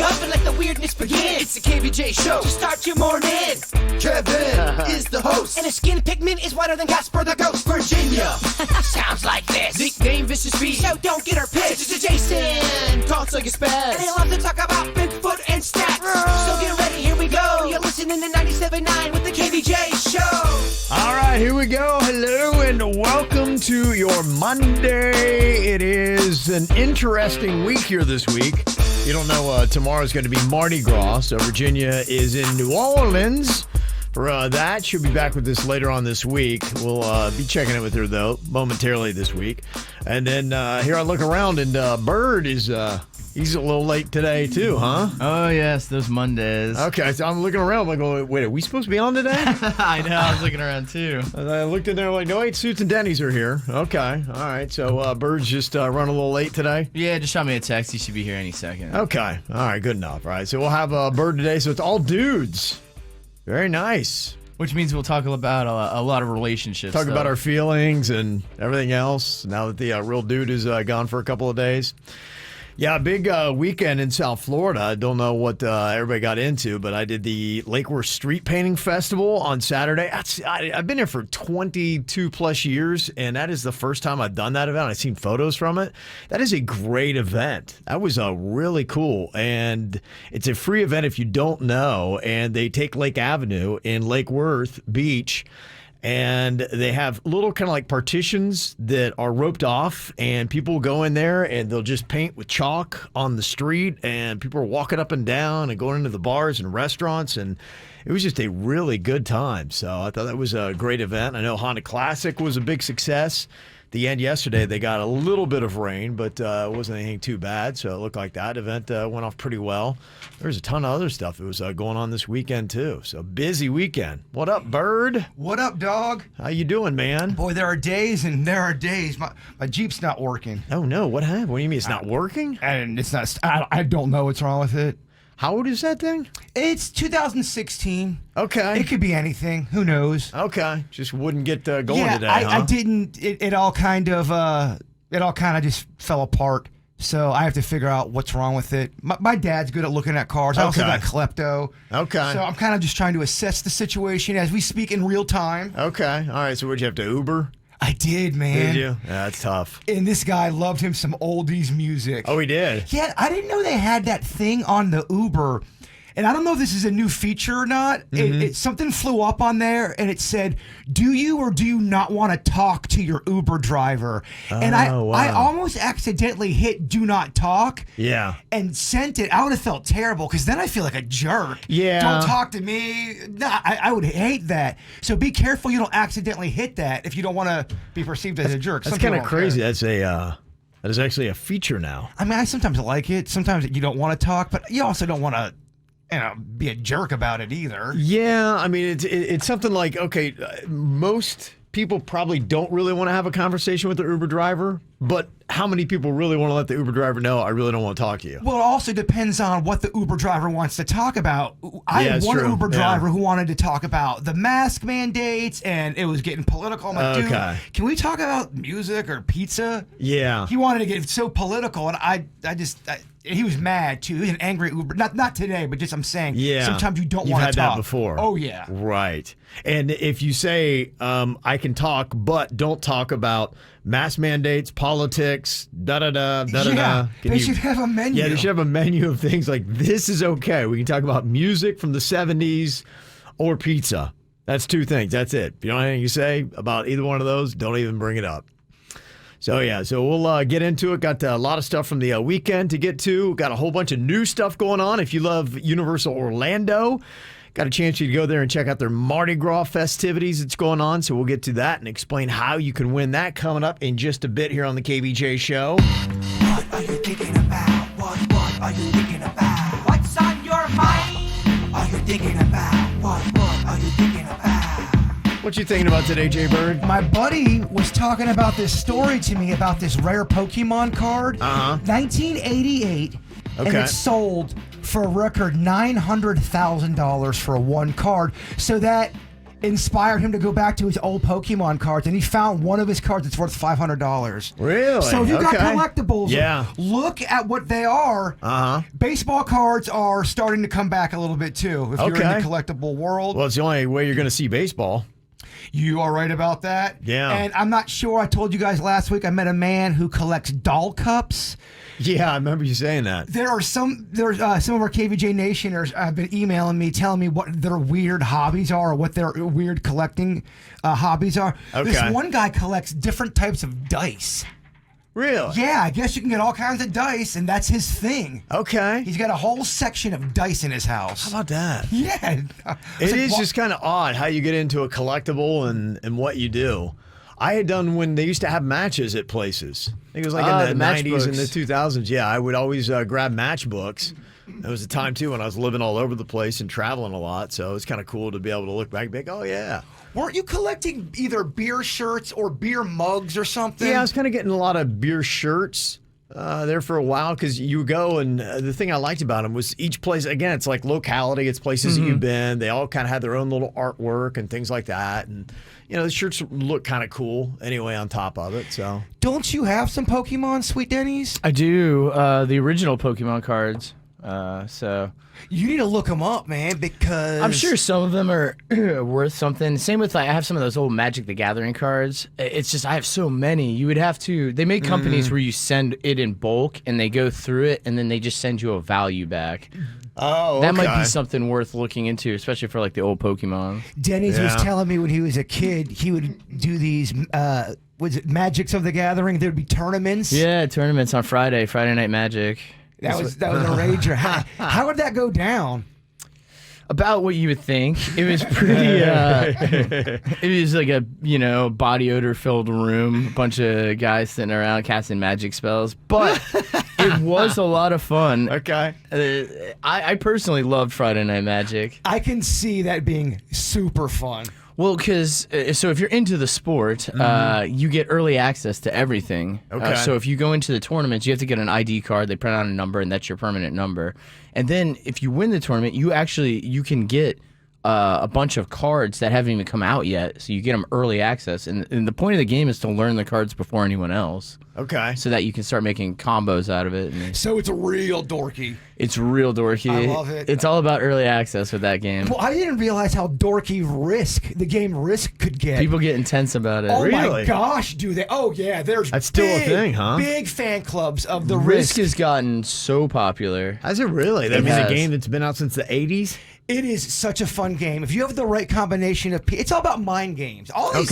up and let the weirdness begin. It's the KVJ Show to start your morning. Kevin is the host, and his skin pigment is whiter than Casper the Ghost. Virginia sounds like this. Nickname Vicious Beast, so don't get her pissed. It's Jason, talks like a spaz, and they love to talk about Bigfoot and stats. So get ready, here we go. You're listening to 97.9 with the KVJ Show. All right, here we go. Hello and welcome to your Monday. It is an interesting week here this week. You don't know, tomorrow's going to be Mardi Gras, so Virginia is in New Orleans for that. She'll be back with us later on this week. We'll be checking in with her, though, momentarily this week. And then here I look around, and Bird is... he's a little late today, too, huh? Oh, yes, those Mondays. Okay, so I'm looking around, like, oh, wait, are we supposed to be on today? I know, I was looking around, too. And I looked in there like, no, wait, Suits and Denny's are here. Okay, all right, so Bird's just running a little late today? Yeah, just shot me a text. He should be here any second. Okay, all right, good enough. All right, so we'll have Bird today, so it's all dudes. Very nice. Which means we'll talk about a lot of relationships. Talk about our feelings and everything else now that the real dude is gone for a couple of days. Yeah, big weekend in South Florida. I don't know what everybody got into, but I did the Lake Worth Street Painting Festival on Saturday. I've been here for 22 plus years, and that is the first time I've done that event. I've seen photos from it. That is a great event. That was really cool, and it's a free event if you don't know, and they take Lake Avenue in Lake Worth Beach, and they have little kind of like partitions that are roped off, and people go in there and they'll just paint with chalk on the street, and people are walking up and down and going into the bars and restaurants, and it was just a really good time. So I thought that was a great event. I know Honda Classic was a big success. The end yesterday, they got a little bit of rain, but it wasn't anything too bad, so it looked like that event went off pretty well. There's a ton of other stuff that was going on this weekend, too, so busy weekend. What up, Bird? What up, dog? How you doing, man? Boy, there are days and there are days. My Jeep's not working. Oh, no, what happened? What do you mean it's not working? And it's not. I don't know what's wrong with it. How old is that thing? It's 2016. Okay. It could be anything. Who knows? Okay. Just wouldn't get going today, I didn't. It all kind of just fell apart. So I have to figure out what's wrong with it. My dad's good at looking at cars. I also got klepto. Okay. So I'm kind of just trying to assess the situation as we speak in real time. Okay. All right. So would you have to Uber? I did, man. Did you? Yeah, that's tough. And this guy loved him some oldies music. Oh, he did? Yeah, I didn't know they had that thing on the Uber. And I don't know if this is a new feature or not. Mm-hmm. Something flew up on there, and it said, do you or do you not want to talk to your Uber driver? And I almost accidentally hit do not talk. Yeah. And sent it. I would have felt terrible, because then I feel like a jerk. Yeah. Don't talk to me. Nah, I would hate that. So be careful you don't accidentally hit that if you don't want to be perceived as a jerk. That's kind of crazy. That is actually a feature now. I mean, I sometimes like it. Sometimes you don't want to talk, but you also don't want to be a jerk about it either. Yeah, I mean, it's something like, okay, most people probably don't really want to have a conversation with the Uber driver, but how many people really want to let the Uber driver know, I really don't want to talk to you? Well, it also depends on what the Uber driver wants to talk about. I had one Uber driver who wanted to talk about the mask mandates, and it was getting political. I'm like, dude, can we talk about music or pizza? Yeah. He wanted to get so political, and I he was mad too. He was an angry Uber. Not today, but just I'm saying. Yeah. Sometimes you don't want to talk. You've had that before. Oh yeah. Right. And if you say I can talk, but don't talk about mask mandates, politics, They should have a menu. Yeah, they should have a menu of things like this is okay. We can talk about music from the 70s or pizza. That's two things. That's it. If you don't have anything to say about either one of those, don't even bring it up. So, yeah, so we'll get into it. Got a lot of stuff from the weekend to get to. Got a whole bunch of new stuff going on. If you love Universal Orlando, got a chance to go there and check out their Mardi Gras festivities that's going on. So we'll get to that and explain how you can win that coming up in just a bit here on the KVJ Show. What are you thinking about? What are you thinking about? What's on your mind? Are you thinking about? What are you thinking about? What you thinking about today, Jay Bird? My buddy was talking about this story to me about this rare Pokemon card. 1988, and it sold for a record $900,000 for one card. So that inspired him to go back to his old Pokemon cards, and he found one of his cards that's worth $500. Really? So if you got collectibles, Yeah. look at what they are. Baseball cards are starting to come back a little bit too. If you're in the collectible world, Well, it's the only way you're going to see baseball. you are right about that. Yeah. And I'm not sure. I told you guys last week I met a man who collects doll cups. Yeah, I remember you saying that. There's some of our KVJ Nationers have been emailing me, telling me what their weird hobbies are or what their weird collecting hobbies are. Okay. This one guy collects different types of dice. Really? Yeah, I guess you can get all kinds of dice, and that's his thing. Okay. He's got a whole section of dice in his house. How about that? Yeah. It is just kind of odd how you get into a collectible and what you do. I had done when they used to have matches at places. I think it was like in the 90s and the 2000s. Yeah, I would always grab matchbooks. There was a time, too, when I was living all over the place and traveling a lot, so it's kind of cool to be able to look back and be like, oh, yeah. Weren't you collecting either beer shirts or beer mugs or something? Yeah, I was kind of getting a lot of beer shirts there for a while because you go and the thing I liked about them was each place, again, it's like locality. It's places that you've been. They all kind of had their own little artwork and things like that. And, you know, the shirts look kind of cool anyway on top of it. So, don't you have some Pokemon, Sweet Denny's? I do. The original Pokemon cards. So you need to look them up, man, because I'm sure some of them are worth something. Same with I have some of those old Magic the Gathering cards. It's just I have so many. You would have to. They make companies where you send it in bulk and they go through it and then they just send you a value back. Oh, okay. That might be something worth looking into, especially for like the old Pokemon. Denny's was telling me when he was a kid, he would do these. Was it Magics of the Gathering? There'd be tournaments. Yeah, tournaments on Friday Night Magic. That was a rager. How would that go down? About what you would think. It was pretty. It was like a body odor filled room, a bunch of guys sitting around casting magic spells. But it was a lot of fun. Okay. I personally loved Friday Night Magic. I can see that being super fun. Well, because so if you're into the sport, you get early access to everything. Okay. So if you go into the tournaments, you have to get an ID card. They print out a number, and that's your permanent number. And then if you win the tournament, you can get a bunch of cards that haven't even come out yet. So you get them early access. And the point of the game is to learn the cards before anyone else. Okay. So that you can start making combos out of it. And So it's real dorky. it's real dorky. I love it. It's all about early access with that game. Well, I didn't realize how dorky the game Risk could get. People get intense about it. Oh my Really? gosh, do they? Oh yeah, there's That's still a thing, huh? Big fan clubs of the Risk Risk. has gotten so popular. Has it really? I mean, has. a game that's been out since the 80s? It is such a fun game. If you have the right combination of it's all about mind games. All these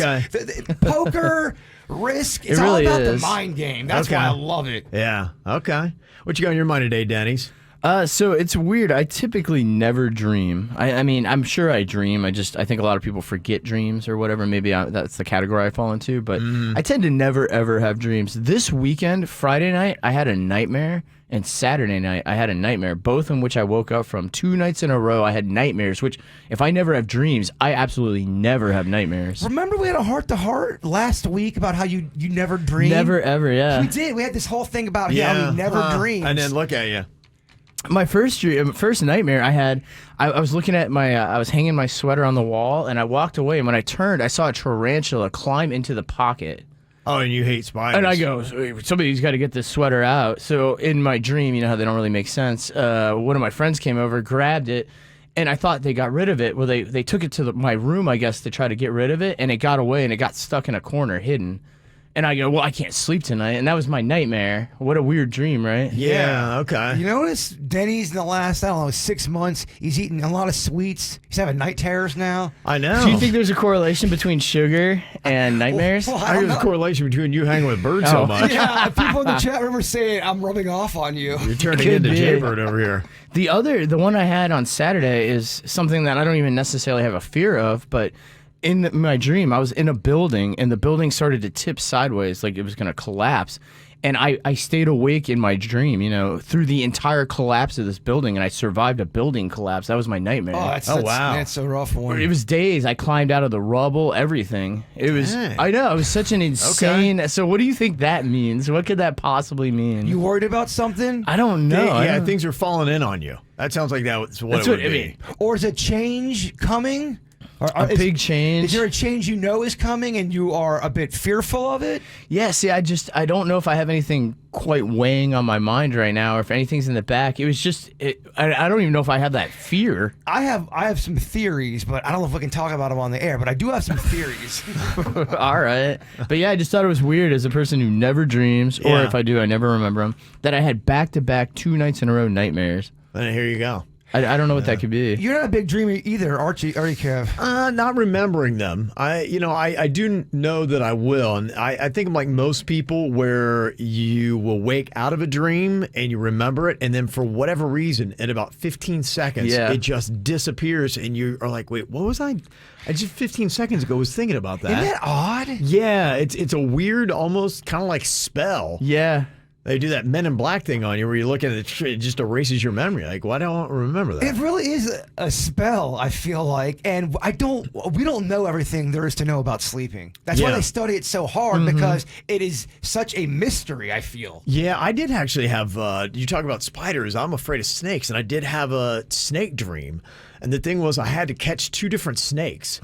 poker, Risk, it's It really all about is. the mind game. That's Okay. why I love it. Yeah. Okay. What you got on your mind today, Denny's? So it's weird. I typically never dream. I mean, I'm sure I dream. I think a lot of people forget dreams or whatever. Maybe that's the category I fall into. But I tend to never, ever have dreams. This weekend, Friday night, I had a nightmare. And Saturday night, I had a nightmare, both in which I woke up from. 2 nights in a row, I had nightmares, which if I never have dreams, I absolutely never have nightmares. Remember we had a heart-to-heart last week about how you never dream? Never, ever, yeah. We did. We had this whole thing about how he never dreams. And then look at you. My first nightmare I had, I was looking at I was hanging my sweater on the wall, and I walked away, and when I turned, I saw a tarantula climb into the pocket. Oh, and you hate spiders. And I go, somebody's got to get this sweater out. So in my dream, you know how they don't really make sense, one of my friends came over, grabbed it, and I thought they got rid of it. Well, they took it to my room, I guess, to try to get rid of it, and it got away, and it got stuck in a corner, hidden. And I go, well, I can't sleep tonight. And that was my nightmare. What a weird dream, right? Yeah, okay. You notice Denny's in the last, 6 months, he's eating a lot of sweets. He's having night terrors now. I know. Do you think there's a correlation between sugar and nightmares? Well, I I think don't there's a know. correlation between you hanging with birds so Oh. much. Yeah, people in the chat room are saying I'm rubbing off on you. You're turning Could into be. Jaybird over here. The one I had on Saturday is something that I don't even necessarily have a fear of, but in my dream, I was in a building, and the building started to tip sideways, like it was going to collapse. And I stayed awake in my dream, through the entire collapse of this building, and I survived a building collapse. That was my nightmare. wow. That's a rough one. It was days. I climbed out of the rubble, everything. It was, Dang. I know, it was such an insane. So what do you think that means? What could that possibly mean? You worried about something? I don't know. I don't- things are falling in on you. That sounds like that's what That's it would what I be. mean. Or is a change coming? A big change. Is there a change you know is coming and you are a bit fearful of it? Yeah, see, I don't know if I have anything quite weighing on my mind right now, or if anything's in the back. It was just, I don't even know if I have that fear. I have some theories, but I don't know if we can talk about them on the air, but I do have some theories. All right. But yeah, I just thought it was weird as a person who never dreams, or if I do, I never remember them, that I had back-to-back 2 nights in a row nightmares. And here you go. I don't know what that could be. You're not a big dreamer either, Archie, are you, Kev? Not remembering them. I do know that I will, and I think I'm like most people, where you will wake out of a dream and you remember it, and then for whatever reason, in about 15 seconds, it just disappears, and you are like, wait, what was I just 15 seconds ago was thinking about that. Isn't that odd? Yeah, it's a weird, almost kind of like spell. Yeah. They do that Men in Black thing on you where you look at it, it just erases your memory. Like, why don't I remember that? It really is a spell, I feel like. And we don't know everything there is to know about sleeping. That's why they study it so hard, because it is such a mystery, I feel. Yeah, I did actually have, you talk about spiders, I'm afraid of snakes, and I did have a snake dream. And the thing was, I had to catch 2 different snakes.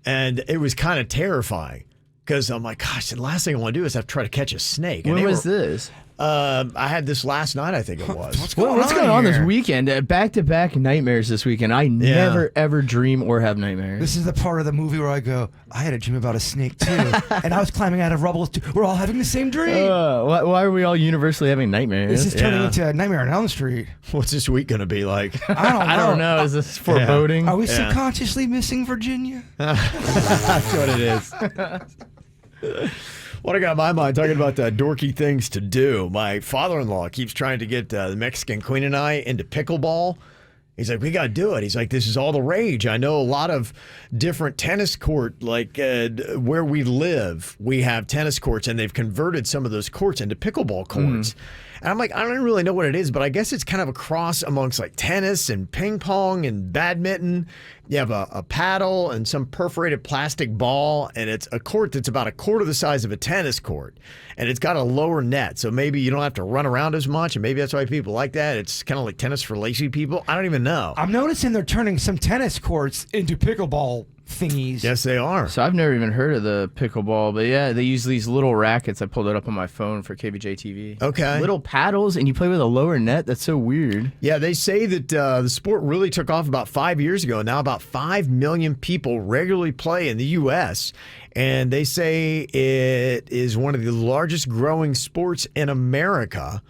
And it was kind of terrifying. Because I'm like, gosh, the last thing I want to do is have to try to catch a snake. When was this? I had this last night, I think it was. What's going on this weekend? Back-to-back nightmares this weekend. I never, ever dream or have nightmares. This is the part of the movie where I go, I had a dream about a snake, too. And I was climbing out of rubble, too. We're all having the same dream. Why are we all universally having nightmares? This is turning into Nightmare on Elm Street. What's this week going to be like? I don't know. Is this foreboding? Are we subconsciously missing Virginia? That's what it is. What I got in my mind, talking about dorky things to do. My father-in-law keeps trying to get the Mexican queen and I into pickleball. He's like, we got to do it. He's like, this is all the rage. I know a lot of different tennis court, like where we live, we have tennis courts, and they've converted some of those courts into pickleball courts. And I'm like, I don't really know what it is, but I guess it's kind of a cross amongst like tennis and ping pong and badminton. You have a paddle and some perforated plastic ball, and it's a court that's about a quarter the size of a tennis court. And it's got a lower net, so maybe you don't have to run around as much, and maybe that's why people like that. It's kind of like tennis for lazy people. I don't even know. I'm noticing they're turning some tennis courts into pickleball thingies. Yes, they are. So I've never even heard of the pickleball, but yeah, they use these little rackets. I pulled it up on my phone for KVJ TV. Okay. Little paddles, and you play with a lower net. That's so weird. Yeah, they say that the sport really took off about 5 years ago. Now about 5 million people regularly play in the U.S., and they say it is one of the largest growing sports in America.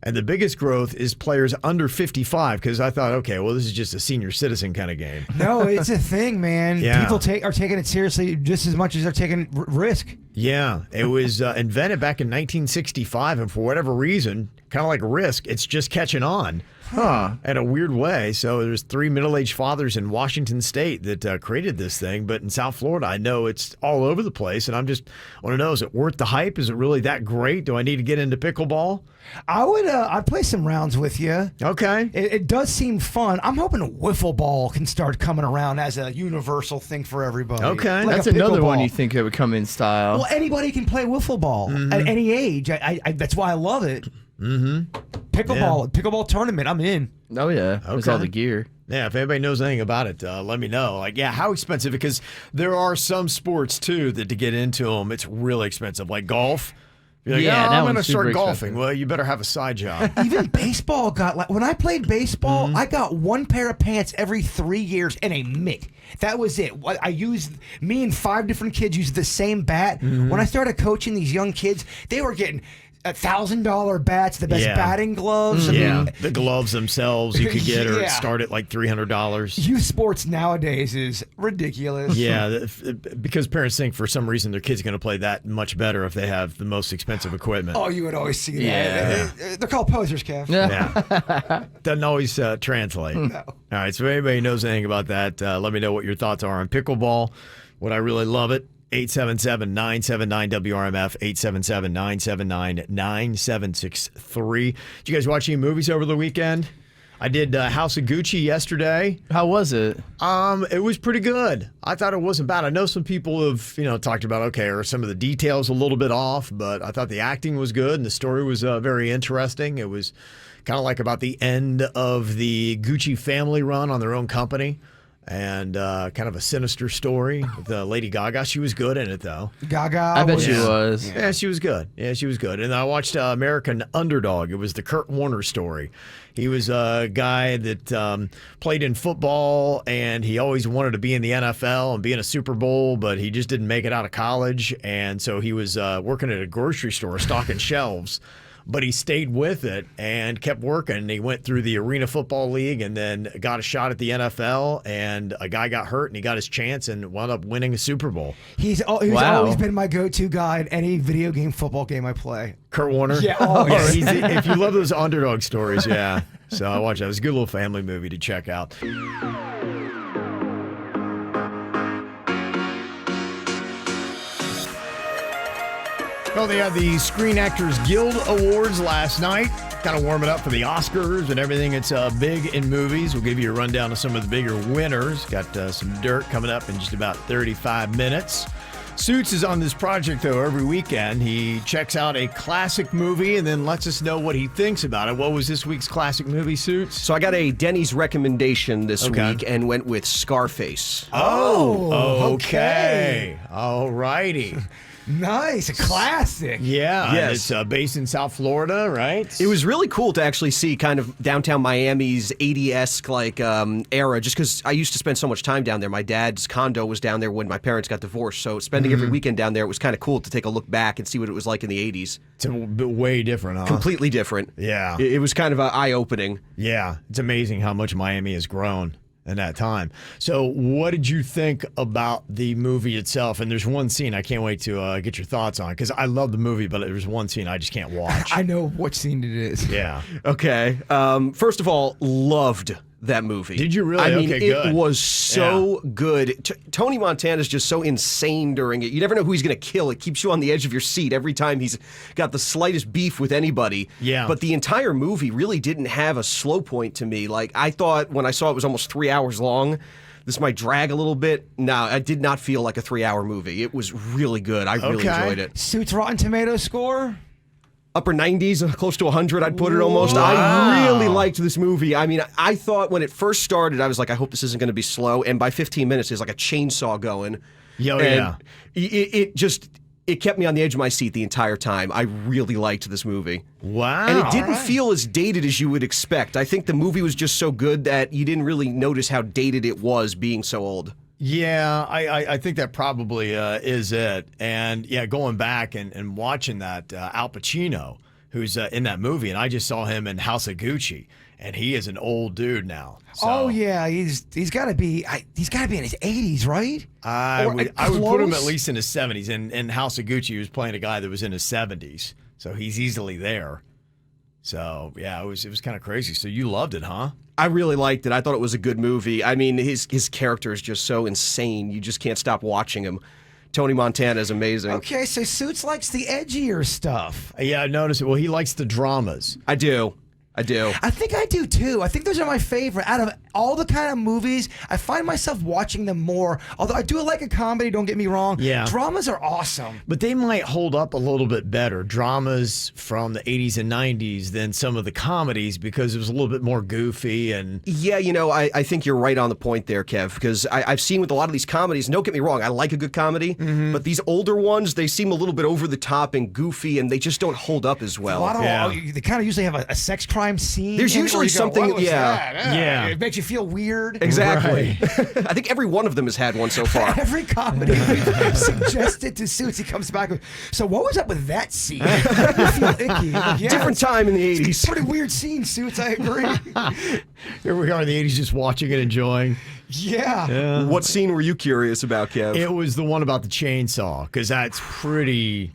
And the biggest growth is players under 55, because I thought, okay, well, this is just a senior citizen kind of game. No, it's a thing, man. Yeah. People are taking it seriously just as much as they're taking risk. Yeah, it was invented back in 1965, and for whatever reason, kind of like Risk, it's just catching on. In a weird way. So there's 3 middle-aged fathers in Washington State that created this thing, but in South Florida, I know it's all over the place, and I'm just want to know, is it worth the hype? Is it really that great? Do I need to get into pickleball? I'd play some rounds with you. Okay. It does seem fun. I'm hoping a wiffle ball can start coming around as a universal thing for everybody. Okay. Like That's a another pickleball. one you think that would come in style. Well, anybody can play wiffle ball at any age. I that's why I love it. Pickleball tournament. I'm in. Oh yeah, there's all the gear. Yeah, if anybody knows anything about it, let me know. Like, yeah, how expensive? Because there are some sports, too, that to get into them, it's really expensive. Like golf. You're like, I'm going to start golfing. Expensive. Well, you better have a side job. Even baseball got when I played baseball, I got one pair of pants every 3 years and a mitt. That was it. Me and 5 different kids used the same bat. When I started coaching these young kids, they were getting $1,000 bats, the best batting gloves. The gloves themselves you could get or start at like $300. Youth sports nowadays is ridiculous. Yeah, because parents think for some reason their kid's going to play that much better if they have the most expensive equipment. Oh, you would always see that. Yeah. They're called posers, Kev. Yeah. Doesn't always translate. No. All right, so if anybody knows anything about that, let me know what your thoughts are on pickleball. Would I really love it? 877-979-WRMF, 877-979-9763. Did you guys watch any movies over the weekend? I did House of Gucci yesterday. How was it? It was pretty good. I thought it wasn't bad. I know some people have, talked about, okay, are some of the details a little bit off, but I thought the acting was good and the story was very interesting. It was kind of like about the end of the Gucci family run on their own company. and kind of a sinister story with Lady Gaga. She was good in it, though. Gaga. I bet she was. Yeah, she was good. Yeah, she was good. And I watched American Underdog. It was the Kurt Warner story. He was a guy that played in football, and he always wanted to be in the NFL and be in a Super Bowl, but he just didn't make it out of college. And so he was working at a grocery store, stocking shelves. But he stayed with it and kept working. He went through the Arena Football League and then got a shot at the NFL, and a guy got hurt, and he got his chance and wound up winning a Super Bowl. He's always been my go-to guy in any video game, football game I play. Kurt Warner? Yeah. If you love those underdog stories, yeah. So I watched that. It was a good little family movie to check out. Well, they had the Screen Actors Guild Awards last night. Kind of warming up for the Oscars and everything that's big in movies. We'll give you a rundown of some of the bigger winners. Got some dirt coming up in just about 35 minutes. Suits is on this project, though, every weekend. He checks out a classic movie and then lets us know what he thinks about it. What was this week's classic movie, Suits? So I got a Denny's recommendation this week and went with Scarface. Oh, okay. All righty. Nice, a classic. Yeah, yes. And it's based in South Florida, right? It was really cool to actually see kind of downtown Miami's 80-esque era, just because I used to spend so much time down there. My dad's condo was down there when my parents got divorced, so spending every weekend down there, it was kind of cool to take a look back and see what it was like in the 80s. It's a bit way different, huh? Completely different. Yeah. It was kind of eye-opening. Yeah, it's amazing how much Miami has grown in that time. So what did you think about the movie itself? And there's one scene I can't wait to get your thoughts on, because I love the movie, but there's one scene I just can't watch. I know what scene it is. Yeah. Okay. First of all, loved that movie. Did you really? I mean, Okay, it good. was so good. Tony Montana's just so insane during it. You never know who he's going to kill. It keeps you on the edge of your seat every time he's got the slightest beef with anybody. Yeah. But the entire movie really didn't have a slow point to me. Like, I thought when I saw it was almost 3 hours long, this might drag a little bit. No, I did not feel like a 3-hour movie. It was really good. I really enjoyed it. Suits Rotten Tomato score? Upper 90s, close to 100, I'd put it almost. Wow. I really liked this movie. I mean, I thought when it first started, I was like, I hope this isn't going to be slow. And by 15 minutes, there's like a chainsaw going. Yeah. It kept me on the edge of my seat the entire time. I really liked this movie. Wow. And it didn't feel as dated as you would expect. I think the movie was just so good that you didn't really notice how dated it was being so old. Yeah, I think that probably is it. And yeah, going back and watching that, Al Pacino, who's in that movie, and I just saw him in House of Gucci, and he is an old dude now. So, oh yeah, he's got to be in his 80s, right? I would put him at least in his 70s. In House of Gucci, he was playing a guy that was in his 70s, so he's easily there. So yeah, it was kind of crazy. So you loved it, huh? I really liked it. I thought it was a good movie. I mean, his character is just so insane. You just can't stop watching him. Tony Montana is amazing. Okay, so Suits likes the edgier stuff. Yeah, I noticed it. Well, he likes the dramas. I do. I think I do too. I think those are my favorite. Out of all the kind of movies, I find myself watching them more. Although I do like a comedy, don't get me wrong. Yeah. Dramas are awesome. But they might hold up a little bit better, dramas from the 80s and 90s, than some of the comedies, because it was a little bit more goofy. And yeah, I think you're right on the point there, Kev, because I've seen with a lot of these comedies, don't get me wrong, I like a good comedy, but these older ones, they seem a little bit over the top and goofy, and they just don't hold up as well. They kind of usually have a sex crime scene. There's usually something, yeah. It makes you feel weird. Exactly. Right. I think every one of them has had one so far. Every comedy we've suggested to Suits, he comes back with, so what was up with that scene? I feel icky. Like, yeah, different time in the 80s. It's a pretty weird scene, Suits, I agree. Here we are in the 80s just watching and enjoying. Yeah. What scene were you curious about, Kev? It was the one about the chainsaw, because that's pretty...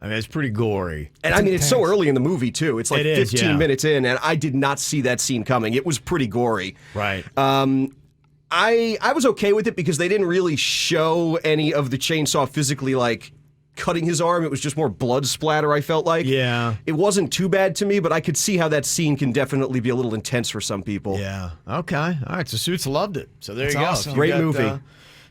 I mean, it's pretty gory. And I mean, it's so early in the movie, too. It's like 15 minutes in, and I did not see that scene coming. It was pretty gory. Right. I was okay with it because they didn't really show any of the chainsaw physically, like, cutting his arm. It was just more blood splatter, I felt like. Yeah. It wasn't too bad to me, but I could see how that scene can definitely be a little intense for some people. Yeah. Okay. All right, so Suits loved it. So there you go. Awesome. Great movie.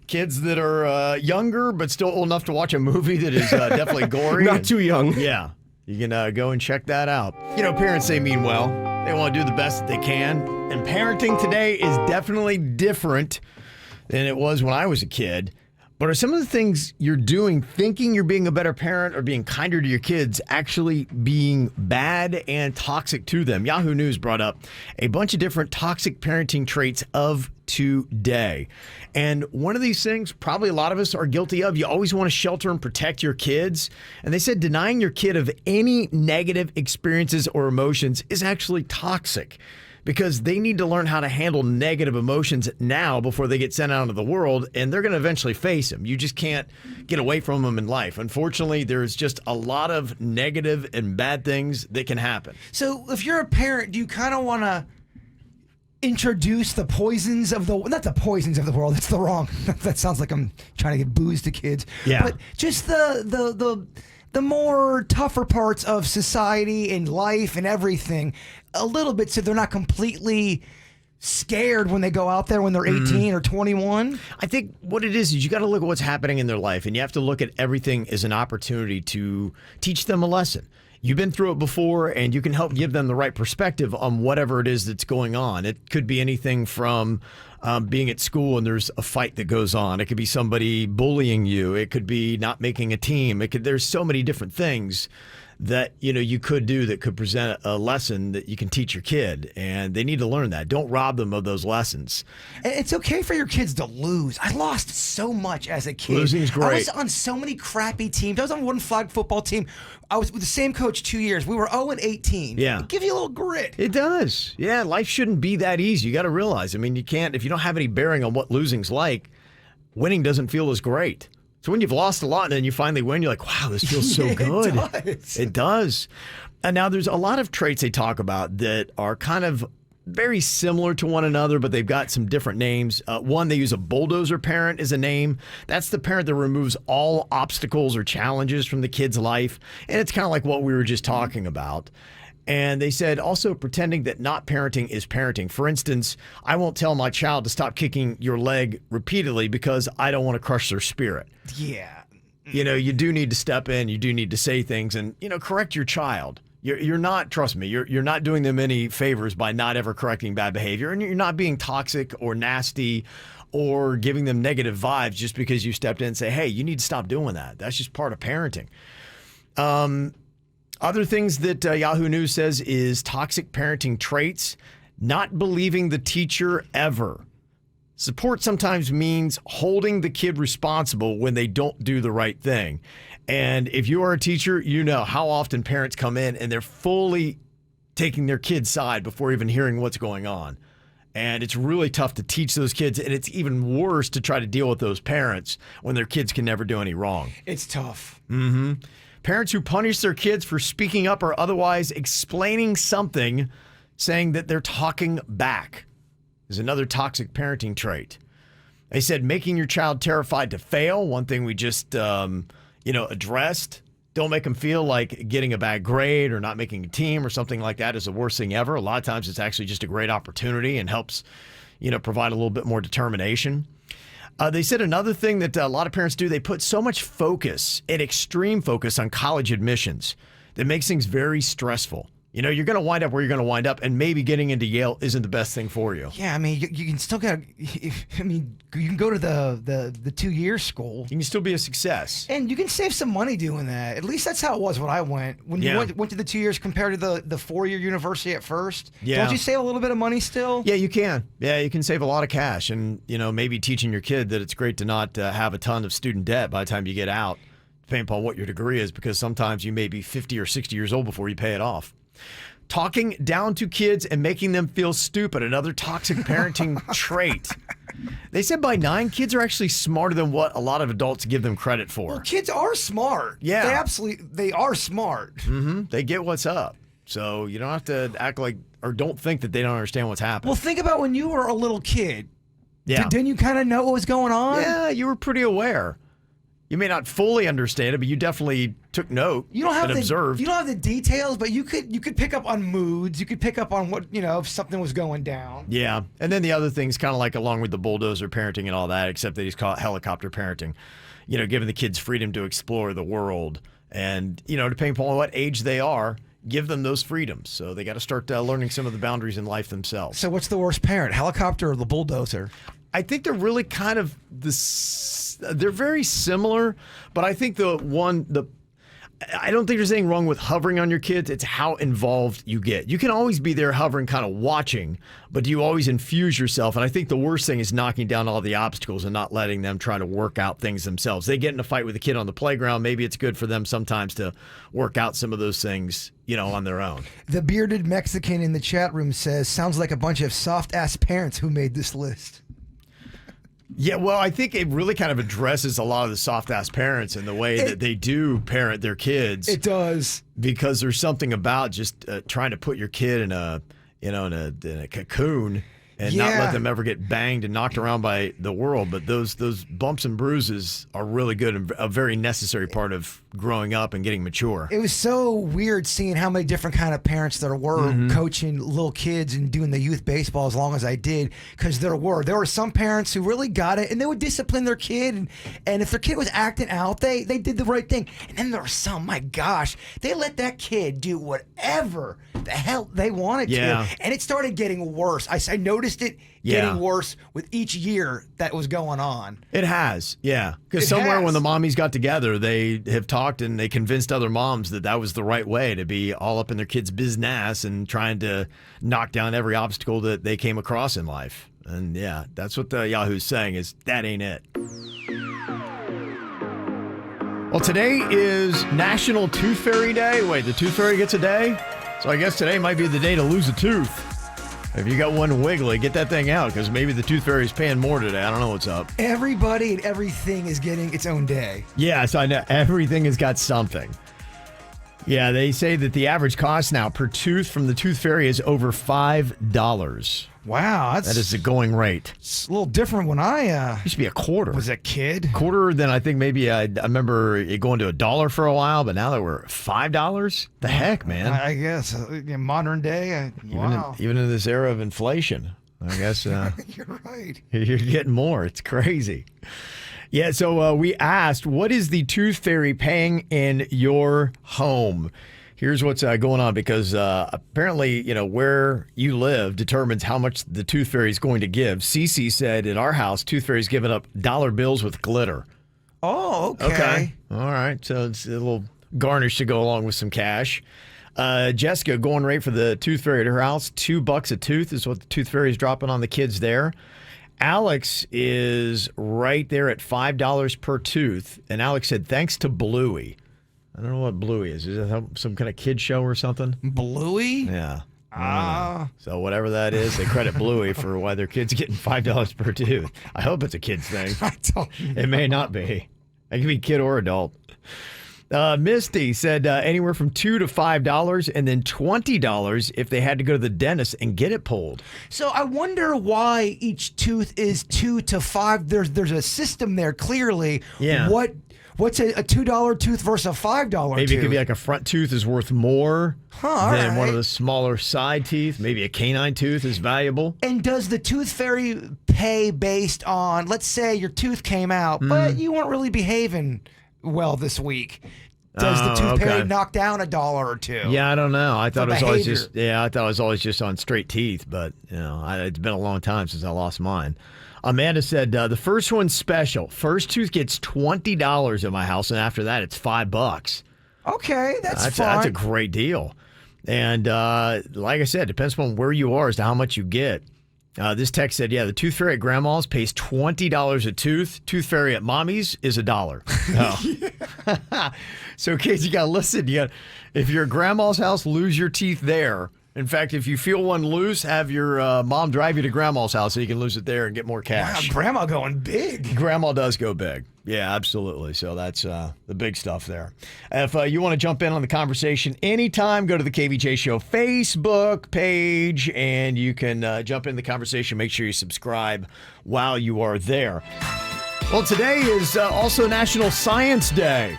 Kids that are younger but still old enough to watch a movie that is definitely gory. Not too young. Yeah. You can go and check that out. You know, parents, they mean well. They want to do the best that they can. And parenting today is definitely different than it was when I was a kid. But are some of the things you're doing, thinking you're being a better parent or being kinder to your kids, actually being bad and toxic to them? Yahoo News brought up a bunch of different toxic parenting traits of today. And one of these things, probably a lot of us are guilty of, you always want to shelter and protect your kids. And they said denying your kid of any negative experiences or emotions is actually toxic, because they need to learn how to handle negative emotions now before they get sent out into the world, and they're going to eventually face them. You just can't get away from them in life. Unfortunately, there's just a lot of negative and bad things that can happen. So if you're a parent, do you kind of want to introduce the poisons of the, not the poisons of the world, that's the wrong, that sounds like I'm trying to get booze to kids. Yeah. But just the more tougher parts of society and life and everything a little bit, so they're not completely scared when they go out there when they're 18 or 21? I think what it is you got to look at what's happening in their life, and you have to look at everything as an opportunity to teach them a lesson. You've been through it before, and you can help give them the right perspective on whatever it is that's going on. It could be anything from being at school and there's a fight that goes on. It could be somebody bullying you. It could be not making a team. There's so many different things that you could do that could present a lesson that you can teach your kid, and they need to learn that. Don't rob them of those lessons. It's okay for your kids to lose. I lost so much as a kid. Losing's great. I was on so many crappy teams. I was on one flag football team. I was with the same coach 2 years. We were 0-18. Yeah. It gives you a little grit. It does. Yeah, life shouldn't be that easy. You got to realize, you can't, if you don't have any bearing on what losing's like, winning doesn't feel as great. So when you've lost a lot and then you finally win, you're like, wow, this feels so good. It does. It does. And now there's a lot of traits they talk about that are kind of very similar to one another, but they've got some different names. One, they use a bulldozer parent as a name. That's the parent that removes all obstacles or challenges from the kid's life. And it's kind of like what we were just talking about. And they said also pretending that not parenting is parenting. For instance, I won't tell my child to stop kicking your leg repeatedly because I don't want to crush their spirit. Yeah. You do need to step in. You do need to say things and, correct your child. You're not, trust me, you're not doing them any favors by not ever correcting bad behavior. And you're not being toxic or nasty or giving them negative vibes just because you stepped in and say, hey, you need to stop doing that. That's just part of parenting. Other things that Yahoo News says is toxic parenting traits: not believing the teacher ever. Support sometimes means holding the kid responsible when they don't do the right thing. And if you are a teacher, you know how often parents come in and they're fully taking their kid's side before even hearing what's going on. And it's really tough to teach those kids, and it's even worse to try to deal with those parents when their kids can never do any wrong. It's tough. Mm-hmm. Parents who punish their kids for speaking up or otherwise explaining something, saying that they're talking back, is another toxic parenting trait. They said making your child terrified to fail, one thing we just addressed. Don't make them feel like getting a bad grade or not making a team or something like that is the worst thing ever. A lot of times it's actually just a great opportunity and helps, provide a little bit more determination. They said another thing that a lot of parents do, they put so much focus and extreme focus on college admissions that makes things very stressful. You're going to wind up where you're going to wind up, and maybe getting into Yale isn't the best thing for you. Yeah, you can still get. You can go to the 2-year school. You can still be a success, and you can save some money doing that. At least that's how it was when I went. When you went to the 2 years compared to the 4-year university at first. Yeah. Don't you save a little bit of money still? Yeah, you can. Yeah, you can save a lot of cash, and maybe teaching your kid that it's great to not have a ton of student debt by the time you get out, depending upon what your degree is, because sometimes you may be 50 or 60 years old before you pay it off. Talking down to kids and making them feel stupid, another toxic parenting trait. They said by 9, kids are actually smarter than what a lot of adults give them credit for. Well, kids are smart. Yeah. They are smart. Mm-hmm. They get what's up. So you don't have to act like, or don't think that they don't understand what's happening. Well, think about when you were a little kid. Yeah. Didn't you kind of know what was going on? Yeah, you were pretty aware. You may not fully understand it, but you definitely took note and observed. You don't have the details, but you could pick up on moods. You could pick up on what, if something was going down. Yeah. And then the other thing's kind of like along with the bulldozer parenting and all that, except that he's called helicopter parenting, giving the kids freedom to explore the world. And, depending upon what age they are, give them those freedoms. So they got to start learning some of the boundaries in life themselves. So what's the worst parent, helicopter or the bulldozer? I think they're really kind of they're very similar, but I think I don't think there's anything wrong with hovering on your kids. It's how involved you get. You can always be there hovering, kind of watching, but do you always infuse yourself? And I think the worst thing is knocking down all the obstacles and not letting them try to work out things themselves. They get in a fight with a kid on the playground. Maybe it's good for them sometimes to work out some of those things, on their own. The bearded Mexican in the chat room says, sounds like a bunch of soft-ass parents who made this list. Yeah, well, I think it really kind of addresses a lot of the soft-ass parents and the way that they do parent their kids. It does. Because there's something about just trying to put your kid in a cocoon and not let them ever get banged and knocked around by the world. But those bumps and bruises are really good and a very necessary part of growing up and getting mature. It was so weird seeing how many different kind of parents there were coaching little kids and doing the youth baseball as long as I did, because there were some parents who really got it and they would discipline their kid, and if their kid was acting out, they did the right thing. And then there were some, my gosh, they let that kid do whatever the hell they wanted to, and it started getting worse. I noticed it getting worse with each year that was going on. It has, yeah. Because somewhere when the mommies got together, they have talked and they convinced other moms that was the right way to be all up in their kids' business and trying to knock down every obstacle that they came across in life. And yeah, that's what the Yahoo's saying is that ain't it. Well, today is National Tooth Fairy Day. Wait, the Tooth Fairy gets a day? So I guess today might be the day to lose a tooth. If you got one wiggly, get that thing out, because maybe the Tooth Fairy's paying more today. I don't know what's up. Everybody and everything is getting its own day. Yes, I know. Everything has got something. Yeah, they say that the average cost now per tooth from the Tooth Fairy is over $5. Wow, that is the going rate. It's a little different when I used to be a quarter. Was a kid. Quarter, then I think maybe I remember it going to $1 for a while, but now that we're $5. The heck, man! I guess in modern day, wow. Even in this era of inflation, I guess you're right. You're getting more. It's crazy. Yeah, so we asked, what is the Tooth Fairy paying in your home? Here's what's going on, because apparently, where you live determines how much the Tooth Fairy is going to give. Cece said, in our house, Tooth Fairy's giving up dollar bills with glitter. Oh, okay. All right. So it's a little garnish to go along with some cash. Jessica, going rate for the Tooth Fairy at her house, $2 a tooth is what the Tooth Fairy is dropping on the kids there. Alex is right there at $5 per tooth. And Alex said, thanks to Bluey. I don't know what Bluey is. Is it some kind of kid show or something? Bluey? Yeah. So whatever that is, they credit Bluey for why their kid's getting $5 per tooth. I hope it's a kid's thing. It may not be. It can be kid or adult. Misty said anywhere from $2 to $5 and then $20 if they had to go to the dentist and get it pulled. So I wonder why each tooth is $2 to $5. There's a system there clearly. Yeah. What's a $2 tooth versus a $5 tooth? Maybe it could be like a front tooth is worth more than one of the smaller side teeth. Maybe a canine tooth is valuable. And does the Tooth Fairy pay based on, let's say your tooth came out, but you weren't really behaving well this week? Does the Tooth Fairy knock down $1 or $2? Yeah, I don't know. I thought it was always just on straight teeth, but it's been a long time since I lost mine. Amanda said the first one's special. First tooth gets $20 at my house, and after that, it's $5. Okay, that's fine. That's a great deal. And like I said, it depends on where you are as to how much you get. This text said, the Tooth Fairy at Grandma's pays $20 a tooth. Tooth Fairy at Mommy's is $1. Oh. So kids, you got to listen. If you're at Grandma's house, lose your teeth there. In fact, if you feel one loose, have your mom drive you to Grandma's house so you can lose it there and get more cash. Wow, Grandma going big. Grandma does go big. Yeah, absolutely. So that's the big stuff there. If you want to jump in on the conversation anytime, go to the KVJ Show Facebook page, and you can jump in the conversation. Make sure you subscribe while you are there. Well, today is also National Science Day.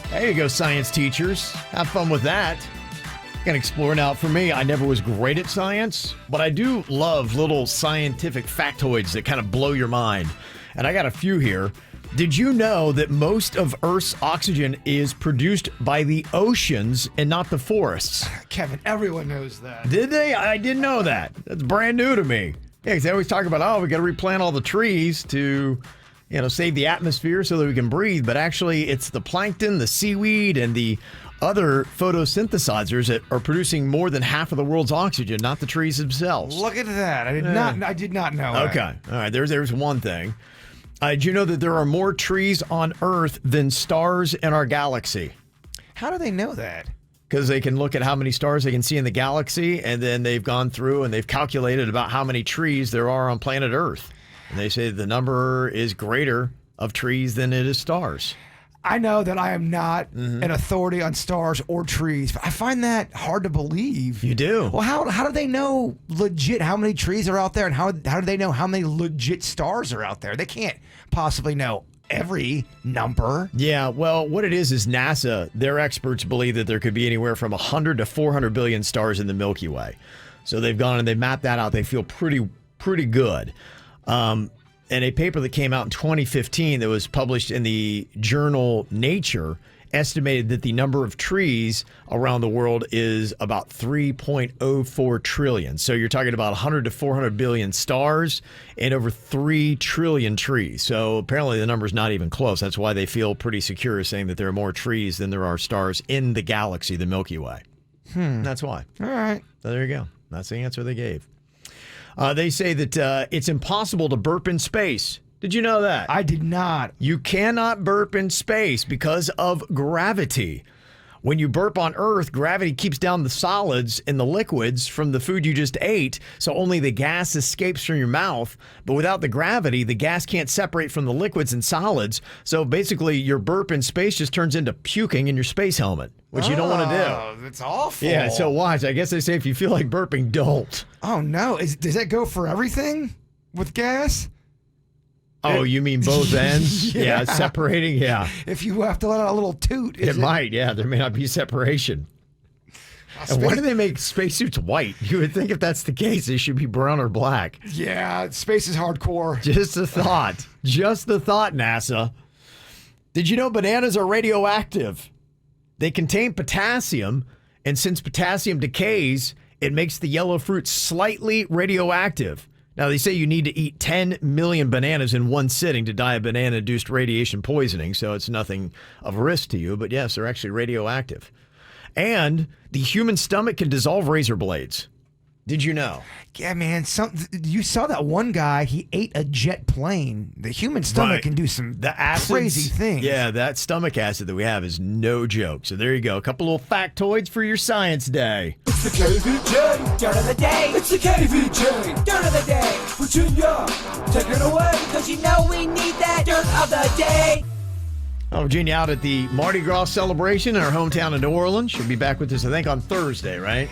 There you go, science teachers. Have fun with that. Gonna explore now. For me, I never was great at science, but I do love little scientific factoids that kind of blow your mind. And I got a few here. Did you know that most of Earth's oxygen is produced by the oceans and not the forests? Kevin, everyone knows that. Did they? I didn't know that. That's brand new to me. Yeah, because they always talk about, we got to replant all the trees to, save the atmosphere so that we can breathe. But actually, it's the plankton, the seaweed, and the other photosynthesizers that are producing more than half of the world's oxygen, not the trees themselves. Look at that. I did not know that. Okay. All right. There's one thing. Did you know that there are more trees on Earth than stars in our galaxy? How do they know that? Because they can look at how many stars they can see in the galaxy, and then they've gone through and they've calculated about how many trees there are on planet Earth. And they say the number is greater of trees than it is stars. I know that I am not an authority on stars or trees, but I find that hard to believe. You do? Well, how do they know legit how many trees are out there, and how do they know how many legit stars are out there? They can't possibly know every number. Yeah, well, what it is NASA, their experts believe that there could be anywhere from 100 to 400 billion stars in the Milky Way. So they've gone and they mapped that out. They feel pretty good. And a paper that came out in 2015 that was published in the journal Nature estimated that the number of trees around the world is about 3.04 trillion. So you're talking about 100 to 400 billion stars and over 3 trillion trees. So apparently the number's not even close. That's why they feel pretty secure saying that there are more trees than there are stars in the galaxy, the Milky Way. That's why. All right. So there you go. That's the answer they gave. They say that it's impossible to burp in space. Did you know that? I did not. You cannot burp in space because of gravity. When you burp on Earth, gravity keeps down the solids and the liquids from the food you just ate, so only the gas escapes from your mouth. But without the gravity, the gas can't separate from the liquids and solids. So basically, your burp in space just turns into puking in your space helmet, which you don't want to do. Oh, that's awful. Yeah, so watch. I guess they say if you feel like burping, don't. Oh, no. Does that go for everything with gas? Oh, you mean both ends? Yeah, separating, yeah. If you have to let out a little toot. It might, yeah. There may not be separation. And why do they make spacesuits white? You would think if that's the case, they should be brown or black. Yeah, space is hardcore. Just a thought. Just the thought, NASA. Did you know bananas are radioactive? They contain potassium, and since potassium decays, it makes the yellow fruit slightly radioactive. Now, they say you need to eat 10 million bananas in one sitting to die of banana-induced radiation poisoning, so it's nothing of risk to you. But yes, they're actually radioactive. And the human stomach can dissolve razor blades. Did you know? Yeah, man. You saw that one guy, he ate a jet plane. The human stomach can do some crazy things. Yeah, that stomach acid that we have is no joke. So there you go. A couple little factoids for your science day. It's the KVJ Dirt of the Day. It's the KVJ Dirt of the Day. Virginia, take it away. Because you know we need that Dirt of the Day. Virginia out at the Mardi Gras celebration in our hometown of New Orleans. She'll be back with us, I think, on Thursday, right?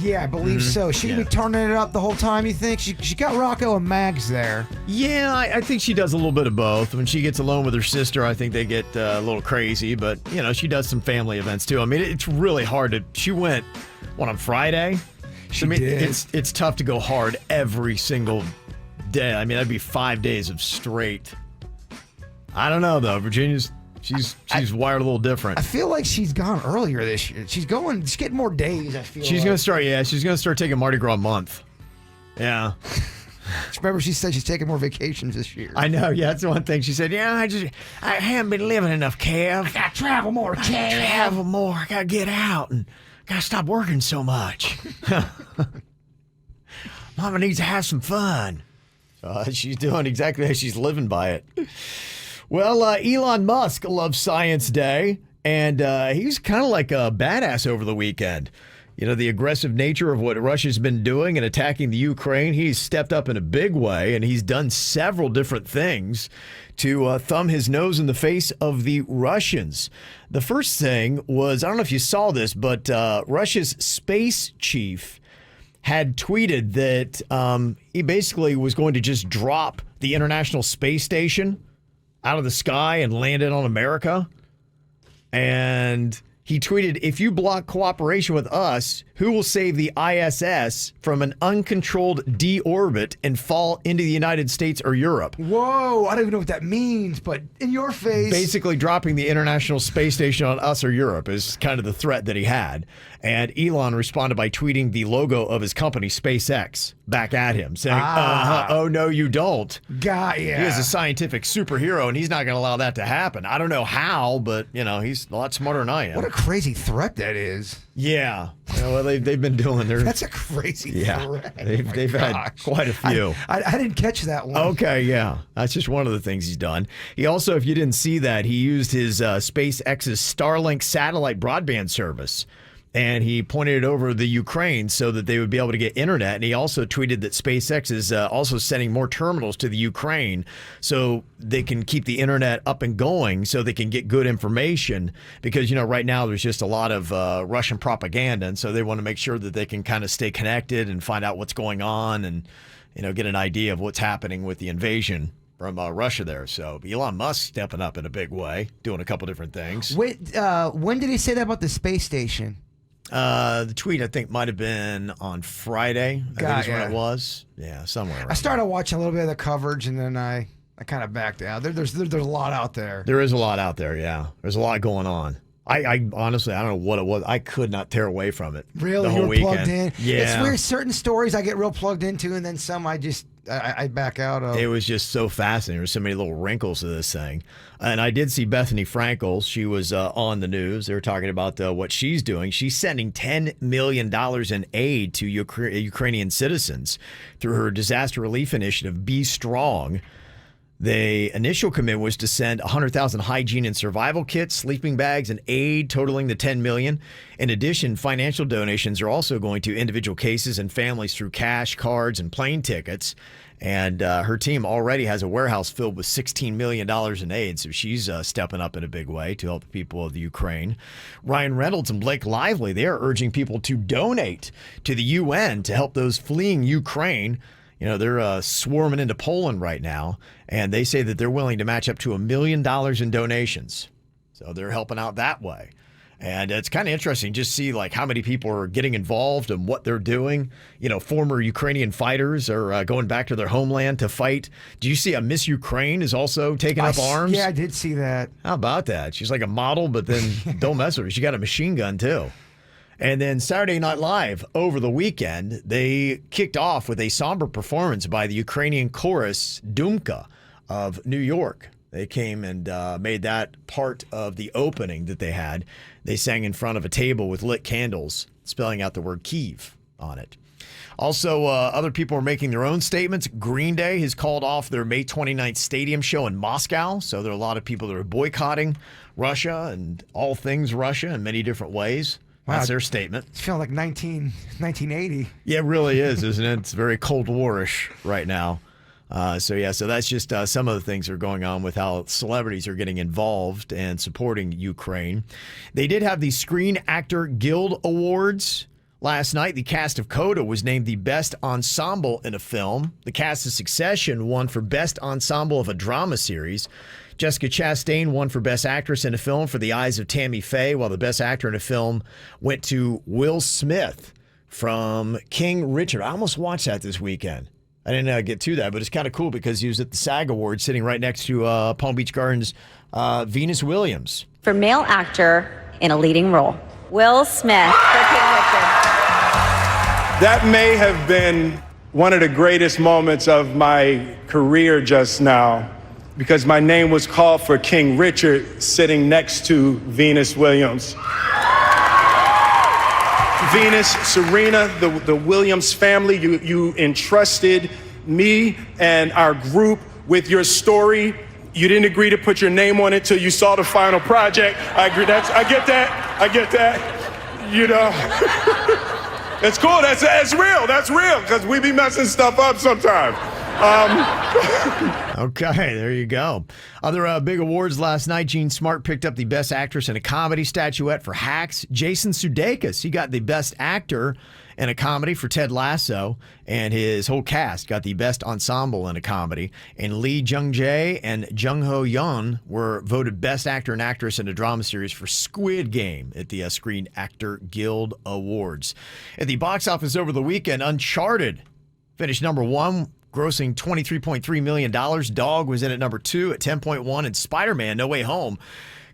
Yeah, I believe so. She can be turning it up the whole time, you think? She got Rocco and Mags there. Yeah, I think she does a little bit of both. When she gets alone with her sister, I think they get a little crazy. But, she does some family events, too. I mean, it's really hard to... She went, on Friday? She did. It's tough to go hard every single day. I mean, that'd be 5 days of straight. I don't know, though. She's wired a little different. I feel like she's gone earlier this year. She's getting more days, I feel She's going to start taking Mardi Gras month. Yeah. Remember, she said she's taking more vacations this year. I know, yeah, that's the one thing. She said, I haven't been living enough, Kev. I gotta travel more, Kev. I gotta get out and gotta stop working so much. Mama needs to have some fun. She's doing exactly how she's living by it. Well, Elon Musk loves Science Day, and he was kind of like a badass over the weekend. The aggressive nature of what Russia's been doing and attacking the Ukraine, he's stepped up in a big way, and he's done several different things to thumb his nose in the face of the Russians. The first thing was, I don't know if you saw this, but Russia's space chief had tweeted that he basically was going to just drop the International Space Station out of the sky and landed on America. And he tweeted, if you block cooperation with us, Who will save the ISS from an uncontrolled deorbit and fall into the United States or Europe? Whoa, I don't even know what that means, but in your face. Basically dropping the International Space Station on us or Europe is kind of the threat that he had. And Elon responded by tweeting the logo of his company, SpaceX, back at him, saying, oh, no, you don't. Yeah. He is a scientific superhero, and he's not going to allow that to happen. I don't know how, but, he's a lot smarter than I am. What a crazy threat that is. Yeah. Well, they've been doing their... That's a crazy threat. They've had quite a few. I didn't catch that one. Okay, yeah. That's just one of the things he's done. He also, if you didn't see that, he used his SpaceX's Starlink satellite broadband service. And he pointed it over the Ukraine so that they would be able to get internet. And he also tweeted that SpaceX is also sending more terminals to the Ukraine so they can keep the internet up and going so they can get good information. Because, right now there's just a lot of Russian propaganda. And so they want to make sure that they can kind of stay connected and find out what's going on and, get an idea of what's happening with the invasion from Russia there. So Elon Musk stepping up in a big way, doing a couple different things. When did he say that about the space station? The tweet, I think, might have been on Friday. I think is when it was. Yeah, somewhere around I started watching a little bit of the coverage, and then I kind of backed out. There's a lot out there. There is a lot out there, yeah. There's a lot going on. I honestly, I don't know what it was. I could not tear away from it. Really? The whole You were weekend. plugged in? Yeah. It's weird. Certain stories I get real plugged into, and then some I back out of. It was just so fascinating. There's so many little wrinkles to this thing. And I did see Bethany Frankel. She was on the news. They were talking about what she's doing. She's sending $10 million in aid to Ukrainian citizens through her disaster relief initiative, Be Strong. The initial commitment was to send 100,000 hygiene and survival kits, sleeping bags, and aid totaling the $10 million. In addition, financial donations are also going to individual cases and families through cash, cards, and plane tickets. And her team already has a warehouse filled with $16 million in aid, so she's stepping up in a big way to help the people of the Ukraine. Ryan Reynolds and Blake Lively, they are urging people to donate to the UN to help those fleeing Ukraine. They're swarming into Poland right now, and they say that they're willing to match up to $1 million in donations. So they're helping out that way. And it's kind of interesting just see how many people are getting involved and what they're doing. Former Ukrainian fighters are going back to their homeland to fight. Do you see Miss Ukraine is also taking up arms? Yeah, I did see that. How about that? She's like a model, but then don't mess with her. She got a machine gun too. And then Saturday Night Live over the weekend, they kicked off with a somber performance by the Ukrainian chorus Dumka of New York. They came and made that part of the opening that they had. They sang in front of a table with lit candles, spelling out the word Kyiv on it. Also, other people are making their own statements. Green Day has called off their May 29th stadium show in Moscow. So there are a lot of people that are boycotting Russia and all things Russia in many different ways. Wow. That's their statement. It's feeling like 1980. Yeah, it really is, isn't it? It's very Cold War-ish right now. So that's just some of the things that are going on with how celebrities are getting involved and supporting Ukraine. They did have the Screen Actor Guild Awards last night. The cast of Coda was named the best ensemble in a film. The cast of Succession won for best ensemble of a drama series. Jessica Chastain won for Best Actress in a Film for The Eyes of Tammy Faye, while the Best Actor in a Film went to Will Smith from King Richard. I almost watched that this weekend. I didn't get to that, but it's kind of cool because he was at the SAG Awards sitting right next to Palm Beach Gardens' Venus Williams. For male actor in a leading role, Will Smith for King Richard. That may have been one of the greatest moments of my career just now, because my name was called for King Richard sitting next to Venus Williams. Venus, Serena, the Williams family, you entrusted me and our group with your story. You didn't agree to put your name on it till you saw the final project. I agree. I get that. It's cool. That's real. That's real, because we be messing stuff up sometimes. Okay, there you go. Other big awards last night. Jean Smart picked up the Best Actress in a Comedy statuette for Hacks. Jason Sudeikis, he got the Best Actor in a comedy for Ted Lasso, and his whole cast got the best ensemble in a comedy. And Lee Jung-jae and Jung-ho Yeon were voted best actor and actress in a drama series for Squid Game at the Screen Actor Guild Awards. At the box office over the weekend, Uncharted finished number 1, grossing $23.3 million. Dog was in at number 2 at 10.1, and Spider-Man: No Way Home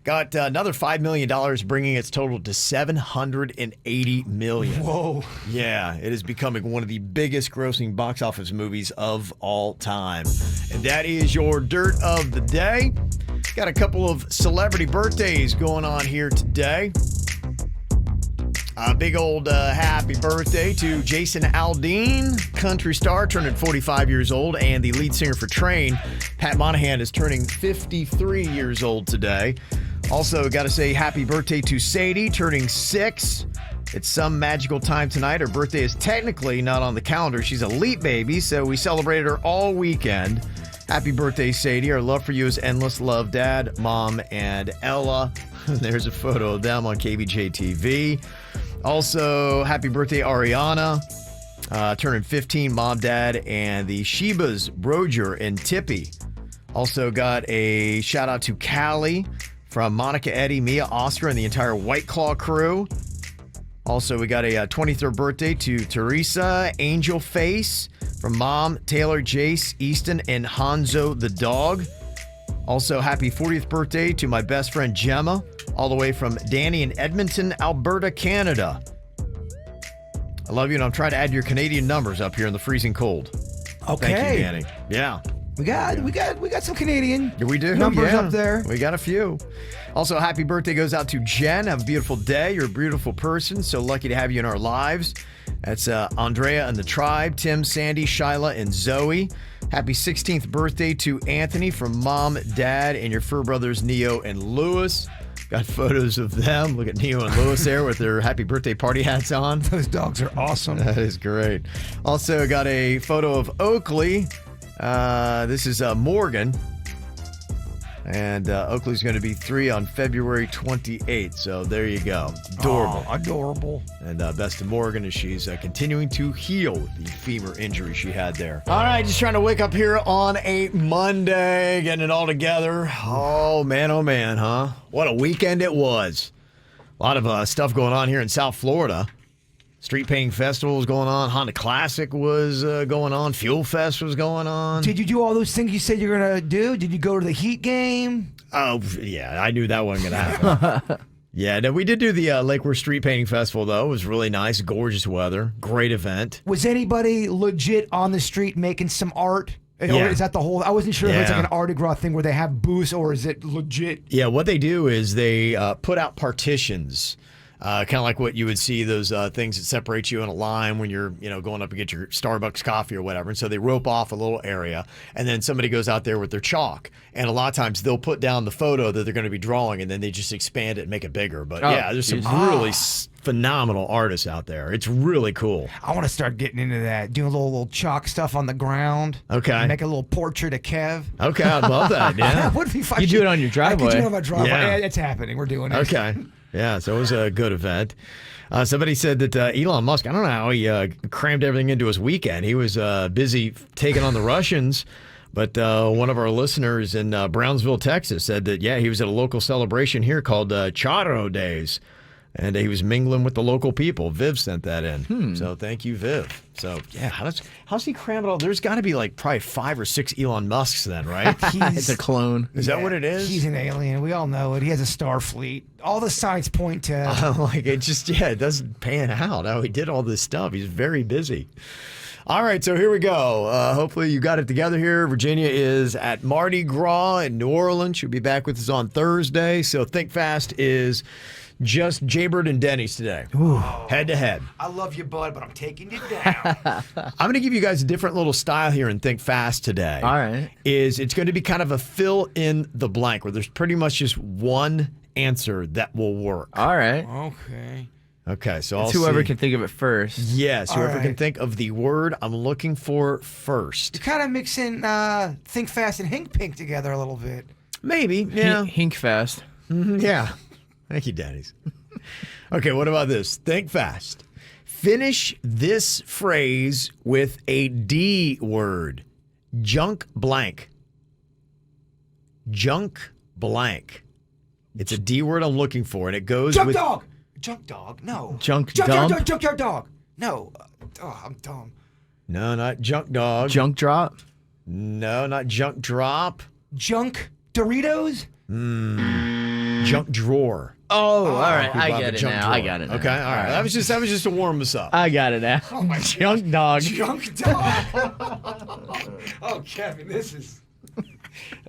got another $5 million, bringing its total to $780 million. Whoa. Yeah, it is becoming one of the biggest grossing box office movies of all time. And that is your Dirt of the Day. Got a couple of celebrity birthdays going on here today. A big old happy birthday to Jason Aldean, country star, turning 45 years old, and the lead singer for Train, Pat Monahan, is turning 53 years old today. Also, got to say happy birthday to Sadie, turning 6. It's some magical time tonight. Her birthday is technically not on the calendar. She's a late baby, so we celebrated her all weekend. Happy birthday, Sadie. Our love for you is endless. Love, Dad, Mom, and Ella. There's a photo of them on KVJ TV. Also, happy birthday, Ariana. Turning 15, Mom, Dad, and the Shebas, Broger, and Tippy. Also got a shout out to Callie from Monica, Eddie, Mia, Oscar, and the entire White Claw crew. Also, we got a 23rd birthday to Teresa Angel Face from Mom, Taylor, Jace, Easton, and Hanzo the dog. Also, happy 40th birthday to my best friend Gemma, all the way from Danny in Edmonton, Alberta, Canada. I love you, and I'm trying to add your Canadian numbers up here in the freezing cold. Okay. Thank you, Danny. Yeah. We got some Canadian We do. numbers up there. We got a few. Also, happy birthday goes out to Jen. Have a beautiful day. You're a beautiful person. So lucky to have you in our lives. That's Andrea and the Tribe, Tim, Sandy, Shyla, and Zoe. Happy 16th birthday to Anthony from Mom, Dad, and your fur brothers Neo and Lewis. Got photos of them. Look at Neo and Lewis there with their happy birthday party hats on. Those dogs are awesome. That is great. Also got a photo of Oakley. This is Morgan. And Oakley's going to be 3 on February 28th. So there you go. Adorable. Oh, adorable. And best to Morgan as she's continuing to heal the femur injury she had there. All right, just trying to wake up here on a Monday, getting it all together. Oh, man, huh? What a weekend it was. A lot of stuff going on here in South Florida. Street Painting Festival was going on. Honda Classic was going on. Fuel Fest was going on. Did you do all those things you said you're going to do? Did you go to the Heat game? Oh, yeah. I knew that wasn't going to happen. Yeah, no, we did do the Lake Worth Street Painting Festival, though. It was really nice. Gorgeous weather. Great event. Was anybody legit on the street making some art? Yeah. Or is that the whole... I wasn't sure if it's Yeah. like an Mardi Gras thing where they have booths, or is it legit? Yeah, what they do is they put out partitions. Kind of like what you would see those things that separate you in a line when you're, going up to get your Starbucks coffee or whatever. And so they rope off a little area, and then somebody goes out there with their chalk. And a lot of times they'll put down the photo that they're going to be drawing, and then they just expand it and make it bigger. But yeah, there's some really phenomenal artists out there. It's really cool. I want to start getting into that, doing a little chalk stuff on the ground. Okay. Make a little portrait of Kev. Okay, I'd love that. Yeah. That would be fun. You do it on your driveway. I could do it on my driveway. Yeah. It's happening. We're doing it. Okay. Yeah, so it was a good event. Somebody said that Elon Musk, I don't know how he crammed everything into his weekend. He was busy taking on the Russians. But one of our listeners in Brownsville, Texas said that, he was at a local celebration here called Charro Days. And he was mingling with the local people. Viv sent that in. So thank you, Viv. So, how's he cram it all? There's got to be probably 5 or 6 Elon Musks then, right? It's a clone. Is that what it is? He's an alien. We all know it. He has a star fleet. All the signs point to... it doesn't pan out how he did all this stuff. He's very busy. All right, so here we go. Hopefully you got it together here. Virginia is at Mardi Gras in New Orleans. She'll be back with us on Thursday. So Think Fast is just Jaybird and Denny's today. Head to head. I love you, bud, but I'm taking you down. I'm going to give you guys a different little style here in Think Fast today. All right. It's going to be kind of a fill in the blank where there's pretty much just one answer that will work. All right. Okay, so It's whoever can think of it first. Yes, whoever right. can think of the word I'm looking for first. You're kind of mixing Think Fast and Hink Pink together a little bit. Maybe, yeah. Hink fast. Yeah. Thank you, Denny's. Okay, what about this? Think fast. Finish this phrase with a D word. Junk blank. Junk blank. It's a D word I'm looking for, and it goes Junk with... dog. Junk dog. No. Junk Junkyard dump? dog. Junkyard dog. No. I'm dumb. No, not junk dog. Junk drop? No, not junk drop. Junk Doritos. Junk drawer. Oh, all right. People I have get a it junk now. drawer. I got it now. Okay, all right. That was just to warm us up. I got it now. Oh my Junk dog. Junk dog. Oh, Kevin, this is.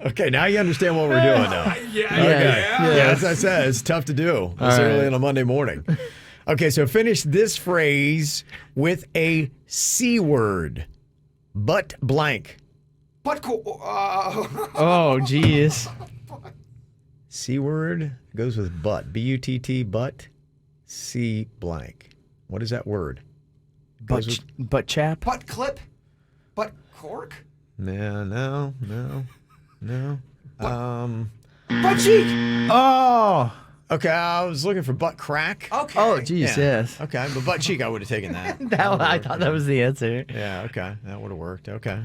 Okay, now you understand what we're doing now. Yeah. As I said, it's tough to do this early on a Monday morning. Okay, so finish this phrase with a C word. Butt blank. Butt Oh, jeez. C word goes with butt. B-U-T-T, butt. C blank. What is that word? Butt chap? Butt clip. Butt cork. No. Butt cheek. Oh. Okay, I was looking for butt crack. Okay. Oh, geez, yes. Okay, but butt cheek, I would have taken that. I thought that was the answer. Yeah, okay. That would have worked. Okay.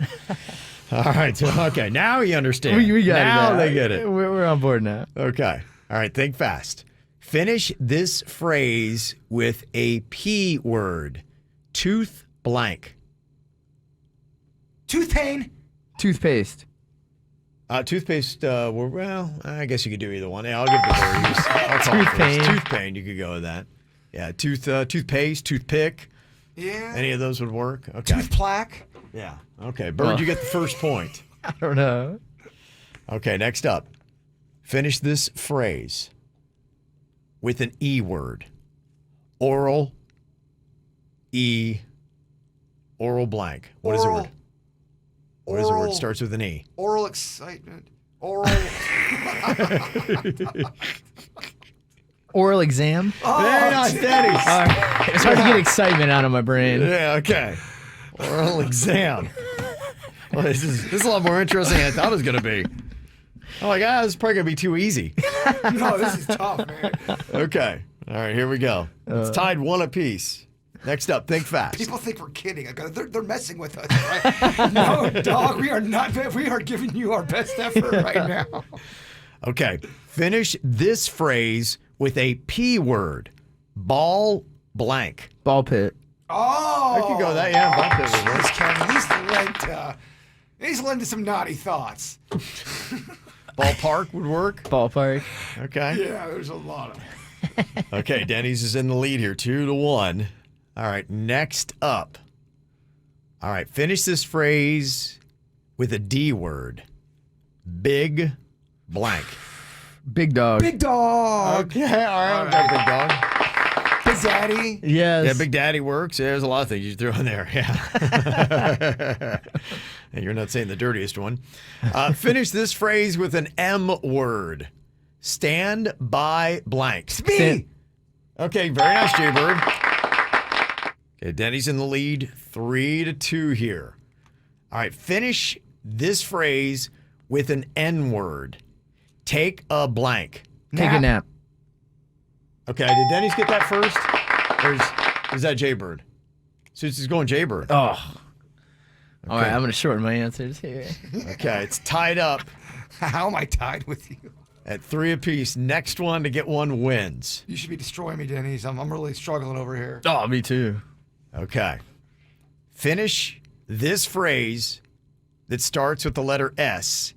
All right. So, okay, now you understand. We got now it. Now they get it. We're on board now. Okay. All right, think fast. Finish this phrase with a P word. Tooth blank. Tooth pain. Toothpaste. Toothpaste, well, I guess you could do either one. Yeah, I'll give it to Birdies. I'll call it Tooth first. pain. Tooth pain, you could go with that. Yeah, toothpaste, toothpick. Yeah. Any of those would work. Okay. Tooth plaque. Yeah. Okay, Bird, you get the first point. I don't know. Okay, next up. Finish this phrase with an E word. Oral. Oral blank. What is the word? What is the word? Starts with an E. Oral excitement. Oral. Oral exam? Very nice, Daddy. All right. It's hard to get excitement out of my brain. Yeah, okay. Oral exam. Well, this is a lot more interesting than I thought it was going to be. I'm like, this is probably going to be too easy. No, this is tough, man. Okay. All right, here we go. It's tied one apiece. Next up, think fast. People think we're kidding. They're messing with us, right? No, dog, we are not. We are giving you our best effort right now. Okay, finish this phrase with a P word. Ball blank. Ball pit. Oh, I could go with that. Yeah, ball pit would work. Kevin, he's led to some naughty thoughts. Ballpark would work. Ballpark. Okay. Yeah, there's a lot of. Okay, Denny's is in the lead here, 2-1. All right, next up. All right, finish this phrase with a D word. Big blank. Big dog. Big dog. Okay, all right, Big dog. Big daddy. Yes. Yeah, Big Daddy works. Yeah, there's a lot of things you throw in there. Yeah. And you're not saying the dirtiest one. Finish this phrase with an M word. Stand by blank. Me. Okay, very nice, Jay Bird. Okay, Denny's in the lead, 3-2 here. All right, finish this phrase with an N word. Take a blank. Take a nap. Okay, did Denny's get that first? Or is that Jay Bird? So he's going Jay Bird. Oh. All right, I'm going to shorten my answers here. Okay, it's tied up How am I tied with you? at 3 apiece. Next one to get one wins. You should be destroying me, Denny's. I'm really struggling over here. Oh, me too. Okay. Finish this phrase that starts with the letter S.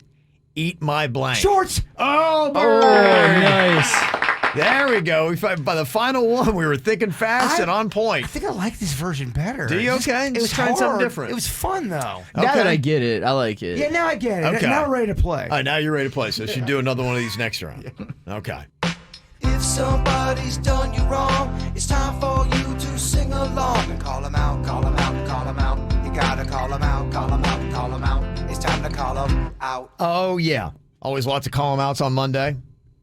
Eat my blank. Shorts. Oh, Oh, Bird! nice. There we go. By the final one, we were thinking fast and on point. I think I like this version better. Do you? Okay. It was Just trying something hard. different. It was fun though. Now Okay. that I get it, I like it. Yeah, now I get it. Okay. Now we're ready to play. All right, now you're ready to play. So you should do another one of these next round. Okay. If somebody's done you wrong, it's time for you to sing along and call them out, call them out, call them out. You gotta call them out, call them out, call them out. It's time to call them out. Oh, yeah. Always lots of call them outs on Monday.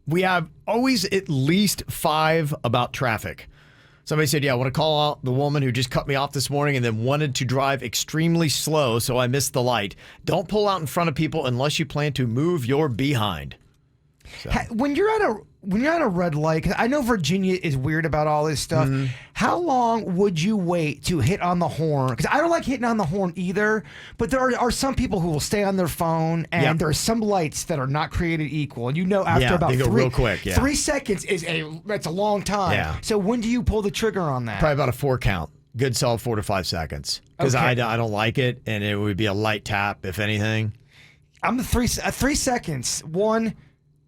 We have always at least 5 about traffic. Somebody said, yeah, I want to call out the woman who just cut me off this morning and then wanted to drive extremely slow, so I missed the light. Don't pull out in front of people unless you plan to move your behind. When you're at a when you're on a red light, 'cause I know Virginia is weird about all this stuff. Mm-hmm. How long would you wait to hit on the horn? Because I don't like hitting on the horn either, but there are some people who will stay on their phone, and Yeah. there are some lights that are not created equal. And after Yeah, about they go real quick, yeah. 3 seconds that's a long time. Yeah. So when do you pull the trigger on that? Probably about a 4 count. Good solid 4 to 5 seconds. Because Okay. I don't like it, and it would be a light tap, if anything. I'm the 3 seconds. 1,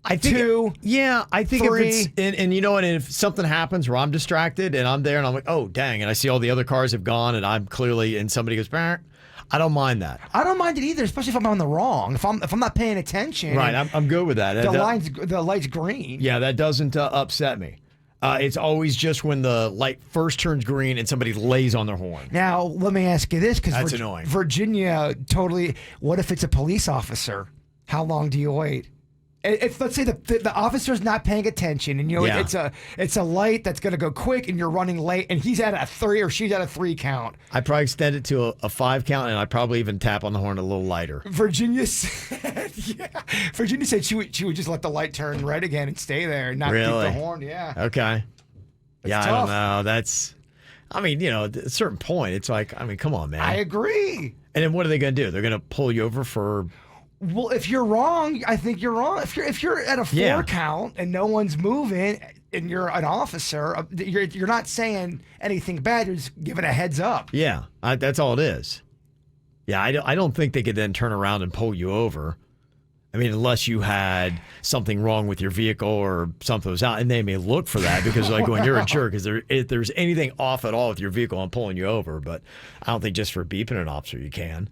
I think 2, yeah, I think 3. if it's and you know what, if something happens where I'm distracted and I'm there and I'm like, oh dang, and I see all the other cars have gone and I'm clearly and somebody goes, "Bah," I don't mind that. I don't mind it either, especially if I'm on the wrong. If I'm not paying attention. Right, and I'm good with that. the light's green. Yeah, that doesn't upset me. It's always just when the light first turns green and somebody lays on their horn. Now, let me ask you this, because That's annoying. Virginia totally. What if it's a police officer? How long do you wait? If let's say the officer's not paying attention, and Yeah. it's a light that's going to go quick, and you're running late, and he's at a 3 or she's at a 3 count. I probably extend it to a 5 count, and I probably even tap on the horn a little lighter. Virginia said, Virginia said she would just let the light turn red again and stay there, and not beat Really? the horn. Yeah. Okay. Yeah, I tough. don't know. That's, I mean, at a certain point, it's like, I mean, come on, man. I agree. And then what are they going to do? They're going to pull you over for. Well, if you're wrong, I think you're wrong. If you're at a 4 Yeah. count and no one's moving, and you're an officer, you're not saying anything bad. You're just giving a heads up. Yeah, that's all it is. Yeah, I don't think they could then turn around and pull you over. I mean, unless you had something wrong with your vehicle or something was out, and they may look for that because like when you're a jerk, if there's anything off at all with your vehicle, I'm pulling you over. But I don't think just for beeping an officer you can.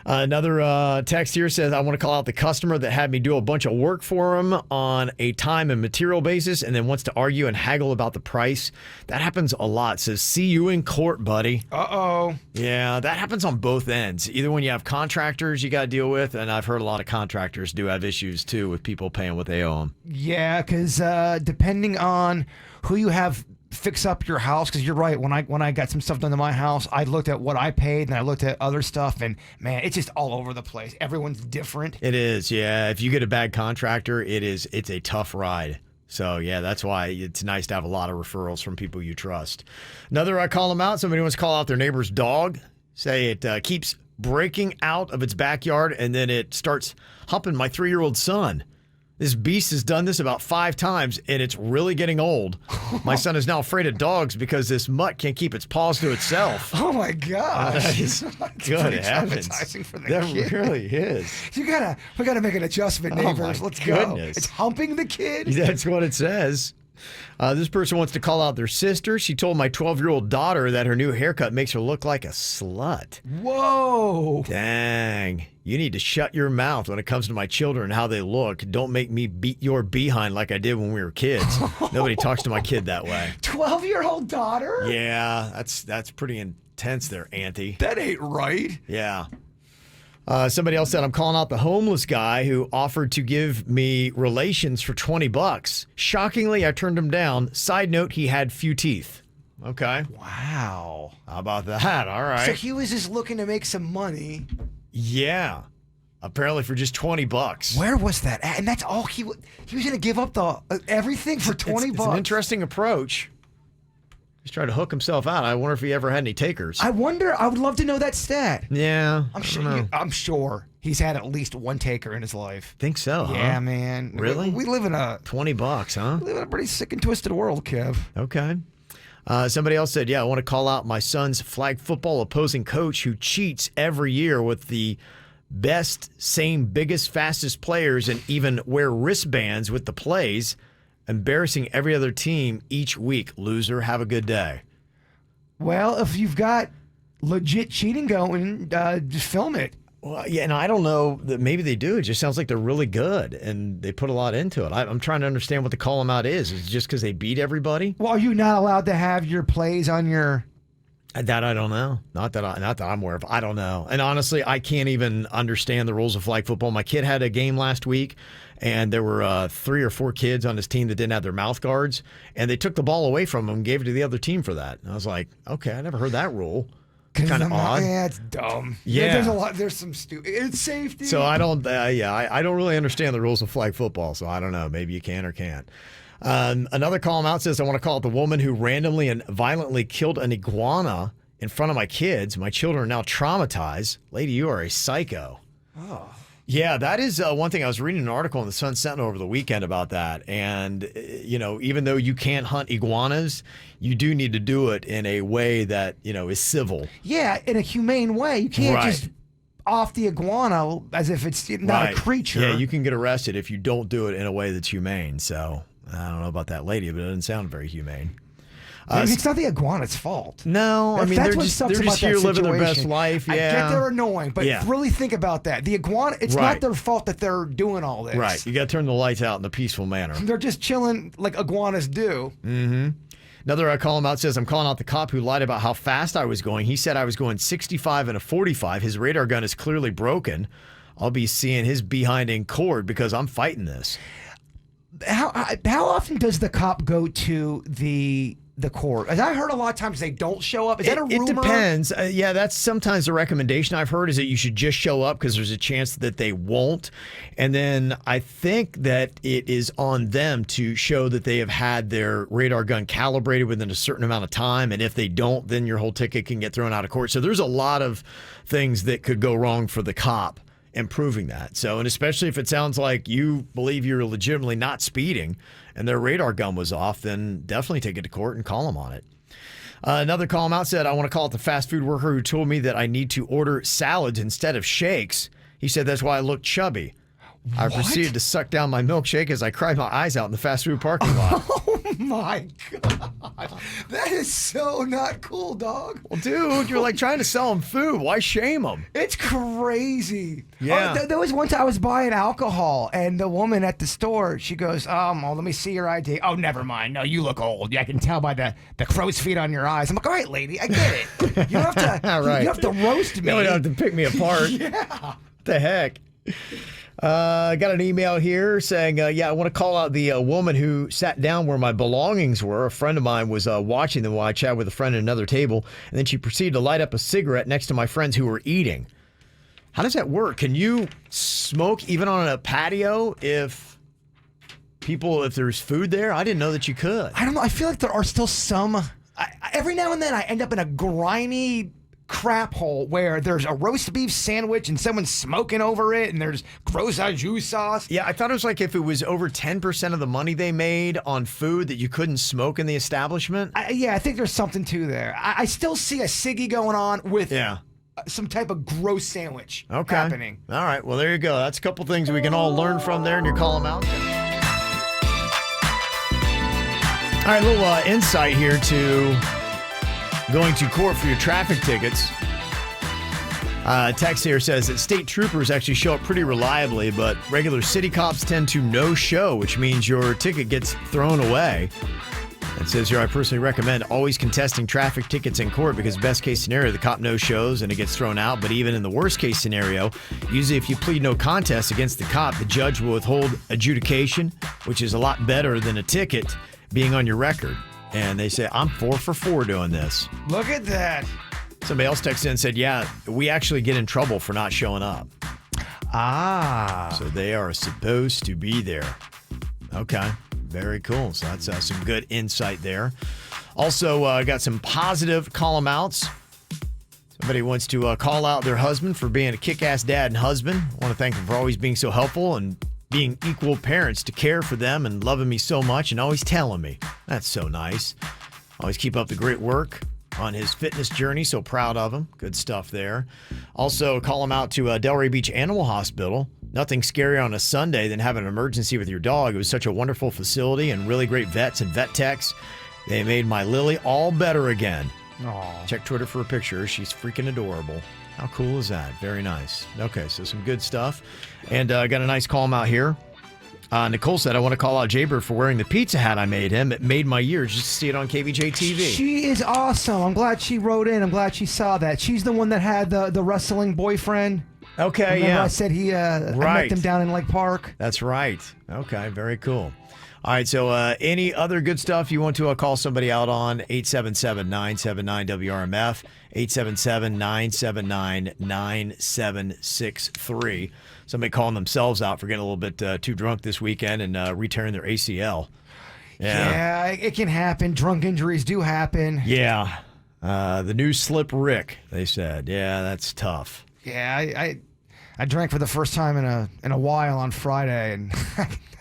Another text here says, I want to call out the customer that had me do a bunch of work for him on a time and material basis and then wants to argue and haggle about the price. That happens a lot. Says, see you in court, buddy. Uh-oh. Yeah, that happens on both ends. Either when you have contractors you got to deal with, and I've heard a lot of contractors do have issues too with people paying what they owe them. Yeah, because depending on who you have fix up your house, because you're right, when I got some stuff done to my house, I looked at what I paid and I looked at other stuff, and man, it's just all over the place. Everyone's different. It is, yeah. If you get a bad contractor, it's a tough ride. So yeah, that's why it's nice to have a lot of referrals from people you trust. Another, I call them out. Somebody wants to call out their neighbor's dog. Say it keeps breaking out of its backyard and then it starts humping my 3-year-old son. This beast has done this about 5 times, and it's really getting old. My son is now afraid of dogs because this mutt can't keep its paws to itself. Oh my gosh. It's It's good pretty heavens. traumatizing for the That kid. really is. We gotta make an adjustment, Oh, neighbors. my Let's go. goodness. It's humping the kid. That's what it says. This person wants to call out their sister. She told my 12-year-old daughter that her new haircut makes her look like a slut. Whoa. Dang. You need to shut your mouth when it comes to my children and how they look. Don't make me beat your behind like I did when we were kids. Nobody talks to my kid that way. 12-year-old daughter? Yeah, that's pretty intense there, Auntie. That ain't right. Yeah. Somebody else said, I'm calling out the homeless guy who offered to give me relations for $20. Shockingly, I turned him down. Side note, he had few teeth. Okay. Wow. How about that? All right. So he was just looking to make some money. Yeah. Apparently for just $20. Where was that at? And that's all he was going to give up the everything for $20. It's an interesting approach. He's trying to hook himself out. I wonder if he ever had any takers. I wonder. I would love to know that stat. Yeah. I'm sure he's had at least one taker in his life. Think so, huh? Yeah, man. Really? We live in a $20, huh? we live in a pretty sick and twisted world, Kev. Okay. Somebody else said, yeah, I want to call out my son's flag football opposing coach who cheats every year with the best, same, biggest, fastest players and even wear wristbands with the plays, embarrassing every other team each week. Loser, have a good day. Well, if you've got legit cheating going, just film it. Well, yeah, and I don't know that maybe they do. It just sounds like they're really good and they put a lot into it. I'm trying to understand what the call them out is. Is it just because they beat everybody? Well, are you not allowed to have your plays on your? That I don't know. Not that I'm aware of. I don't know. And honestly, I can't even understand the rules of flag football. My kid had a game last week, and there were 3 or 4 kids on his team that didn't have their mouth guards, and they took the ball away from him and gave it to the other team for that. And I was like, okay, I never heard that rule. Kind of odd. Yeah, it's dumb. Yeah. There's a lot. There's some stupid. It's safety. So I don't. I don't really understand the rules of flag football. So I don't know. Maybe you can or can't. Another call out says, I want to call out the woman who randomly and violently killed an iguana in front of my kids. My children are now traumatized. Lady, you are a psycho. Oh. Yeah, that is one thing. I was reading an article in the Sun Sentinel over the weekend about that. And, even though you can't hunt iguanas, you do need to do it in a way that, is civil. Yeah, in a humane way. You can't just off the iguana as if it's not a creature. Yeah, you can get arrested if you don't do it in a way that's humane. So I don't know about that lady, but it doesn't sound very humane. It's not the iguana's fault. No, I mean, they're just here living their best life. Yeah. I get they're annoying, but really think about that. The iguana, it's not their fault that they're doing all this. Right. You got to turn the lights out in a peaceful manner. They're just chilling like iguanas do. Mm-hmm. Another call him out says, I'm calling out the cop who lied about how fast I was going. He said I was going 65 and a 45. His radar gun is clearly broken. I'll be seeing his behind in court because I'm fighting this. How often does the cop go to the court? As I heard a lot of times they don't show up. Is that a rumor? It depends. Yeah, that's sometimes the recommendation I've heard is that you should just show up because there's a chance that they won't. And then I think that it is on them to show that they have had their radar gun calibrated within a certain amount of time. And if they don't, then your whole ticket can get thrown out of court. So there's a lot of things that could go wrong for the cop in proving that. So, and especially if it sounds like you believe you're legitimately not speeding and their radar gun was off, then definitely take it to court and call them on it. Another call him out said, I want to call it the fast food worker who told me that I need to order salads instead of shakes. He said that's why I look chubby. What? I proceeded to suck down my milkshake as I cried my eyes out in the fast food parking lot. Oh my God. That is so not cool, dog. Well, dude, you're like trying to sell them food. Why shame them? It's crazy. Yeah. There was one time I was buying alcohol, and the woman at the store, she goes, well, let me see your ID. Oh, never mind. No, you look old. Yeah, I can tell by the crow's feet on your eyes. I'm like, all right, lady, I get it. You don't have to, right. You have to roast me. You don't have to pick me apart. Yeah. What the heck? I got an email here saying, I want to call out the woman who sat down where my belongings were. A friend of mine was watching them while I chatted with a friend at another table, and then she proceeded to light up a cigarette next to my friends who were eating. How does that work? Can you smoke even on a patio if there's food there? I didn't know that you could. I don't know. I feel like there are still some. Every now and then I end up in a grimy crap hole where there's a roast beef sandwich and someone's smoking over it and there's gross au jus sauce. Yeah, I thought it was like if it was over 10% of the money they made on food that you couldn't smoke in the establishment. I think there's something to there. I still see a ciggy going on with some type of gross sandwich happening. All right, well, there you go. That's a couple things we can all learn from there, and you call them out. All right, a little insight here to going to court for your traffic tickets. Text here says that state troopers actually show up pretty reliably, but regular city cops tend to no-show, which means your ticket gets thrown away. It says here, I personally recommend always contesting traffic tickets in court because best case scenario, the cop no-shows and it gets thrown out. But even in the worst case scenario, usually if you plead no contest against the cop, the judge will withhold adjudication, which is a lot better than a ticket being on your record. And they say, I'm 4 for 4 doing this. Look at that. Somebody else texted in and said, yeah, we actually get in trouble for not showing up. So they are supposed to be there. Okay, very cool. So that's some good insight there. Also, got some positive call-em-outs. Somebody wants to call out their husband for being a kick-ass dad and husband. I want to thank him for always being so helpful and being equal parents to care for them and loving me so much and always telling me. That's so nice. Always keep up the great work on his fitness journey. So proud of him. Good stuff there. Also, call him out to Delray Beach Animal Hospital. Nothing scarier on a Sunday than having an emergency with your dog. It was such a wonderful facility and really great vets and vet techs. They made my Lily all better again. Aww. Check Twitter for a picture. She's freaking adorable. How cool is that? Very nice. Okay, so some good stuff. And I got a nice call him out here. Nicole said, I want to call out Jaybird for wearing the pizza hat I made him. It made my year just to see it on KVJ TV. She is awesome. I'm glad she wrote in. I'm glad she saw that. She's the one that had the wrestling boyfriend. Okay, Remember yeah. I said I met them down in Lake Park. That's right. Okay, very cool. All right, so any other good stuff you want to call somebody out on, 877-979-WRMF, 877-979-9763. Somebody calling themselves out for getting a little bit too drunk this weekend and re-tearing their ACL. Yeah, it can happen. Drunk injuries do happen. Yeah. The new slip Rick, they said. Yeah, that's tough. Yeah, I drank for the first time in a while on Friday, and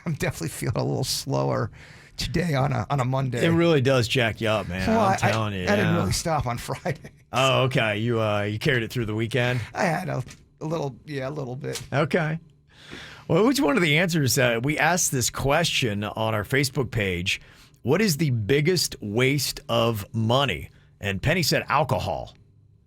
I'm definitely feeling a little slower today on a Monday. It really does jack you up, man. Well, I'm telling you. I didn't really stop on Friday. Oh, okay. You carried it through the weekend? I had a little bit. Okay. Well, which one of the answers? We asked this question on our Facebook page. What is the biggest waste of money? And Penny said alcohol.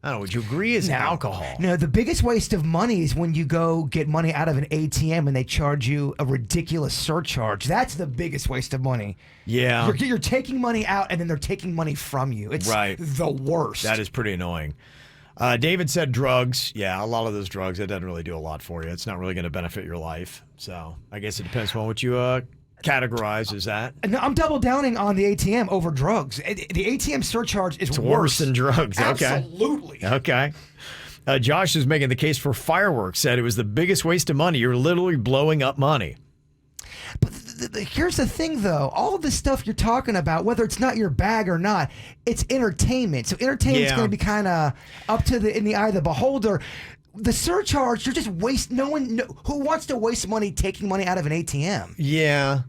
I don't know. Would you agree? Is alcohol? No, the biggest waste of money is when you go get money out of an ATM and they charge you a ridiculous surcharge. That's the biggest waste of money. Yeah. You're taking money out and then they're taking money from you. It's the worst. That is pretty annoying. David said drugs. Yeah, a lot of those drugs, it doesn't really do a lot for you. It's not really going to benefit your life. So I guess it depends on what you categorize as that. No, I'm double downing on the ATM over drugs. The ATM surcharge is worse than drugs. Okay. Absolutely. Okay. Josh is making the case for fireworks. Said it was the biggest waste of money. You're literally blowing up money. But here's the thing, though. All of this stuff you're talking about, whether it's not your bag or not, it's entertainment. So entertainment's going to be kind of up to in the eye of the beholder. The surcharge, you're just who wants to waste money taking money out of an ATM? Yeah.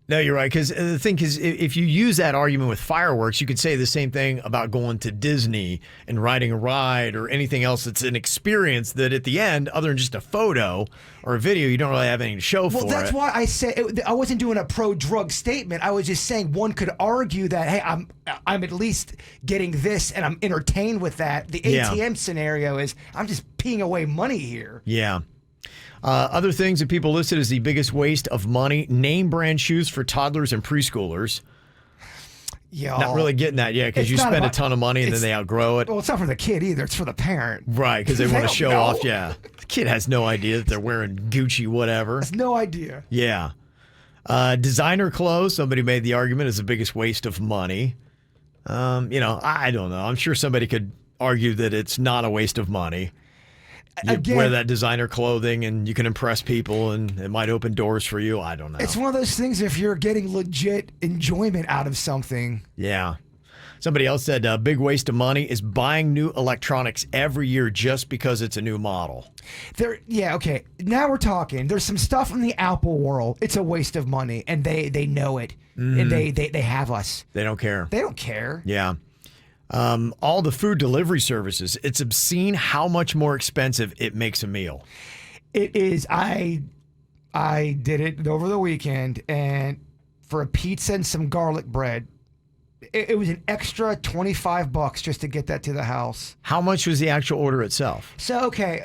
No, you're right. Because the thing is, if you use that argument with fireworks, you could say the same thing about going to Disney and riding a ride or anything else that's an experience that at the end, other than just a photo or a video, you don't really have anything to show for it. Well, that's why I said I wasn't doing a pro-drug statement. I was just saying one could argue that, hey, I'm at least getting this and I'm entertained with that. The ATM scenario is I'm just peeing away money here. Yeah. Other things that people listed as the biggest waste of money: name brand shoes for toddlers and preschoolers. Yeah, not really getting that yet because you spend a ton of money and then they outgrow it. Well, it's not for the kid either; it's for the parent. Right, because they want to show off. Yeah, the kid has no idea that they're wearing Gucci, whatever. Has no idea. Yeah, designer clothes. Somebody made the argument is the biggest waste of money. I don't know. I'm sure somebody could argue that it's not a waste of money. You wear that designer clothing and you can impress people and it might open doors for you. I don't know. It's one of those things if you're getting legit enjoyment out of something. Yeah. Somebody else said a big waste of money is buying new electronics every year just because it's a new model. Okay. Now we're talking. There's some stuff in the Apple world. It's a waste of money and they know it. And they have us. They don't care. They don't care. Yeah. All the food delivery services, it's obscene how much more expensive it makes a meal. It is. I did it over the weekend, and for a pizza and some garlic bread, it was an extra $25 just to get that to the house. How much was the actual order itself? So, okay,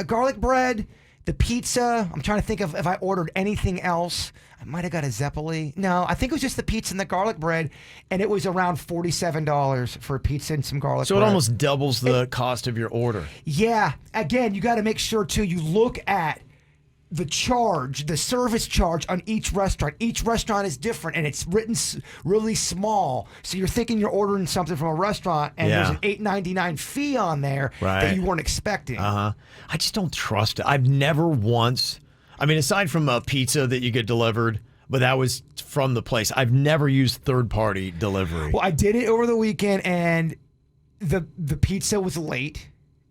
garlic bread, the pizza. I'm trying to think of if I ordered anything else. I might have got a Zeppeli. No, I think it was just the pizza and the garlic bread, and it was around $47 for a pizza and some garlic bread. So it almost doubles the cost of your order. Yeah. Again, you got to make sure, too, you look at the service charge on each restaurant. Each restaurant is different, and it's written really small. So you're thinking you're ordering something from a restaurant, and there's an $8.99 fee on there that you weren't expecting. I just don't trust it. I've never once... aside from a pizza that you get delivered, but that was from the place. I've never used third-party delivery. Well, I did it over the weekend, and the pizza was late,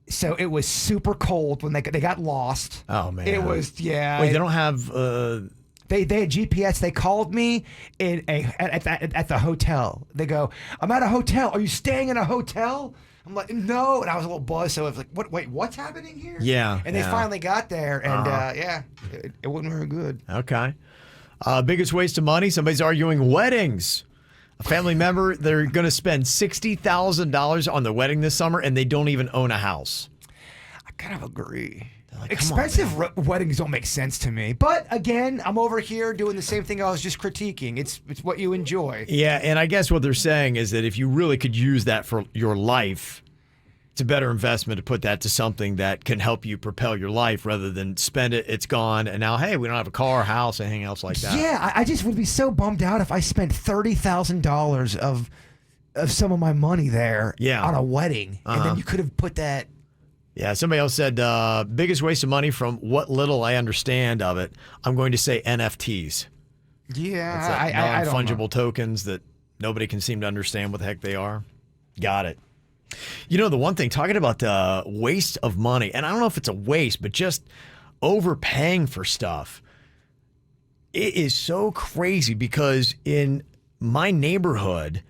so it was super cold when they got lost. Oh, man. It was, yeah. Wait, they don't have... They had GPS. They called me at the hotel. They go, I'm at a hotel. Are you staying in a hotel? I'm like, no. And I was a little buzzed. So I was like, wait, what's happening here? Yeah. And they finally got there. And it wasn't very good. Okay. Biggest waste of money. Somebody's arguing weddings. A family member, they're going to spend $60,000 on the wedding this summer, and they don't even own a house. I kind of agree. Like, expensive weddings don't make sense to me. But again, I'm over here doing the same thing I was just critiquing. It's what you enjoy. Yeah, and I guess what they're saying is that if you really could use that for your life, it's a better investment to put that to something that can help you propel your life rather than spend it, it's gone, and now, hey, we don't have a car, house, anything else like that. Yeah, I just would be so bummed out if I spent $30,000 of some of my money there on a wedding, and then you could have put that... Yeah, somebody else said, biggest waste of money from what little I understand of it, I'm going to say NFTs. Yeah, It's like I don't know. non-fungible tokens that nobody can seem to understand what the heck they are. Got it. You know, the one thing, talking about the waste of money, and I don't know if it's a waste, but just overpaying for stuff. It is so crazy because in my neighborhood,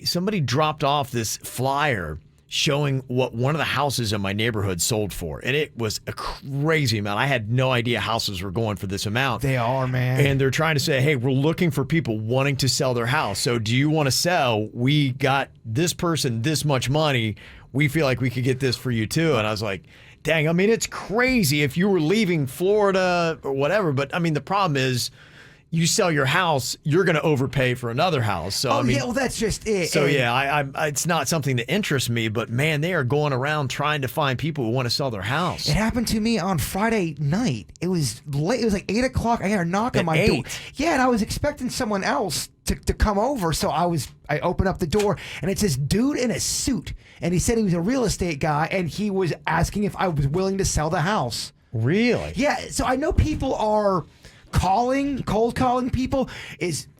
somebody dropped off this flyer showing what one of the houses in my neighborhood sold for. And it was a crazy amount. I had no idea houses were going for this amount. They are, man. And they're trying to say, hey, we're looking for people wanting to sell their house. So do you want to sell? We got this person this much money. We feel like we could get this for you too. And I was like, dang, I mean, it's crazy if you were leaving Florida or whatever. But I mean, the problem is, you sell your house, you're going to overpay for another house. So I mean, yeah, well, that's just it. So yeah, I it's not something that interests me, but man, they are going around trying to find people who want to sell their house. It happened to me on Friday night. It was late. It was like 8 o'clock. I got a knock on my door. Yeah, and I was expecting someone else to come over. So I opened up the door, and it's this dude in a suit, and he said he was a real estate guy, and he was asking if I was willing to sell the house. Really? Yeah. So I know people are cold calling people.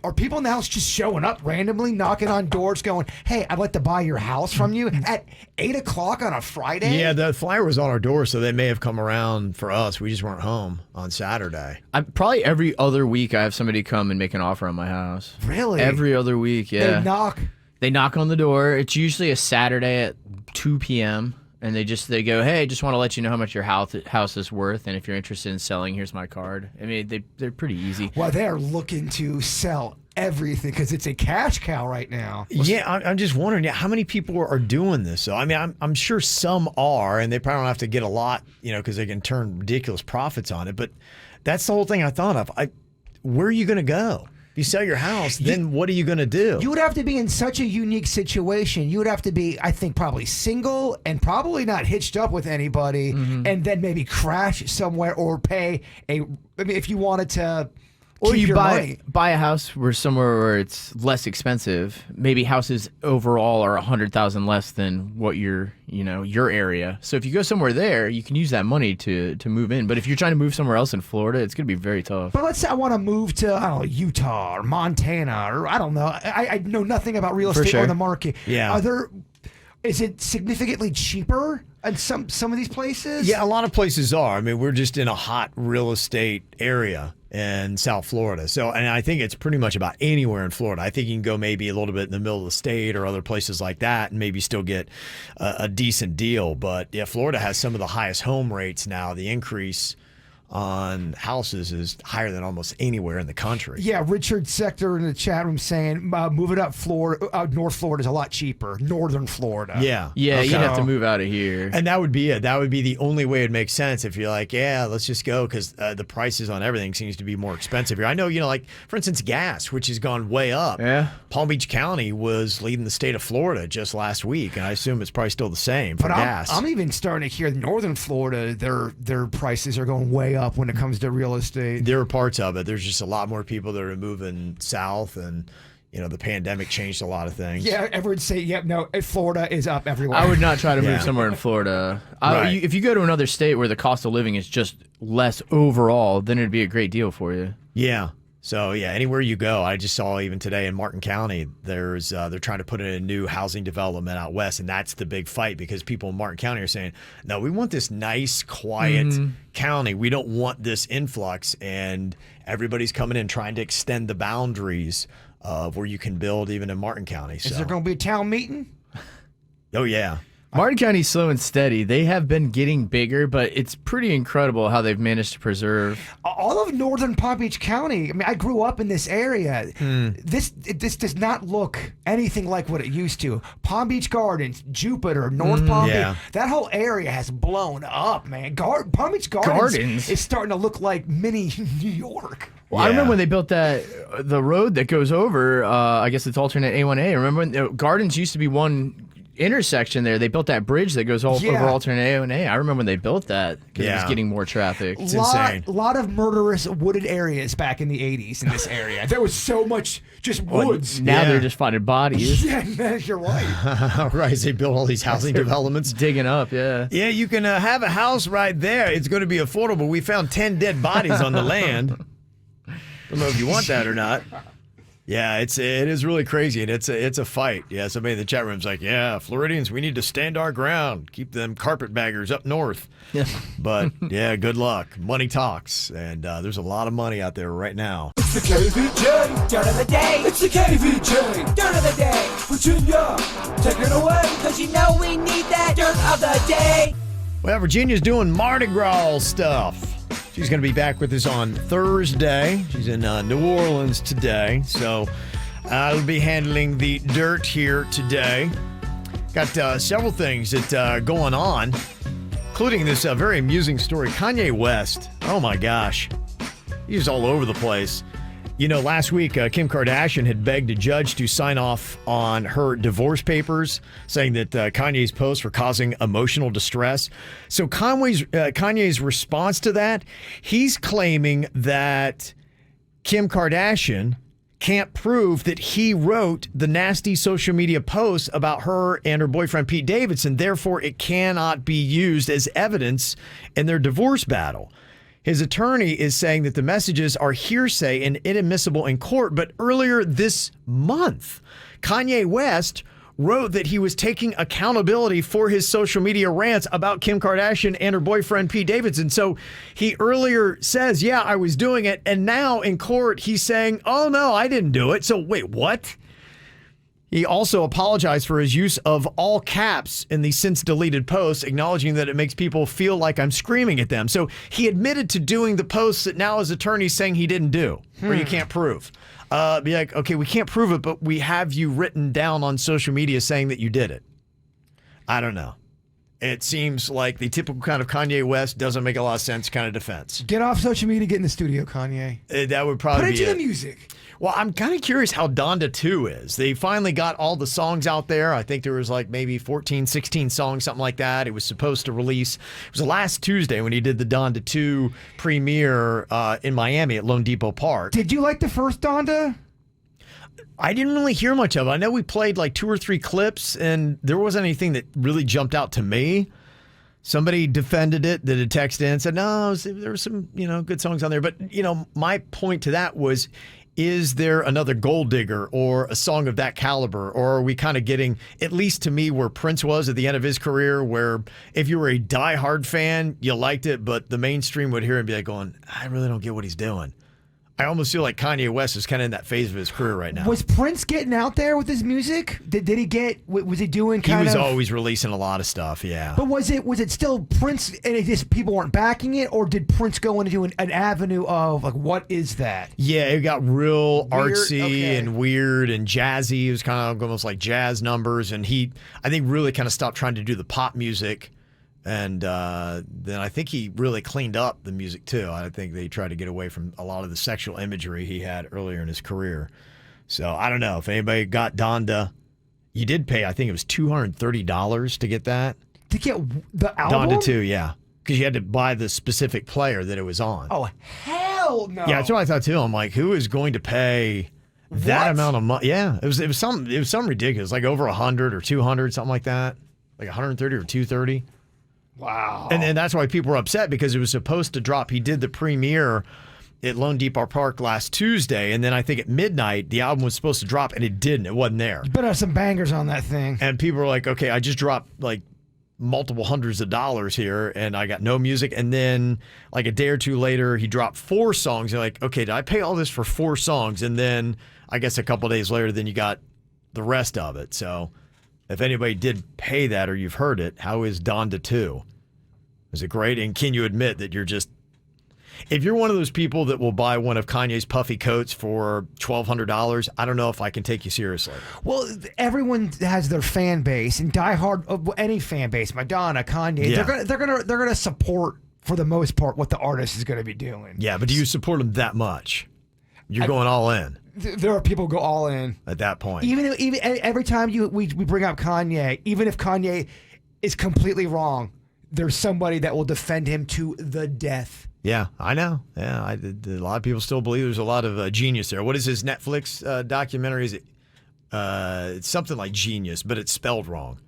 Are people in the house just showing up randomly, knocking on doors, going, "Hey, I'd like to buy your house from you" at 8 o'clock on a Friday? Yeah, the flyer was on our door, so they may have come around for us. We just weren't home on Saturday. Probably every other week I have somebody come and make an offer on my house. Really? Every other week, yeah. They knock on the door. It's usually a Saturday at 2 p.m. And they go, hey, just want to let you know how much your house is worth, and if you're interested in selling, here's my card. I mean, they're pretty easy. Well, they are looking to sell everything because it's a cash cow right now. Yeah, I'm just wondering, how many people are doing this? So I mean, I'm sure some are, and they probably don't have to get a lot, because they can turn ridiculous profits on it. But that's the whole thing I thought of. Where are you going to go? You sell your house, then what are you going to do? You would have to be in such a unique situation. You would have to be, I think, probably single and probably not hitched up with anybody, and then maybe crash somewhere or pay if you wanted to. Or keep you your buy money. a house somewhere where it's less expensive. Maybe houses overall are $100,000 less than what your area. So if you go somewhere there, you can use that money to move in. But if you're trying to move somewhere else in Florida, it's going to be very tough. But let's say I want to move to, I don't know, Utah or Montana, or I don't know. I know nothing about real estate or the market. Yeah. Is it significantly cheaper in some of these places? Yeah, a lot of places are. I mean, we're just in a hot real estate area in South Florida. So, and I think it's pretty much about anywhere in Florida. I think you can go maybe a little bit in the middle of the state or other places like that and maybe still get a decent deal. But yeah, Florida has some of the highest home rates now. The increase on houses is higher than almost anywhere in the country. Yeah, Richard Sector in the chat room saying moving up North Florida is a lot cheaper. Northern Florida. Yeah. Yeah, Okay. you'd have to move out of here. And that would be it. That would be the only way it makes sense if you're like, yeah, let's just go, because the prices on everything seems to be more expensive here. I know, like, for instance, gas, which has gone way up. Yeah. Palm Beach County was leading the state of Florida just last week, and I assume it's probably still the same for gas. I'm even starting to hear Northern Florida, their prices are going way up when it comes to real estate. There are parts of it. There's just a lot more people that are moving south, and the pandemic changed a lot of things. Yeah, everyone's saying, Florida is up everywhere. I would not try to move somewhere in Florida. Right. If you go to another state where the cost of living is just less overall, then it'd be a great deal for you. Yeah. So yeah, anywhere you go, I just saw even today in Martin County, they're trying to put in a new housing development out west, and that's the big fight because people in Martin County are saying, no, we want this nice, quiet county. We don't want this influx, and everybody's coming in trying to extend the boundaries of where you can build even in Martin County. Is there going to be a town meeting? Oh yeah. Martin County's slow and steady. They have been getting bigger, but it's pretty incredible how they've managed to preserve. All of northern Palm Beach County. I mean, I grew up in this area. This does not look anything like what it used to. Palm Beach Gardens, Jupiter, North Palm Beach. That whole area has blown up, man. Palm Beach Gardens is starting to look like mini New York. Well, I remember when they built the road that goes over, I guess it's alternate A1A. Remember when Gardens used to be one intersection there. They built that bridge that goes over alternate A1A. I remember when they built that because it was getting more traffic. It's insane. A lot of murderous wooded areas back in the 80s in this area. There was so much just woods. Now they're just finding bodies. Yeah, man, you're right. Right, they built all these housing developments. Digging up, yeah. Yeah, you can have a house right there. It's going to be affordable. We found 10 dead bodies on the land. Don't know if you want that or not. Yeah, it is really crazy, and it's a fight. Yeah, somebody in the chat room's like, yeah, Floridians, we need to stand our ground, keep them carpetbaggers up north. Yeah. But yeah, good luck. Money talks, and there's a lot of money out there right now. It's the KVJ dirt of the day. It's the KVJ dirt of the day. Virginia, take it away, cause you know we need that dirt of the day. Well, Virginia's doing Mardi Gras stuff. She's going to be back with us on Thursday. She's in New Orleans today, so I'll be handling the dirt here today. Got several things that going on, including this very amusing story. Kanye West, oh my gosh, he's all over the place. You know, last week, Kim Kardashian had begged a judge to sign off on her divorce papers, saying that Kanye's posts were causing emotional distress. So Kanye's response to that, he's claiming that Kim Kardashian can't prove that he wrote the nasty social media posts about her and her boyfriend Pete Davidson. Therefore, it cannot be used as evidence in their divorce battle. His attorney is saying that the messages are hearsay and inadmissible in court. But earlier this month, Kanye West wrote that he was taking accountability for his social media rants about Kim Kardashian and her boyfriend Pete Davidson. So he earlier says, yeah, I was doing it. And now in court, he's saying, oh, no, I didn't do it. So wait, what? He also apologized for his use of all caps in the since deleted posts, acknowledging that it makes people feel like I'm screaming at them. So he admitted to doing the posts that now his attorney's saying he didn't do, or you can't prove. Be like, okay, we can't prove it, but we have you written down on social media saying that you did it. I don't know. It seems like the typical kind of Kanye West doesn't make a lot of sense kind of defense. Get off social media, get in the studio, Kanye. That would probably be it. Put into the music. Well, I'm kind of curious how Donda 2 is. They finally got all the songs out there. I think there was like maybe 14, 16 songs, something like that. It was supposed to release. It was last Tuesday when he did the Donda 2 premiere in Miami at Lone Depot Park. Did you like the first Donda? I didn't really hear much of it. I know we played like 2 or 3 clips, and there wasn't anything that really jumped out to me. Somebody defended it, did a text in, said, no, there were some, good songs on there. But, my point to that was, is there another Gold Digger or a song of that caliber? Or are we kind of getting, at least to me, where Prince was at the end of his career, where if you were a diehard fan, you liked it, but the mainstream would hear it and be like going, I really don't get what he's doing. I almost feel like Kanye West is kind of in that phase of his career right now. Was Prince getting out there with his music? Did he was he doing He was always releasing a lot of stuff, yeah. But was it still Prince and it just people weren't backing it? Or did Prince go into an avenue of, like, what is that? Yeah, it got real artsy and weird and jazzy. It was kind of almost like jazz numbers. And he, I think, really kind of stopped trying to do the pop music. And then I think he really cleaned up the music, too. I think they tried to get away from a lot of the sexual imagery he had earlier in his career. So I don't know if anybody got Donda. You did pay, I think it was $230 to get that. To get the album? Donda 2, yeah. Because you had to buy the specific player that it was on. Oh, hell no. Yeah, that's what I thought, too. I'm like, who is going to pay that amount of money? Yeah, it was something ridiculous, like over 100 or 200, something like that. Like 130 or 230. Wow. And that's why people were upset, because it was supposed to drop. He did the premiere at Lone Depot Park last Tuesday, and then I think at midnight the album was supposed to drop, and it didn't. It wasn't there. You better have some bangers on that thing. And people were like, okay, I just dropped like multiple hundreds of dollars here, and I got no music. And then like a day or two later, he dropped 4 songs. You're like, okay, did I pay all this for 4 songs? And then I guess a couple days later, then you got the rest of it. So if anybody did pay that or you've heard it, how is Donda 2? Is it great? And can you admit that you're just, if you're one of those people that will buy one of Kanye's puffy coats for $1,200, I don't know if I can take you seriously. Well, everyone has their fan base, and diehard, any fan base, Madonna, Kanye, Yeah. they're gonna support, for the most part, what the artist is going to be doing. Yeah, but do you support them that much? You're going all in There are people who go all in at that point. Even every time we bring up Kanye, even if Kanye is completely wrong, there's somebody that will defend him to the death. Yeah, I know. Yeah, a lot of people still believe there's a lot of genius there. What is his Netflix documentary? Is it? It's something like Genius, but it's spelled wrong.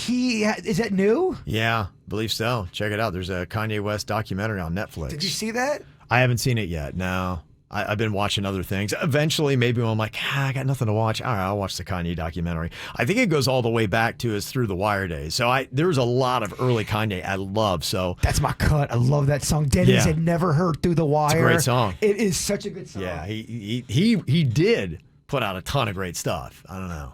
Is that new? Yeah, believe so. Check it out. There's a Kanye West documentary on Netflix. Did you see that? I haven't seen it yet. No, I've been watching other things. Eventually, maybe when I'm like, I got nothing to watch. All right, I'll watch the Kanye documentary. I think it goes all the way back to his Through the Wire days. So there was a lot of early Kanye I love. So that's my cut. I love that song. Denny's had never heard Through the Wire. It's a great song. It is such a good song. Yeah, he did put out a ton of great stuff. I don't know.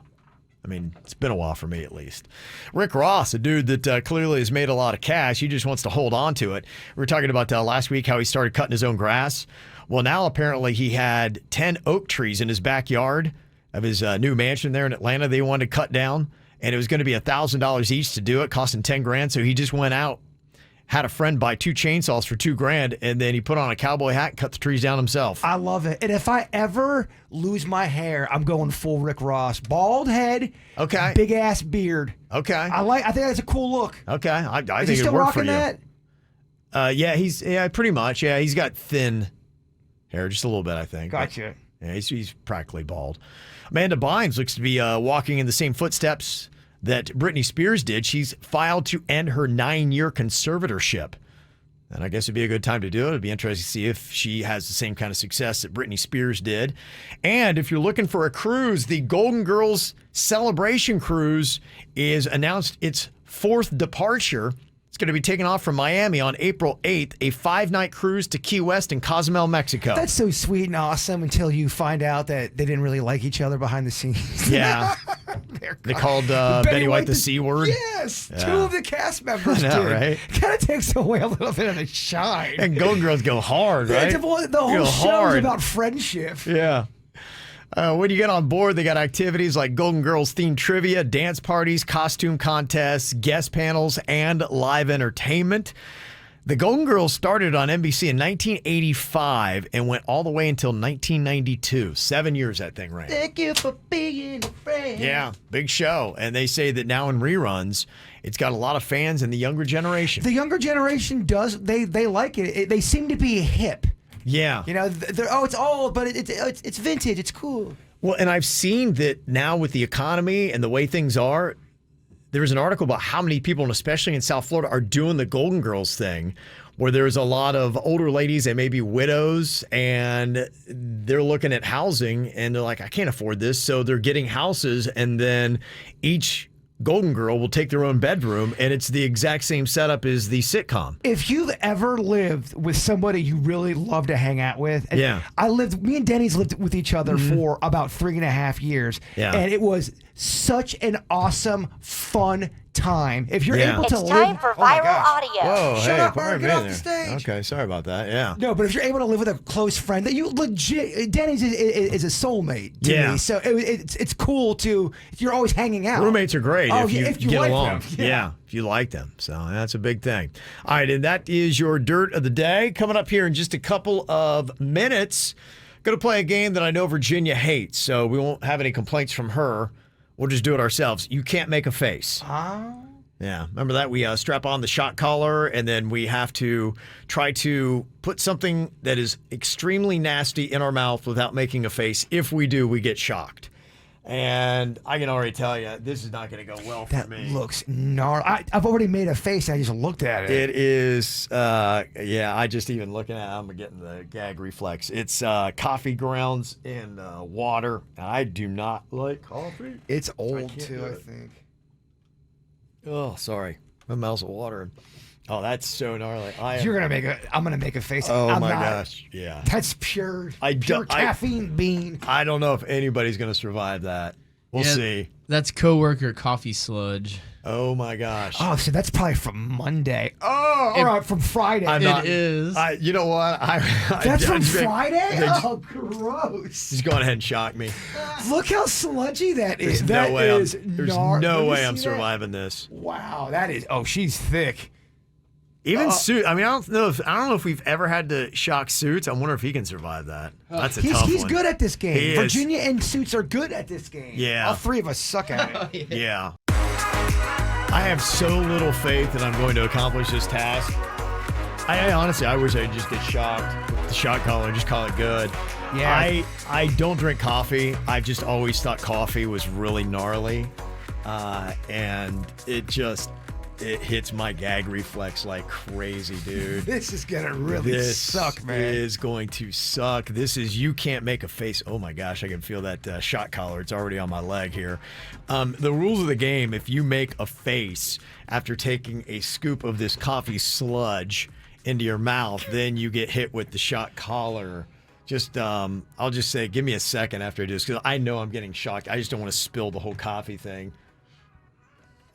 I mean, it's been a while for me at least. Rick Ross, a dude that clearly has made a lot of cash. He just wants to hold on to it. We were talking about last week how he started cutting his own grass. Well, now apparently he had 10 oak trees in his backyard of his new mansion there in Atlanta they wanted to cut down, and it was going to be $1,000 each to do it, costing $10,000. So he just went out, had a friend buy 2 chainsaws for $2,000, and then he put on a cowboy hat and cut the trees down himself. I love it. And if I ever lose my hair, I'm going full Rick Ross. Bald head, okay, big ass beard. Okay, I think that's a cool look. Okay, I think he it'd still work for rocking you. that? Yeah, pretty much. Yeah, he's got thin hair, just a little bit, I think. Gotcha. But, yeah, he's practically bald. Amanda Bynes looks to be walking in the same footsteps that Britney Spears did. She's filed to end her 9-year conservatorship. And I guess it'd be a good time to do it. It'd be interesting to see if she has the same kind of success that Britney Spears did. And if you're looking for a cruise, the Golden Girls Celebration Cruise is announced its 4th departure. It's going to be taking off from Miami on April 8th, a 5-night cruise to Key West and Cozumel, Mexico. That's so sweet and awesome until you find out that they didn't really like each other behind the scenes. Yeah. They called Betty White the C word. Yes. Yeah. 2 of the cast members I know, did. right? Kind of takes away a little bit of the shine. And Golden Girls go hard, right? The whole show is about friendship. Yeah. When you get on board, they got activities like Golden Girls themed trivia, dance parties, costume contests, guest panels, and live entertainment. The Golden Girls started on NBC in 1985 and went all the way until 1992. 7 years that thing ran. Thank you for being a friend. Yeah, big show. And they say that now in reruns, it's got a lot of fans in the younger generation. The younger generation does. They like it. They seem to be hip. Yeah. You know, it's old, but it's vintage. It's cool. Well, and I've seen that now with the economy and the way things are, there was an article about how many people, and especially in South Florida, are doing the Golden Girls thing, where there's a lot of older ladies and maybe widows, and they're looking at housing, and they're like, I can't afford this. So they're getting houses, and then each Golden Girl will take their own bedroom, and it's the exact same setup as the sitcom. If you've ever lived with somebody you really love to hang out with, and yeah, me and Denny's lived with each other for about 3.5 years, and it was such an awesome, fun time. If you're able to live, it's time for viral audio. Whoa, Shut hey, up, Mark, get off the stage. Okay, sorry about that. Yeah. No, but if you're able to live with a close friend that you legit, Denny's is a soulmate to me. So it's cool to, you're always hanging out. Roommates are great if you get like along. them. Yeah, if you like them. So that's a big thing. All right, and that is your dirt of the day. Coming up here in just a couple of minutes, going to play a game that I know Virginia hates, so we won't have any complaints from her. We'll just do it ourselves. You can't make a face. Yeah, remember that? We strap on the shot collar, and then we have to try to put something that is extremely nasty in our mouth without making a face. If we do, we get shocked. And I can already tell you, this is not going to go well for me. That looks gnarly. I've already made a face. I just looked at it. It is, I just even looking at it, I'm getting the gag reflex. It's coffee grounds and water. I do not like coffee. It's old, too, I think. Oh, sorry. My mouth's watering. Oh, that's so gnarly. I'm gonna make a face. Oh my gosh. Yeah. That's pure caffeine bean. I don't know if anybody's gonna survive that. We'll see. That's coworker coffee sludge. Oh my gosh. Oh, so that's probably from Monday. Oh, all right, from Friday. It is. You know what? That's from Friday? Oh, gross. Just go ahead and shock me. Look how sludgy that is. There's no way I'm surviving this. Wow, that is. Oh, she's thick. Even Suits. I mean, I don't know if we've ever had to shock Suits. I wonder if he can survive that. That's a tough one. He's good at this game. He is. Virginia and Suits are good at this game. Yeah. All 3 of us suck at it. Yeah. I have so little faith that I'm going to accomplish this task. I honestly, I wish I'd just get shocked with the shot collar and just call it good. Yeah. I don't drink coffee. I've just always thought coffee was really gnarly. And it just, it hits my gag reflex like crazy, dude. This is gonna really suck, man. This is going to suck. This is you can't make a face. Oh my gosh, I can feel that shot collar. It's already on my leg here. The rules of the game: if you make a face after taking a scoop of this coffee sludge into your mouth, then you get hit with the shot collar. Just, I'll just say, give me a second after I do this because I know I'm getting shocked. I just don't want to spill the whole coffee thing.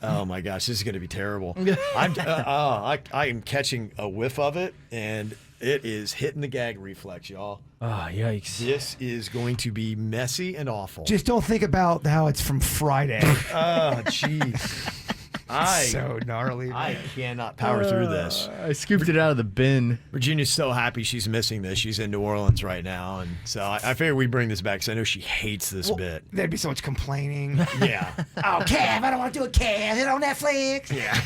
Oh my gosh, this is going to be terrible. I am catching a whiff of it, and it is hitting the gag reflex, y'all. Oh, yikes. This is going to be messy and awful. Just don't think about how it's from Friday. Oh, jeez. So gnarly. Man. I cannot power through this. I scooped it out of the bin. Virginia's so happy she's missing this. She's in New Orleans right now, and so I figured we'd bring this back because I know she hates this bit. There'd be so much complaining. Yeah. Oh, Kev, I don't want to do a Kev. It on Netflix. Yeah.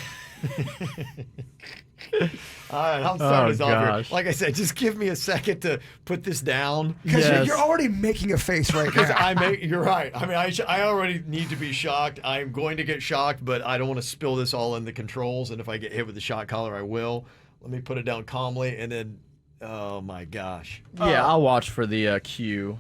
All right, I'll start us off here. gosh. Like I said, just give me a second to put this down. Because Yes. you're already making a face right now. You're right. I mean, I already need to be shocked. I'm going to get shocked, but I don't want to spill this all in the controls. And if I get hit with the shot collar, I will. Let me put it down calmly, and then, oh my gosh. Yeah, I'll watch for the cue.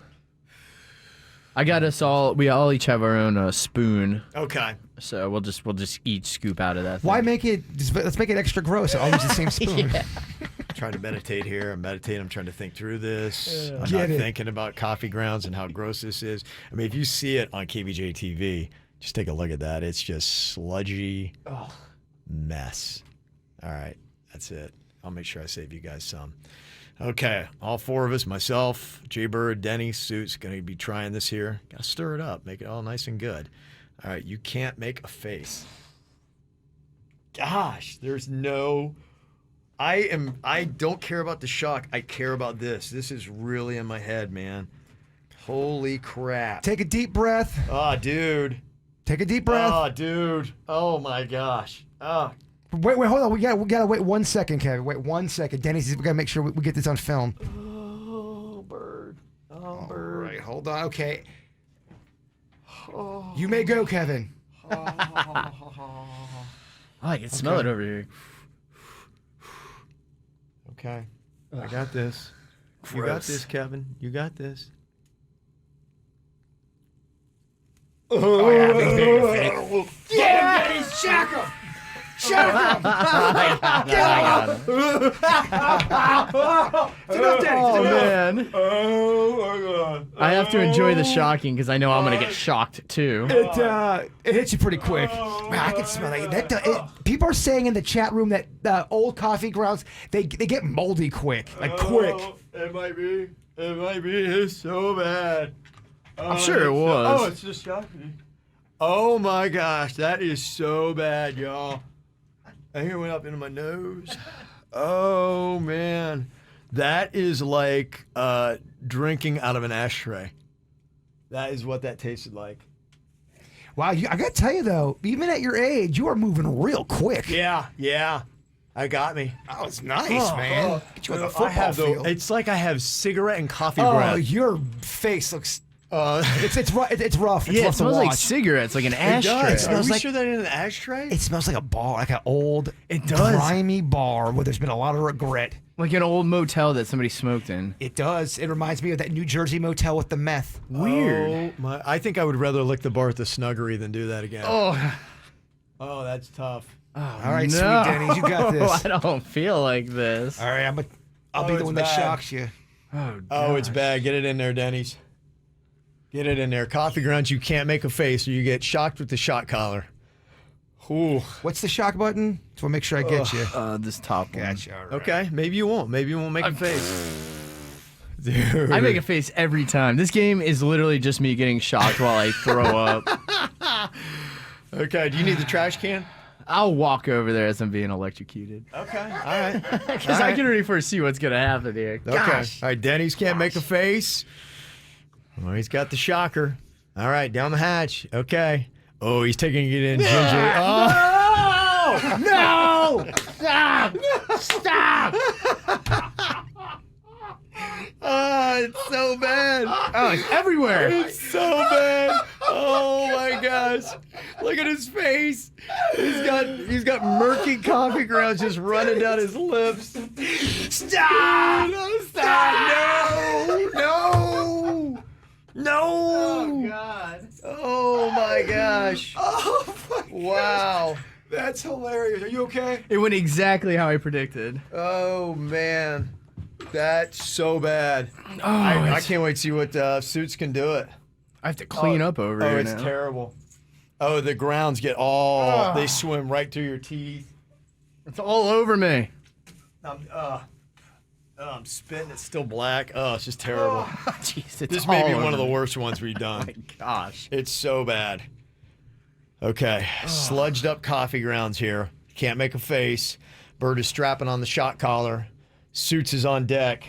I got us all. We all each have our own spoon, Okay. so we'll just each scoop out of that. Why thing. make it? Let's make it extra gross. I'll use the same spoon. Trying to meditate here. I'm trying to think through this. I'm Get not it. thinking about coffee grounds and how gross this is. I mean, if you see it on KVJ TV, just take a look at that. It's just sludgy mess. All right, that's it. I'll make sure I save you guys some. Okay, all four of us, myself, Jay-Bird, Denny, Suits, going to be trying this here. Got to stir it up, make it all nice and good. All right, you can't make a face. Gosh, there's no... I don't care about the shock. I care about this. This is really in my head, man. Holy crap. Take a deep breath. Oh, dude. Take a deep breath. Oh, dude. Oh, my gosh. Oh, Wait, hold on. We gotta wait 1 second, Kevin. Wait 1 second. Denny says we gotta make sure we get this on film. oh bird. Oh, All bird. right, hold on. Okay. You may go, Kevin. I can smell it over here. Okay. I got this. You got this, Kevin. You got this. Oh yeah, Get him, Denny. Shock him. Shock him. Get him. It's enough, Denny. Oh It's enough. man, Oh, my God. I have to enjoy the shocking because I know I'm gonna get shocked too. It hits you pretty quick. Man, I can smell it. People are saying in the chat room that old coffee grounds they get moldy quick, like quick. It might be. It might be. It's so bad. I'm sure it was. Oh, it's just shocking. Oh my gosh, that is so bad, y'all. I think it went up into my nose. Oh man, that is like drinking out of an ashtray. That is what that tasted like. Wow, I gotta tell you though, even at your age, you are moving real quick. Yeah. I got me. Oh, it's nice, man. Get you on the I football have field. It's like I have cigarette and coffee Oh, breath. your face looks. It's rough. It's rough. It's Yeah, rough it smells to like watch. cigarettes, like an It ashtray. does. Are smells we like- sure that in an ashtray? It smells like a bar, like an old, It does. grimy bar where there's been a lot of regret. Like an old motel that somebody smoked in. It does. It reminds me of that New Jersey motel with the meth. Weird. Oh, my, I think I would rather lick the bar at the Snuggery than do that again. Oh, Oh, that's tough. All right, no. sweet Denny's, you got this. I don't feel like this. All right, I'll be Oh, the it's one that bad. shocks you. Oh, it's bad. Get it in there, Denny's. Get it in there. Coffee grounds, you can't make a face or you get shocked with the shot collar. Ooh. What's the shock button? So I'll make sure I get you. This top one. Gotcha. All right. Okay, maybe you won't. Maybe you won't make a face. Dude. I make a face every time. This game is literally just me getting shocked while I throw up. Okay, do you need the trash can? I'll walk over there as I'm being electrocuted. Okay, all right. Because I can already foresee what's going to happen here. Okay. Gosh. All right, Denny's can't make a face. Well, he's got the shocker. All right, down the hatch. Okay. Oh, he's taking it in gingerly. Oh. No! Stop! Stop! Oh, it's so bad. Oh, it's everywhere. It's so bad. Oh my gosh. Look at his face. He's got murky coffee grounds just running down his lips. Stop! Stop! No! Oh, God. Oh my gosh! Oh, my Wow! gosh. That's hilarious. Are you okay? It went exactly how I predicted. Oh man, that's so bad. Oh, I can't wait to see what Suits can do it. I have to clean up over here it's now. terrible. Oh, the grounds get they swim right through your teeth. It's all over me. I'm spitting. It's still black. Oh, it's just terrible. Jeez, it's This may be all one of the over me. worst ones we've done. Gosh. It's so bad. Okay, sludged up coffee grounds here. Can't make a face. Bird is strapping on the shot collar. Suits is on deck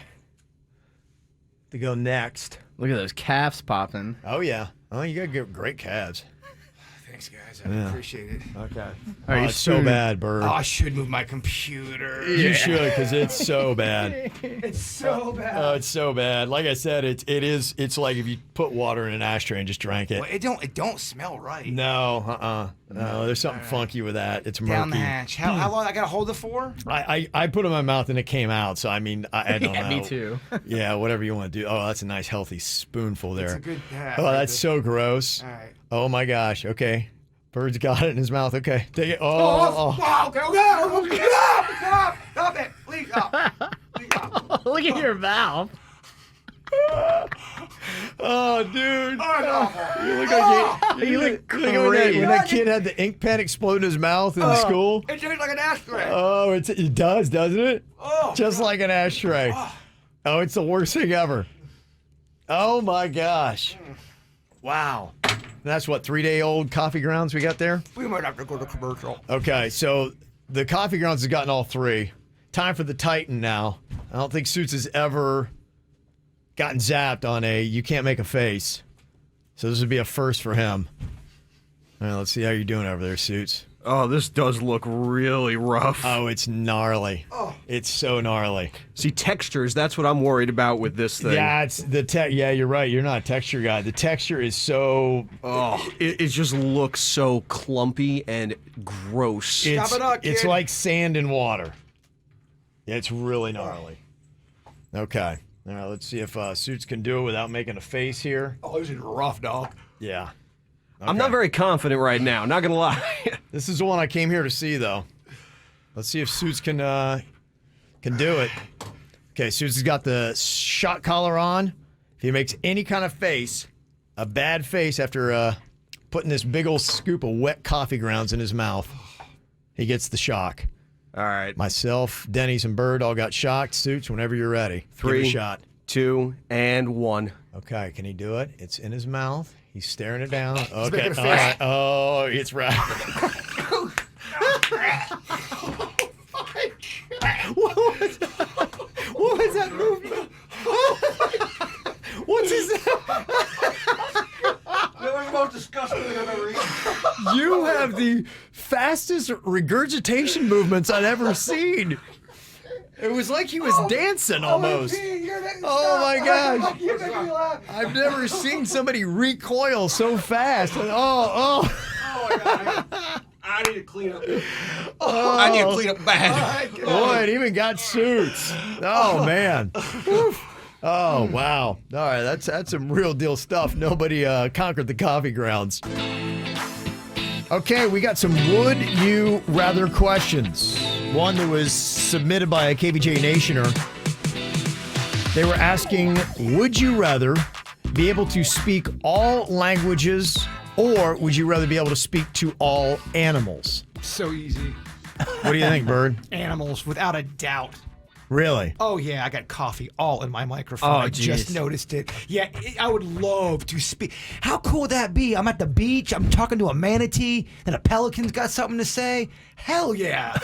to go next. Look at those calves popping. Oh yeah. Oh, you got great calves. Thanks, guys. I appreciate it. Okay. Are you It's so spoon- bad, Bird. Oh, I should move my computer. You should, because it's so bad. It's so bad. Oh, it's so bad. Like I said, it's like if you put water in an ashtray and just drank it. Well, it don't smell right. No, no, there's something funky with that. It's murky. Down the hatch. How long I gotta hold it for? I put it in my mouth and it came out. So I mean, I don't know. Me too. Yeah, whatever you want to do. Oh, that's a nice healthy spoonful there. It's a good. Oh, that's so gross. All right. Oh my gosh. Okay, Bird's got it in his mouth. Okay, take it. Oh, okay, stop it. Please stop. Please stop. Look at your mouth. Oh, dude. Oh, You look like You look when that kid had the ink pen explode in his mouth in school. it tastes like an ashtray. Oh, it does, doesn't it? Oh, Just like an ashtray. Oh, it's the worst thing ever. Oh my gosh. Wow. That's what, 3-day-old coffee grounds we got there? we might have to go to commercial. Okay, so the coffee grounds has gotten all three. Time for the Titan now. I don't think Suits has ever gotten zapped on you can't make a face. So this would be a first for him. All right, let's see how you're doing over there, Suits. Oh, this does look really rough. Oh, it's gnarly. Oh. It's so gnarly. See, textures, that's what I'm worried about with this thing. Yeah, it's the yeah, you're right. You're not a texture guy. The texture is so It just looks so clumpy and gross. it's, it up, it's kid. like sand and water. Yeah, it's really gnarly. Okay. All right, let's see if Suits can do it without making a face here. Oh, this is rough, dog. Yeah. I'm not very confident right now, not gonna lie. This is the one I came here to see, though. Let's see if Suits can do it. Okay, Suits has got the shot collar on. If he makes any kind of face, a bad face after putting this big old scoop of wet coffee grounds in his mouth, he gets the shock. All right. Myself, Denny's, and Bird all got shocked. Suits, whenever you're ready. Give it a 3, shot. 2, and 1. Okay, can he do it? It's in his mouth. He's staring it down. Okay. making a All face. right. Oh, it's right. What was that movement? What's his? That was the most disgusting thing I've ever eaten. You have the fastest regurgitation movements I've ever seen. It was like he was dancing almost. Oh my gosh. You're making me laugh. I've never seen somebody recoil so fast. Oh. Oh my god. I need to clean up. I need to clean up bad. Boy, it even got Suits. Oh man. Oh wow. All right, that's some real deal stuff. Nobody conquered the coffee grounds. Okay, we got some would you rather questions. One that was submitted by a KVJ Nationer. They were asking, would you rather be able to speak all languages, or would you rather be able to speak to all animals? So easy. What do you think, Bird? Animals, without a doubt. Really? Oh yeah, I got coffee all in my microphone. Oh, I just geez. noticed it. Yeah, I would love to speak. How cool would that be? I'm at the beach. I'm talking to a manatee, and a pelican's got something to say. Hell yeah!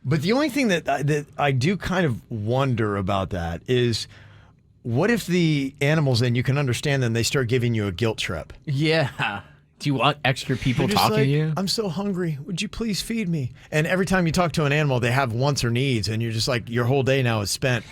But the only thing that I do kind of wonder about that is, what if the animals, and you can understand them, they start giving you a guilt trip? Yeah. Do you want extra people They're just talking like, to you? I'm so hungry. Would you please feed me? And every time you talk to an animal, they have wants or needs, and you're just like, your whole day now is spent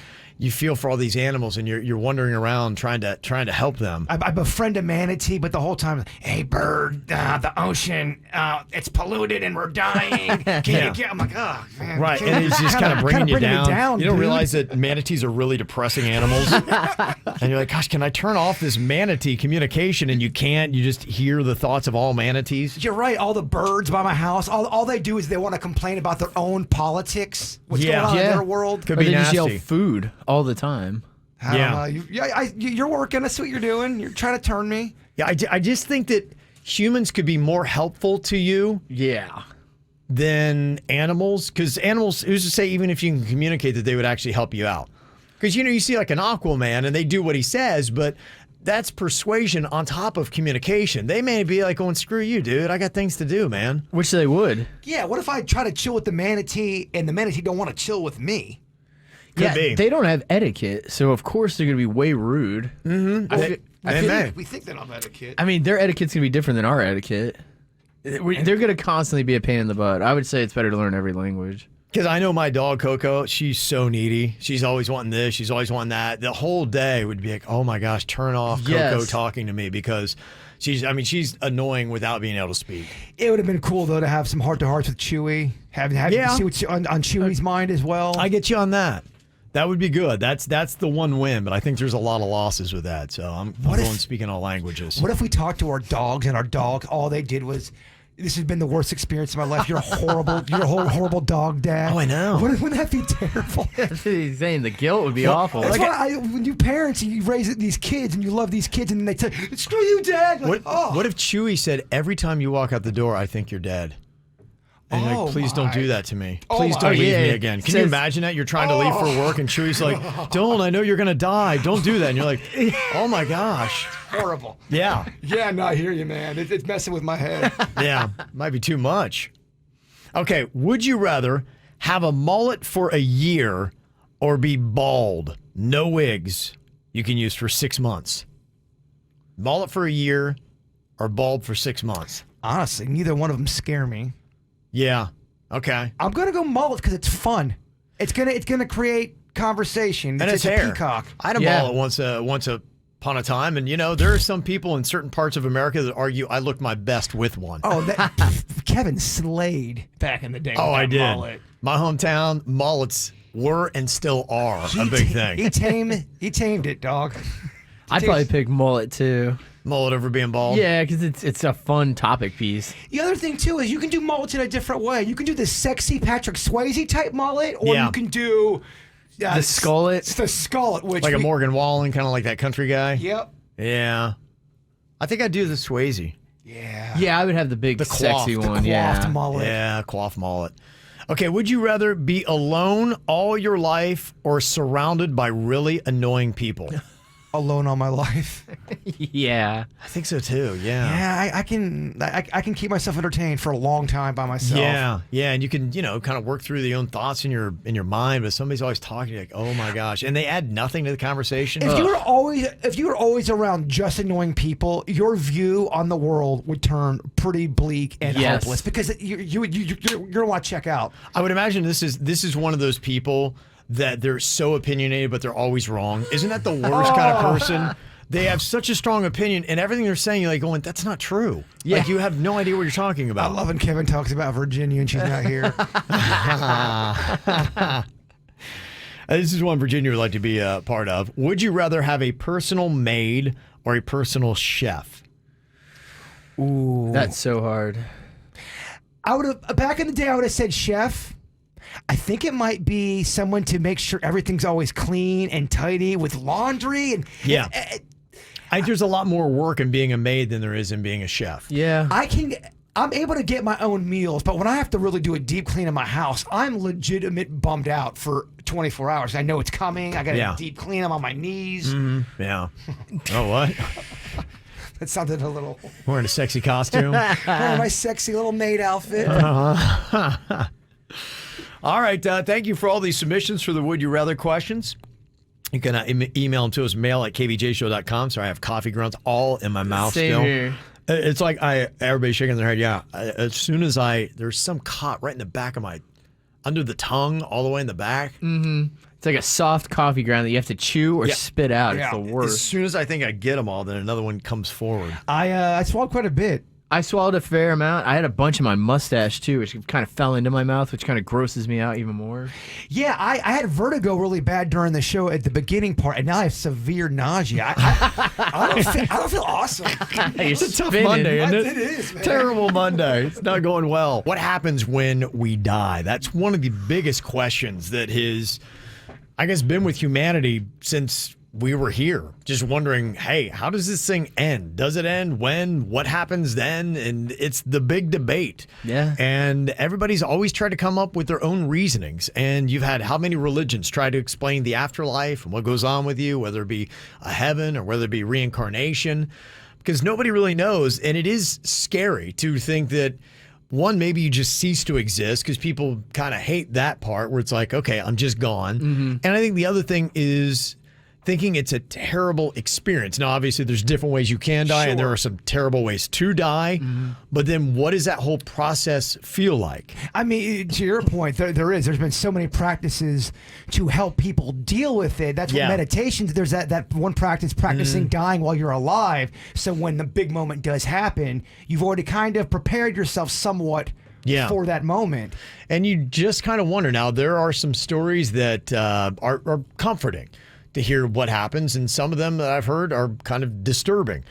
you feel for all these animals, and you're wandering around trying to help them. I befriend a manatee, but the whole time, hey bird, the ocean, it's polluted and we're dying. Can you get? I'm like, oh man. Right, and it's just kind of bringing you me down. You don't dude. realize that manatees are really depressing animals. And you're like, gosh, can I turn off this manatee communication? And you can't. You just hear the thoughts of all manatees. You're right. All the birds by my house, all they do is they want to complain about their own politics, what's going on in their world. Could Or be they just nasty. yell food all the time. I don't know. You're working. I see what you're doing. You're trying to turn me. Yeah, I just think that humans could be more helpful to you Yeah. than animals. Because animals, who's to say, even if you can communicate, that they would actually help you out? Because, you see like an Aquaman and they do what he says, but that's persuasion on top of communication. They may be like going, screw you, dude. I got things to do, man. Which they would. Yeah. What if I try to chill with the manatee and the manatee don't want to chill with me? Could be. They don't have etiquette, so of course they're going to be way rude. Mm-hmm. I may. think we think they don't have etiquette. I mean, their etiquette's going to be different than our etiquette. They're going to constantly be a pain in the butt. I would say it's better to learn every language. Because I know my dog, Coco, she's so needy. She's always wanting this. She's always wanting that. The whole day would be like, oh my gosh, turn off Coco Yes. talking to me, because she's annoying without being able to speak. It would have been cool though to have some heart-to-hearts with Chewy. Have see what's on Chewy's mind as well. I get you on that. That would be good. That's the one win, but I think there's a lot of losses with that. So I'm going speaking all languages. What if we talked to our dogs and our dog, all they did was, this has been the worst experience of my life. You're horrible. You're a horrible dog dad. Oh, I know. Wouldn't that be terrible? He's saying the guilt would be awful. That's why when you parents and you raise these kids and you love these kids and then they say, screw you, Dad. Like, What if Chewy said, every time you walk out the door, I think you're dead? And you're like, please don't do that to me. Please don't leave me again. Can you imagine that? You're trying to leave for work and Chewy's like, don't, I know you're going to die. Don't do that. And you're like, oh my gosh. Horrible. Yeah. Yeah, no, I hear you, man. It's messing with my head. Yeah. Might be too much. Okay. Would you rather have a mullet for a year or be bald? No wigs you can use for 6 months. Mullet for a year or bald for 6 months? Honestly, neither one of them scare me. Yeah. Okay. I'm gonna go mullet because it's fun. It's gonna create conversation. And it's a hair. peacock. I had a mullet once upon a time, and there are some people in certain parts of America that argue I look my best with one. Oh, Kevin slayed back in the day. Oh, with I that did. Mullet. My hometown, mullets were and still are a big thing. He tamed it, dog. I'd probably pick mullet too. Mullet over being bald? Yeah, because it's a fun topic piece. The other thing too is you can do mullets in a different way. You can do the sexy Patrick Swayze type mullet, or you can do the skullet. It's the skullet, which like a Morgan Wallen, kind of like that country guy. Yep. Yeah. I think I'd do the Swayze. Yeah. Yeah, I would have the big sexy one. Coiffed mullet. Yeah, coiffed mullet. Okay, would you rather be alone all your life or surrounded by really annoying people? Alone all my life. Yeah. I think so too. Yeah. Yeah, I can keep myself entertained for a long time by myself. Yeah, and you can kind of work through your own thoughts in your mind, but somebody's always talking. You're like, oh my gosh, and they add nothing to the conversation. If you were always around just annoying people, your view on the world would turn pretty bleak and hopeless because you're gonna want to check out. I would imagine this is one of those people that they're so opinionated, but they're always wrong. Isn't that the worst kind of person? They have such a strong opinion, and everything they're saying, you're like going, that's not true. Yeah. Like, you have no idea what you're talking about. I love when Kevin talks about Virginia and she's not here. This is one Virginia would like to be a part of. Would you rather have a personal maid or a personal chef? Ooh. That's so hard. Back in the day, I would have said chef. I think it might be someone to make sure everything's always clean and tidy with laundry and I think there's a lot more work in being a maid than there is in being a chef. Yeah. I'm able to get my own meals, but when I have to really do a deep clean in my house, I'm legitimate bummed out for 24 hours. I know it's coming. I got to deep clean. I'm on my knees. Mm-hmm. Yeah. Oh, what? That sounded a little... Wearing a sexy costume? Wearing my sexy little maid outfit. All right. Thank you for all these submissions for the Would You Rather questions. You can email them to us, mail@kvjshow.com. Sorry, I have coffee grounds all in my mouth still. Here. It's like everybody's shaking their head. Yeah. As soon as there's some caught right in the back of my under the tongue, all the way in the back. It's like a soft coffee ground that you have to chew or spit out. Yeah. It's the As worst. soon as I think I get them all, then another one comes forward. I swallowed quite a bit. I swallowed a fair amount. I had a bunch in my mustache too, which kind of fell into my mouth, which kind of grosses me out even more. Yeah, I had vertigo really bad during the show at the beginning part, and now I have severe nausea. I don't feel awesome. It's It's a tough Monday, isn't it? It is, man. Terrible Monday. It's not going well. What happens when we die? That's one of the biggest questions that has, I guess, been with humanity since we were here. Just wondering, hey, how does this thing end? Does it end? When? What happens then? And it's the big debate. Yeah. And everybody's always tried to come up with their own reasonings. And you've had how many religions try to explain the afterlife and what goes on with you, whether it be a heaven or whether it be reincarnation, because nobody really knows. And it is scary to think that, one, maybe you just cease to exist, because people kind of hate that part where it's like, okay, I'm just gone. And I think the other thing is thinking it's a terrible experience. Now, obviously, there's different ways you can die, and there are some terrible ways to die. But then what does that whole process feel like? I mean, to your point, there's been so many practices to help people deal with it. That's what meditations, there's that one practice, practicing dying while you're alive. So when the big moment does happen, you've already kind of prepared yourself somewhat for that moment. And you just kind of wonder. Now, there are some stories that are comforting to hear what happens, and some of them that I've heard are kind of disturbing.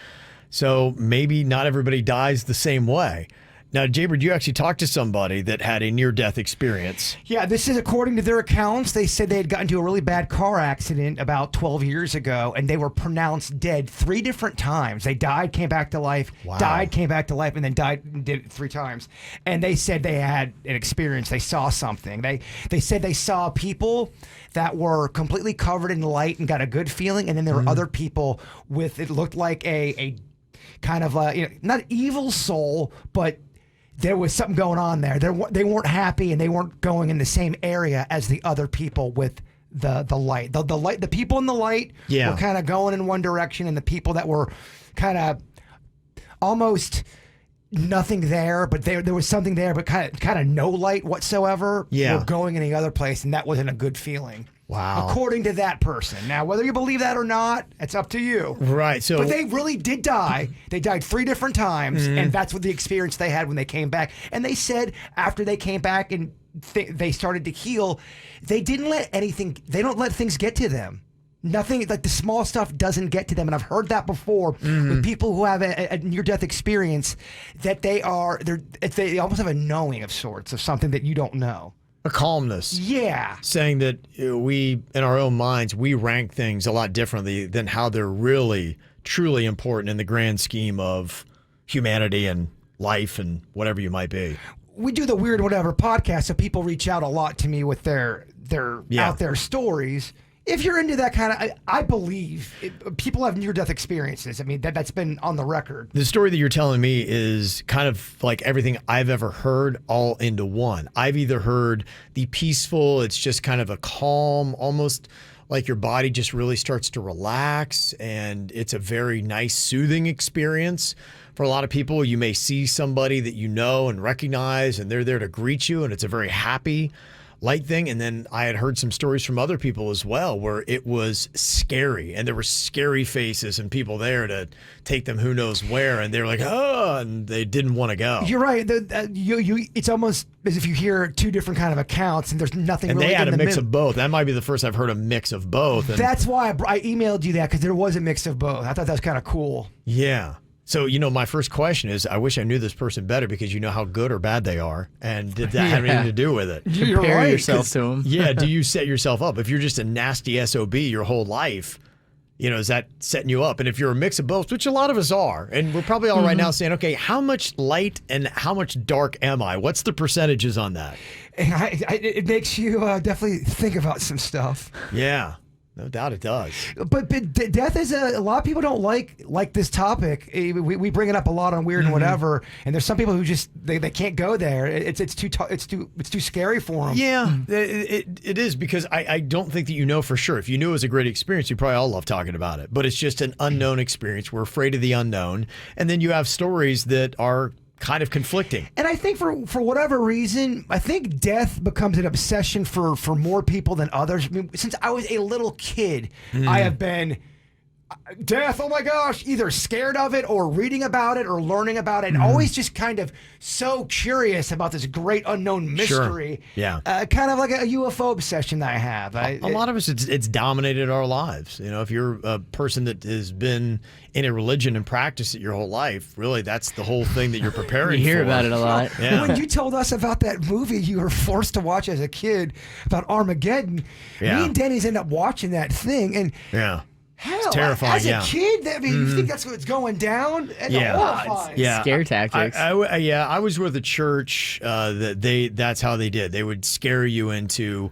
So maybe not everybody dies the same way. Now, Jaybird, you actually talked to somebody that had a near-death experience. Yeah, this is according to their accounts. They said they had gotten into a really bad car accident about 12 years ago, and they were pronounced dead 3 different times. They died, came back to life, died, came back to life, and then died and did it 3 times. And they said they had an experience. They saw something. They said they saw people that were completely covered in light and got a good feeling, and then there were other people with, it looked like a kind of not evil soul, but there was something going on there. They weren't happy, and they weren't going in the same area as the other people with the light. The light, the people in the light were kind of going in one direction, and the people that were kind of almost nothing there, but there was something there, but kind of no light whatsoever. Were going in the other place, and that wasn't a good feeling. Wow. According to that person. Now, whether you believe that or not, it's up to you. Right. So, but they really did die. They died 3 different times, and that's what the experience they had when they came back. And they said after they came back and they started to heal, they didn't let anything. They don't let things get to them. Nothing, like the small stuff doesn't get to them. And I've heard that before with people who have a near-death experience, that they almost have a knowing of sorts of something that you don't know. a calmness. Yeah. Saying that we, in our own minds, we rank things a lot differently than how they're really, truly important in the grand scheme of humanity and life and whatever you might be. We do the Weird Whatever podcast, so people reach out a lot to me with their out there stories. If you're into that kind of, I believe people have near-death experiences. I mean, that's been on the record. The story that you're telling me is kind of like everything I've ever heard all into one. I've either heard the peaceful, it's just kind of a calm, almost like your body just really starts to relax, and it's a very nice, soothing experience. For a lot of people, you may see somebody that you know and recognize, and they're there to greet you, and it's a very happy, light thing. And then I had heard some stories from other people as well where it was scary, and there were scary faces and people there to take them who knows where, and they were like, oh, and they didn't want to go. You're right. It's almost as if you hear two different kind of accounts, and there's nothing and really they had in a the mix middle. of both. That might be the first I've heard a mix of both. And That's why I emailed you that, because there was a mix of both. I thought that was kind of cool. yeah. So, my first question is, I wish I knew this person better, because you know how good or bad they are. And did that have anything to do with it? You're Compare right, yourself to them. Yeah. Do you set yourself up? If you're just a nasty SOB your whole life, is that setting you up? And if you're a mix of both, which a lot of us are, and we're probably all right now saying, okay, how much light and how much dark am I? What's the percentages on that? And it makes you definitely think about some stuff. Yeah. No doubt it does. But death is a lot of people don't like this topic. We bring it up a lot on Weird and Whatever, and there's some people who just they can't go there. It's too scary for them. Yeah, it is, because I don't think that you know for sure. If you knew it was a great experience, you probably all love talking about it. But it's just an unknown experience. We're afraid of the unknown, and then you have stories that are kind of conflicting. And I think for whatever reason, I think death becomes an obsession for more people than others. I mean, since I was a little kid, I have been death, oh my gosh, either scared of it or reading about it or learning about it, and always just kind of so curious about this great unknown mystery. Sure. Yeah. Kind of like a UFO obsession that I have. A lot of us, it's dominated our lives. You know, if you're a person that has been in a religion and practiced it your whole life, really, that's the whole thing that you're preparing You hear for. about it a lot. Yeah. When you told us about that movie you were forced to watch as a kid about Armageddon, me and Denny's end up watching that thing, and yeah. hell, It's terrifying, as yeah. a kid, I mean, you think that's what's going down? It's horrifying. Yeah. Scare tactics. I was with a church that's how they did. They would scare you into,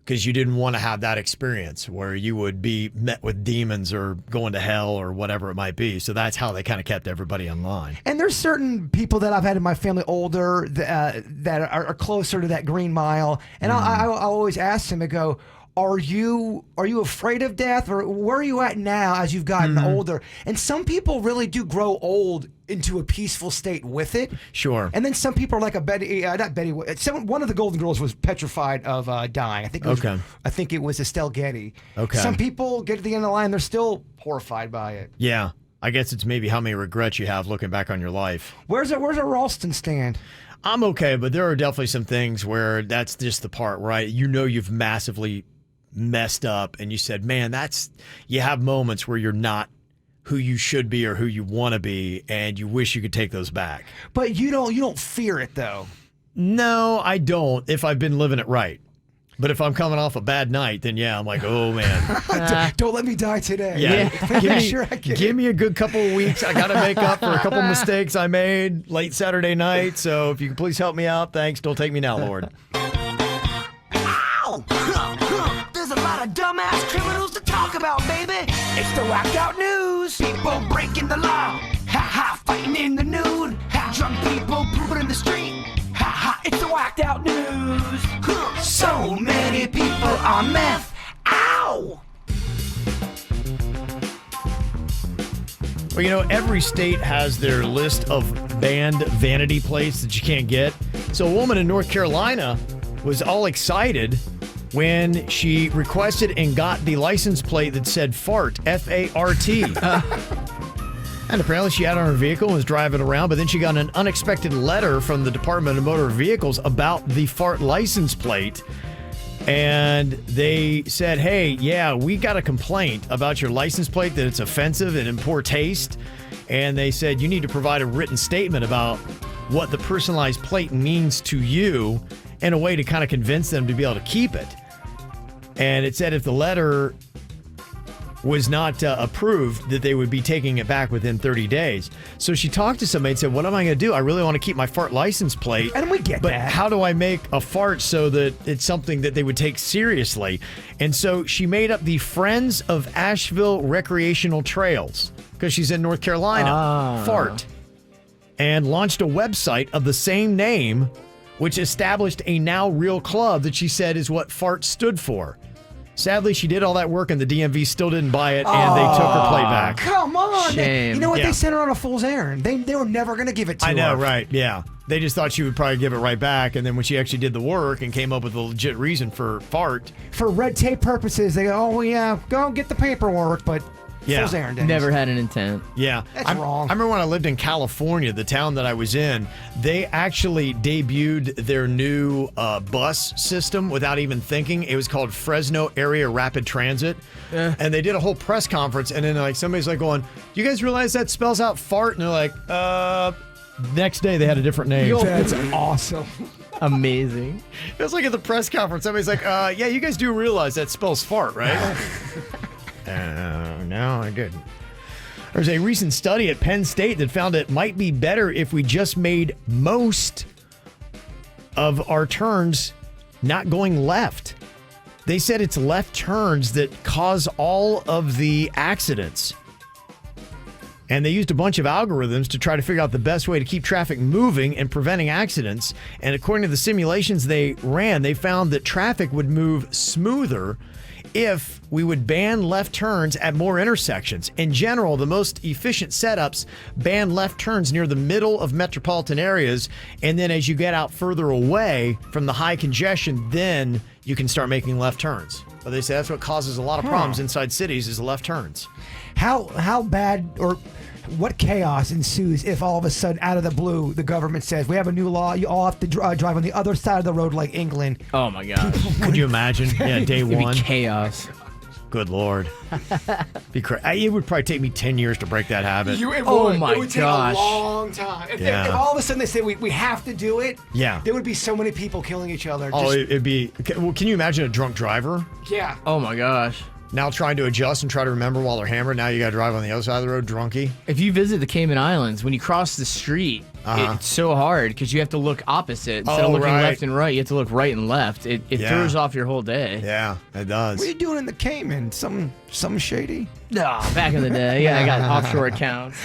because you didn't want to have that experience where you would be met with demons or going to hell or whatever it might be. So that's how they kind of kept everybody in line. And there's certain people that I've had in my family older that are closer to that green mile, and I always ask them, I go, Are you afraid of death, or where are you at now as you've gotten older? And some people really do grow old into a peaceful state with it. Sure. And then some people are like one of the Golden Girls was petrified of dying. I think it was Estelle Getty. Okay. Some people get to the end of the line, they're still horrified by it. Yeah. I guess it's maybe how many regrets you have looking back on your life. Where's a Ralston stand? I'm okay, but there are definitely some things where that's just the part, right? You know you've massively messed up and you said, man, you have moments where you're not who you should be or who you want to be, and you wish you could take those back. But you don't fear it though. No, I don't, if I've been living it right. But if I'm coming off a bad night, then yeah, I'm like, oh man. Don't let me die today. Yeah. Give me a good couple of weeks. I got to make up for a couple of mistakes I made late Saturday night. So if you can please help me out, thanks. Don't take me now, Lord. There's a lot of dumbass criminals to talk about, baby. It's the whacked out news. People breaking the law. Ha ha, fighting in the nude. Ha, drunk people pooping in the street. Ha ha, it's the whacked out news. So many people on meth. Ow! Well, you know, every state has their list of banned vanity plates that you can't get. So a woman in North Carolina was all excited when she requested and got the license plate that said fart, F-A-R-T. And apparently she had it on her vehicle and was driving around, but then she got an unexpected letter from the Department of Motor Vehicles about the fart license plate. And they said, hey, yeah, we got a complaint about your license plate that it's offensive and in poor taste. And they said you need to provide a written statement about what the personalized plate means to you in a way to kind of convince them to be able to keep it. And it said if the letter was not approved, that they would be taking it back within 30 days. So she talked to somebody and said, what am I going to do? I really want to keep my fart license plate. And we get but that. How do I make a fart so that it's something that they would take seriously? And so she made up the Friends of Asheville Recreational Trails, because she's in North Carolina, fart, and launched a website of the same name, which established a now real club that she said is what fart stood for. Sadly, she did all that work and the DMV still didn't buy it, and they took her plate back. Come on. Shame. You know what? Yeah. They sent her on a fool's errand. They were never going to give it to her. I know, right? Yeah. They just thought she would probably give it right back, and then when she actually did the work and came up with a legit reason for fart. For red tape purposes, they go, oh, yeah, go get the paperwork, but fool's errand. Dennis. Never had an intent. Yeah. That's wrong. I remember when I lived in California, the town that I was in, they actually debuted their new bus system without even thinking. It was called Fresno Area Rapid Transit. And they did a whole press conference, and then like somebody's like going, do you guys realize that spells out fart? And they're like, next day they had a different name. That's awesome. Amazing. It was like at the press conference, somebody's like, yeah, you guys do realize that spells fart, right? No, I didn't. There's a recent study at Penn State that found it might be better if we just made most of our turns not going left. They said it's left turns that cause all of the accidents. And they used a bunch of algorithms to try to figure out the best way to keep traffic moving and preventing accidents. And according to the simulations they ran, they found that traffic would move smoother if we would ban left turns at more intersections. In general, the most efficient setups ban left turns near the middle of metropolitan areas, and then as you get out further away from the high congestion, then you can start making left turns. But they say that's what causes a lot of problems inside cities is left turns. How bad or what chaos ensues if all of a sudden, out of the blue, the government says, we have a new law, you all have to drive on the other side of the road like England. Oh, my gosh. Could you imagine? Yeah, day It'd one. be chaos. Good Lord. It would probably take me 10 years to break that habit. Oh, my It would take gosh. a long time. If all of a sudden they say we have to do it, there would be so many people killing each other. It'd be... Well, can you imagine a drunk driver? Yeah. Oh, my gosh. Now trying to adjust and try to remember while they're hammered. Now you got to drive on the other side of the road drunky. If you visit the Cayman Islands, when you cross the street, it's so hard because you have to look opposite. Instead of looking left and right, you have to look right and left. It throws off your whole day. Yeah, it does. What are you doing in the Cayman? Something shady? No, back in the day. Yeah, I got offshore accounts.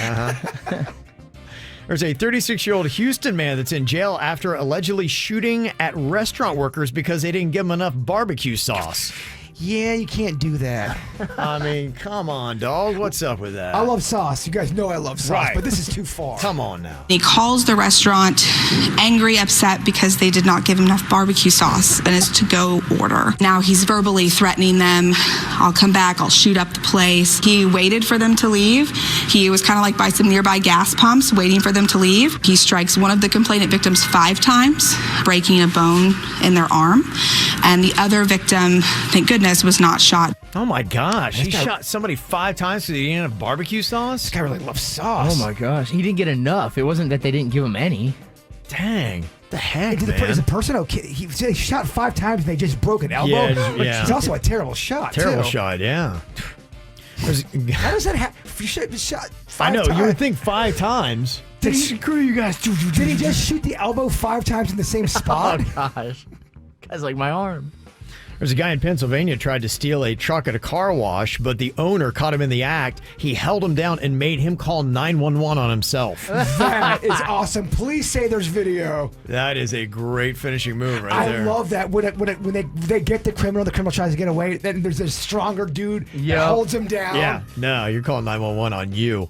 There's a 36-year-old Houston man that's in jail after allegedly shooting at restaurant workers because they didn't give him enough barbecue sauce. Yeah, you can't do that. I mean, come on, dog. What's up with that? I love sauce. You guys know I love sauce, but this is too far. Come on now. He calls the restaurant angry, upset because they did not give him enough barbecue sauce and is to go order. Now he's verbally threatening them. I'll come back. I'll shoot up the place. He waited for them to leave. He was kind of like by some nearby gas pumps waiting for them to leave. He strikes one of the complainant victims 5 times, breaking a bone in their arm. And the other victim, thank goodness, was not shot. Oh my gosh. He shot somebody 5 times because he didn't have barbecue sauce? This guy really loves sauce. Oh my gosh. He didn't get enough. It wasn't that they didn't give him any. Dang. The heck, Is the person okay? He shot 5 times and they just broke an elbow? Yeah. It's also a terrible shot, Terrible too. shot, yeah. How does that happen? You should shot 5 I know, times. you would think 5 times. Screw you guys. Did he just shoot the elbow 5 times in the same spot? Oh gosh. Guy's like my arm. There's a guy in Pennsylvania tried to steal a truck at a car wash, but the owner caught him in the act. He held him down and made him call 911 on himself. That is awesome. Please say there's video. That is a great finishing move right there. I love that. When they get the criminal tries to get away, then there's a stronger dude that holds him down. Yeah, no, you're calling 911 on you.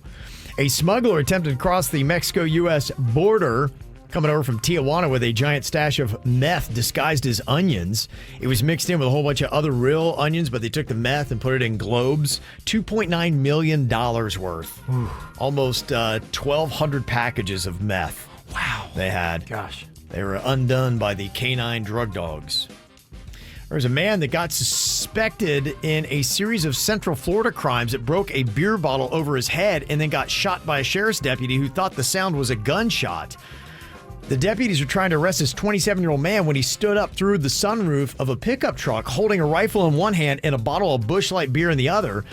A smuggler attempted to cross the Mexico-U.S. border coming over from Tijuana with a giant stash of meth disguised as onions. It was mixed in with a whole bunch of other real onions, but they took the meth and put it in globes. $2.9 million worth. Ooh. Almost 1,200 packages of meth. Wow. They had. Gosh. They were undone by the canine drug dogs. There was a man that got suspected in a series of Central Florida crimes that broke a beer bottle over his head and then got shot by a sheriff's deputy who thought the sound was a gunshot. The deputies were trying to arrest this 27-year-old man when he stood up through the sunroof of a pickup truck holding a rifle in one hand and a bottle of Busch Light beer in the other.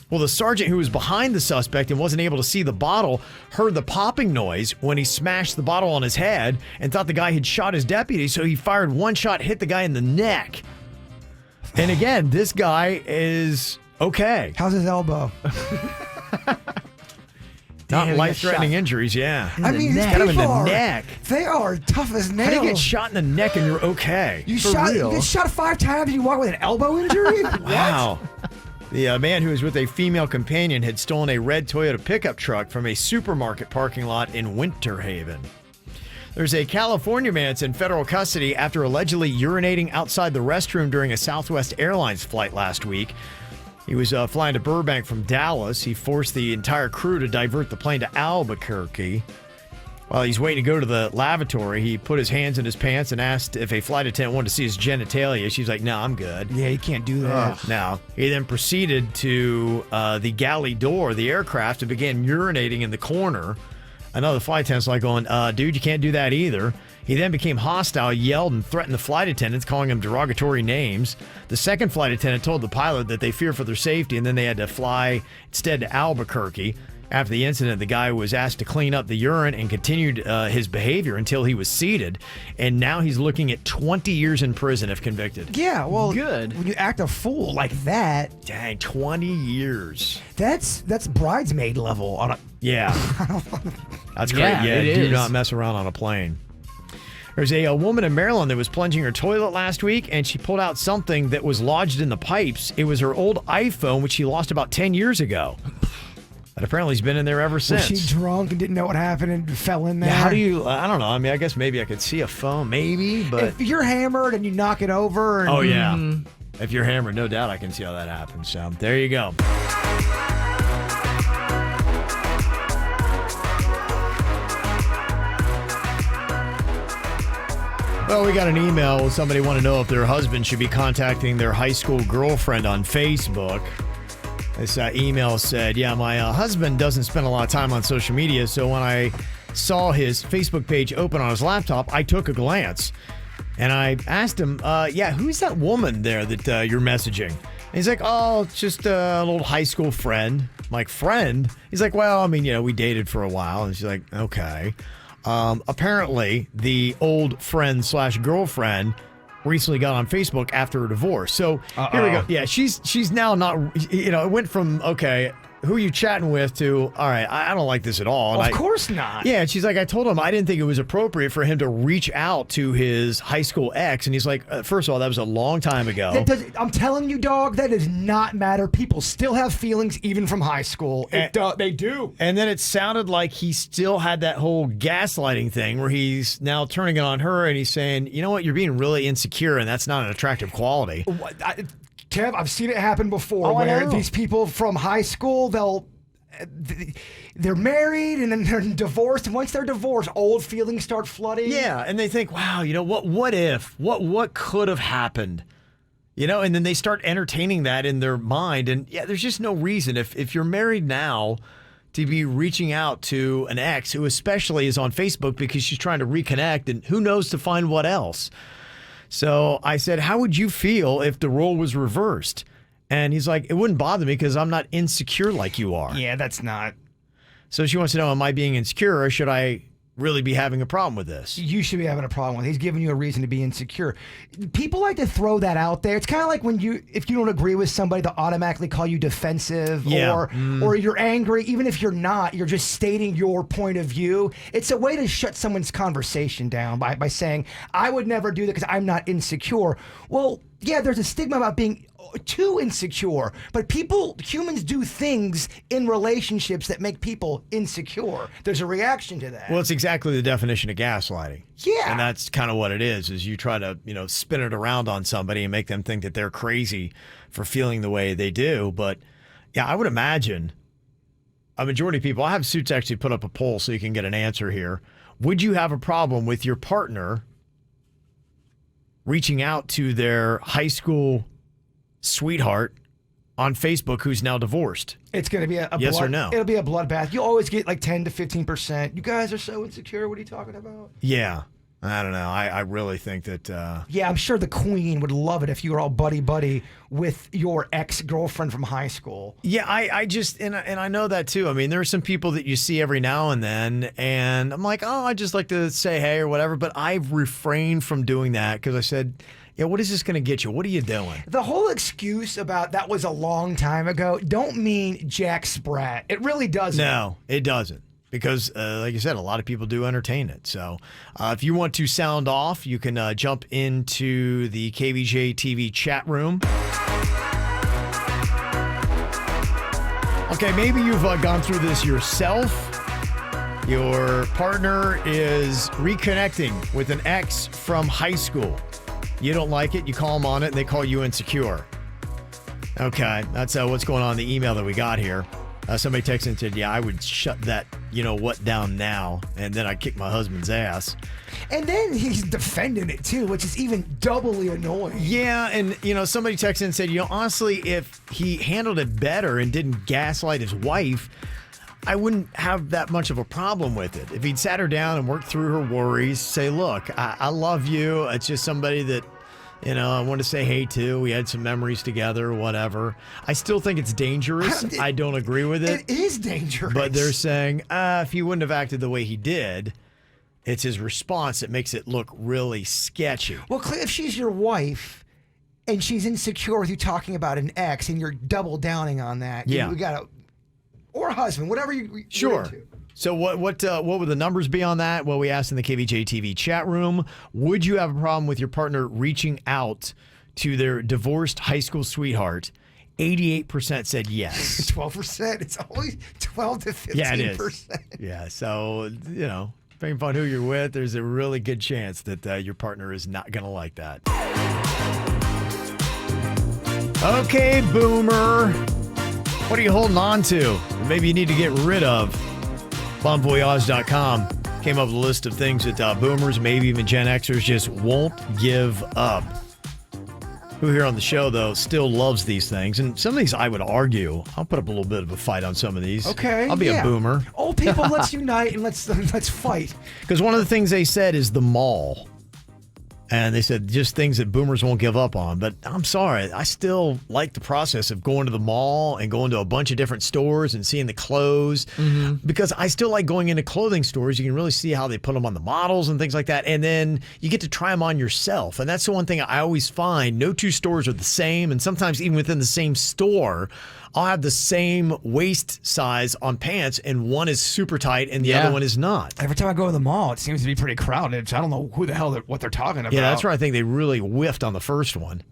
Well, the sergeant who was behind the suspect and wasn't able to see the bottle heard the popping noise when he smashed the bottle on his head and thought the guy had shot his deputy, so he fired one shot, hit the guy in the neck. And again, this guy is okay. How's his elbow? Not life-threatening injuries, yeah. I mean, these kind of in people the neck. They are tough as nails. How do you get shot in the neck and you're okay? You get shot 5 times and you walk with an elbow injury? Wow. The man who was with a female companion had stolen a red Toyota pickup truck from a supermarket parking lot in Winter Haven. There's a California man that's in federal custody after allegedly urinating outside the restroom during a Southwest Airlines flight last week. He was flying to Burbank from Dallas. He forced the entire crew to divert the plane to Albuquerque. While he's waiting to go to the lavatory, he put his hands in his pants and asked if a flight attendant wanted to see his genitalia. She's like, no, I'm good. Yeah, you can't do that. No. He then proceeded to the galley door of the aircraft and began urinating in the corner. Another flight attendant's like going, dude, you can't do that either. He then became hostile, yelled, and threatened the flight attendants, calling them derogatory names. The second flight attendant told the pilot that they fear for their safety, and then they had to fly instead to Albuquerque. After the incident, the guy was asked to clean up the urine and continued his behavior until he was seated. And now he's looking at 20 years in prison if convicted. Yeah, well, good. When you act a fool like that, dang, 20 years. That's bridesmaid level on a. Yeah, that's great. Yeah, Yeah, it do is. not mess around on a plane. There's a woman in Maryland that was plunging her toilet last week, and she pulled out something that was lodged in the pipes. It was her old iPhone, which she lost about 10 years ago. And apparently he's been in there ever since. Was she drunk and didn't know what happened and fell in there? Yeah, how do you, I don't know. I mean, I guess maybe I could see a phone, maybe, but. If you're hammered and you knock it over. And, oh, yeah. If you're hammered, no doubt I can see how that happens. So there you go. Well, we got an email. Somebody wanted to know if their husband should be contacting their high school girlfriend on Facebook. This email said, yeah, my husband doesn't spend a lot of time on social media, so when I saw his Facebook page open on his laptop, I took a glance. And I asked him, yeah, who's that woman there that you're messaging? And he's like, oh, it's just an old high school friend. I'm like, friend? He's like, well, I mean, you know, we dated for a while. And she's like, okay. Apparently, the old friend / girlfriend recently got on Facebook after a divorce. So here we go. Yeah, she's now not, you know, it went from, okay, who are you chatting with to, all right, I don't like this at all. And of course not. Yeah, and she's like, I told him I didn't think it was appropriate for him to reach out to his high school ex. And he's like, first of all, that was a long time ago. I'm telling you, dog, that does not matter. People still have feelings even from high school. They do. And then it sounded like he still had that whole gaslighting thing where he's now turning it on her and he's saying, you know what, you're being really insecure and that's not an attractive quality. Kev, I've seen it happen before where these people from high school, they're married and then they're divorced. And once they're divorced, old feelings start flooding. Yeah, and they think, wow, you know, what if? What could have happened? You know, and then they start entertaining that in their mind. And yeah, there's just no reason if you're married now to be reaching out to an ex who especially is on Facebook because she's trying to reconnect and who knows to find what else. So I said, how would you feel if the role was reversed? And he's like, it wouldn't bother me because I'm not insecure like you are. Yeah, that's not. So she wants to know, am I being insecure or should I really be having a problem with this? You should be having a problem with it. He's giving you a reason to be insecure. People like to throw that out there. It's kind of like when if you don't agree with somebody, they'll automatically call you defensive or you're angry. Even if you're not, you're just stating your point of view. It's a way to shut someone's conversation down by saying, I would never do that because I'm not insecure. Well, yeah, there's a stigma about being too insecure, but humans do things in relationships that make people insecure. There's a reaction to that. Well, it's exactly the definition of gaslighting. Yeah. And that's kind of what it is you try to, you know, spin it around on somebody and make them think that they're crazy for feeling the way they do. But yeah, I would imagine a majority of people, I have Suits actually put up a poll so you can get an answer here. Would you have a problem with your partner reaching out to their high school sweetheart on Facebook who's now divorced? It's going to be yes or no. It'll be a bloodbath. You always get like 10 to 15%. You guys are so insecure. What are you talking about? Yeah. I don't know. I really think that... Yeah, I'm sure the queen would love it if you were all buddy-buddy with your ex-girlfriend from high school. Yeah, I just... And I know that, too. I mean, there are some people that you see every now and then, and I'm like, oh, I just like to say hey or whatever, but I've refrained from doing that because I said... Yeah, what is this going to get you? What are you doing? The whole excuse about that was a long time ago don't mean jack sprat. It really doesn't. No, it doesn't. Because, like you said, a lot of people do entertain it. So if you want to sound off, you can jump into the KVJ TV chat room. Okay, maybe you've gone through this yourself. Your partner is reconnecting with an ex from high school. You don't like it, you call them on it, and they call you insecure. Okay, that's what's going on in the email that we got here. Somebody texted and said, yeah, I would shut that you-know-what down now, and then I'd kick my husband's ass. And then he's defending it, too, which is even doubly annoying. Yeah, and, somebody texted and said, honestly, if he handled it better and didn't gaslight his wife, I wouldn't have that much of a problem with it. If he'd sat her down and worked through her worries, say, look, I love you. It's just somebody that, I want to say hey to. We had some memories together, whatever. I still think it's dangerous. I don't agree with it. It is dangerous. But they're saying, if he wouldn't have acted the way he did, it's his response that makes it look really sketchy. Well, if she's your wife and she's insecure with you talking about an ex and you're double downing on that, yeah. you got to... Or a husband, whatever you... Sure. So what would the numbers be on that? Well, we asked in the KVJ TV chat room, would you have a problem with your partner reaching out to their divorced high school sweetheart? 88% said yes. 12%? It's only 12 to 15%. Yeah, it is. Yeah, so, depending upon who you're with, there's a really good chance that your partner is not going to like that. Okay, Boomer. What are you holding on to? Maybe you need to get rid of. BonVoyage.com came up with a list of things that Boomers, maybe even Gen Xers, just won't give up. Who here on the show, though, still loves these things. And some of these, I would argue, I'll put up a little bit of a fight on some of these. Okay. I'll be a boomer. Old people, let's unite and let's fight. Because one of the things they said is the mall. And they said just things that boomers won't give up on. But I'm sorry, I still like the process of going to the mall and going to a bunch of different stores and seeing the clothes. Mm-hmm. Because I still like going into clothing stores. You can really see how they put them on the models and things like that. And then you get to try them on yourself. And that's the one thing I always find. No two stores are the same. And sometimes even within the same store, I'll have the same waist size on pants, and one is super tight and the other one is not. Every time I go to the mall, it seems to be pretty crowded. So I don't know who the hell what they're talking about. Yeah, that's where I think they really whiffed on the first one.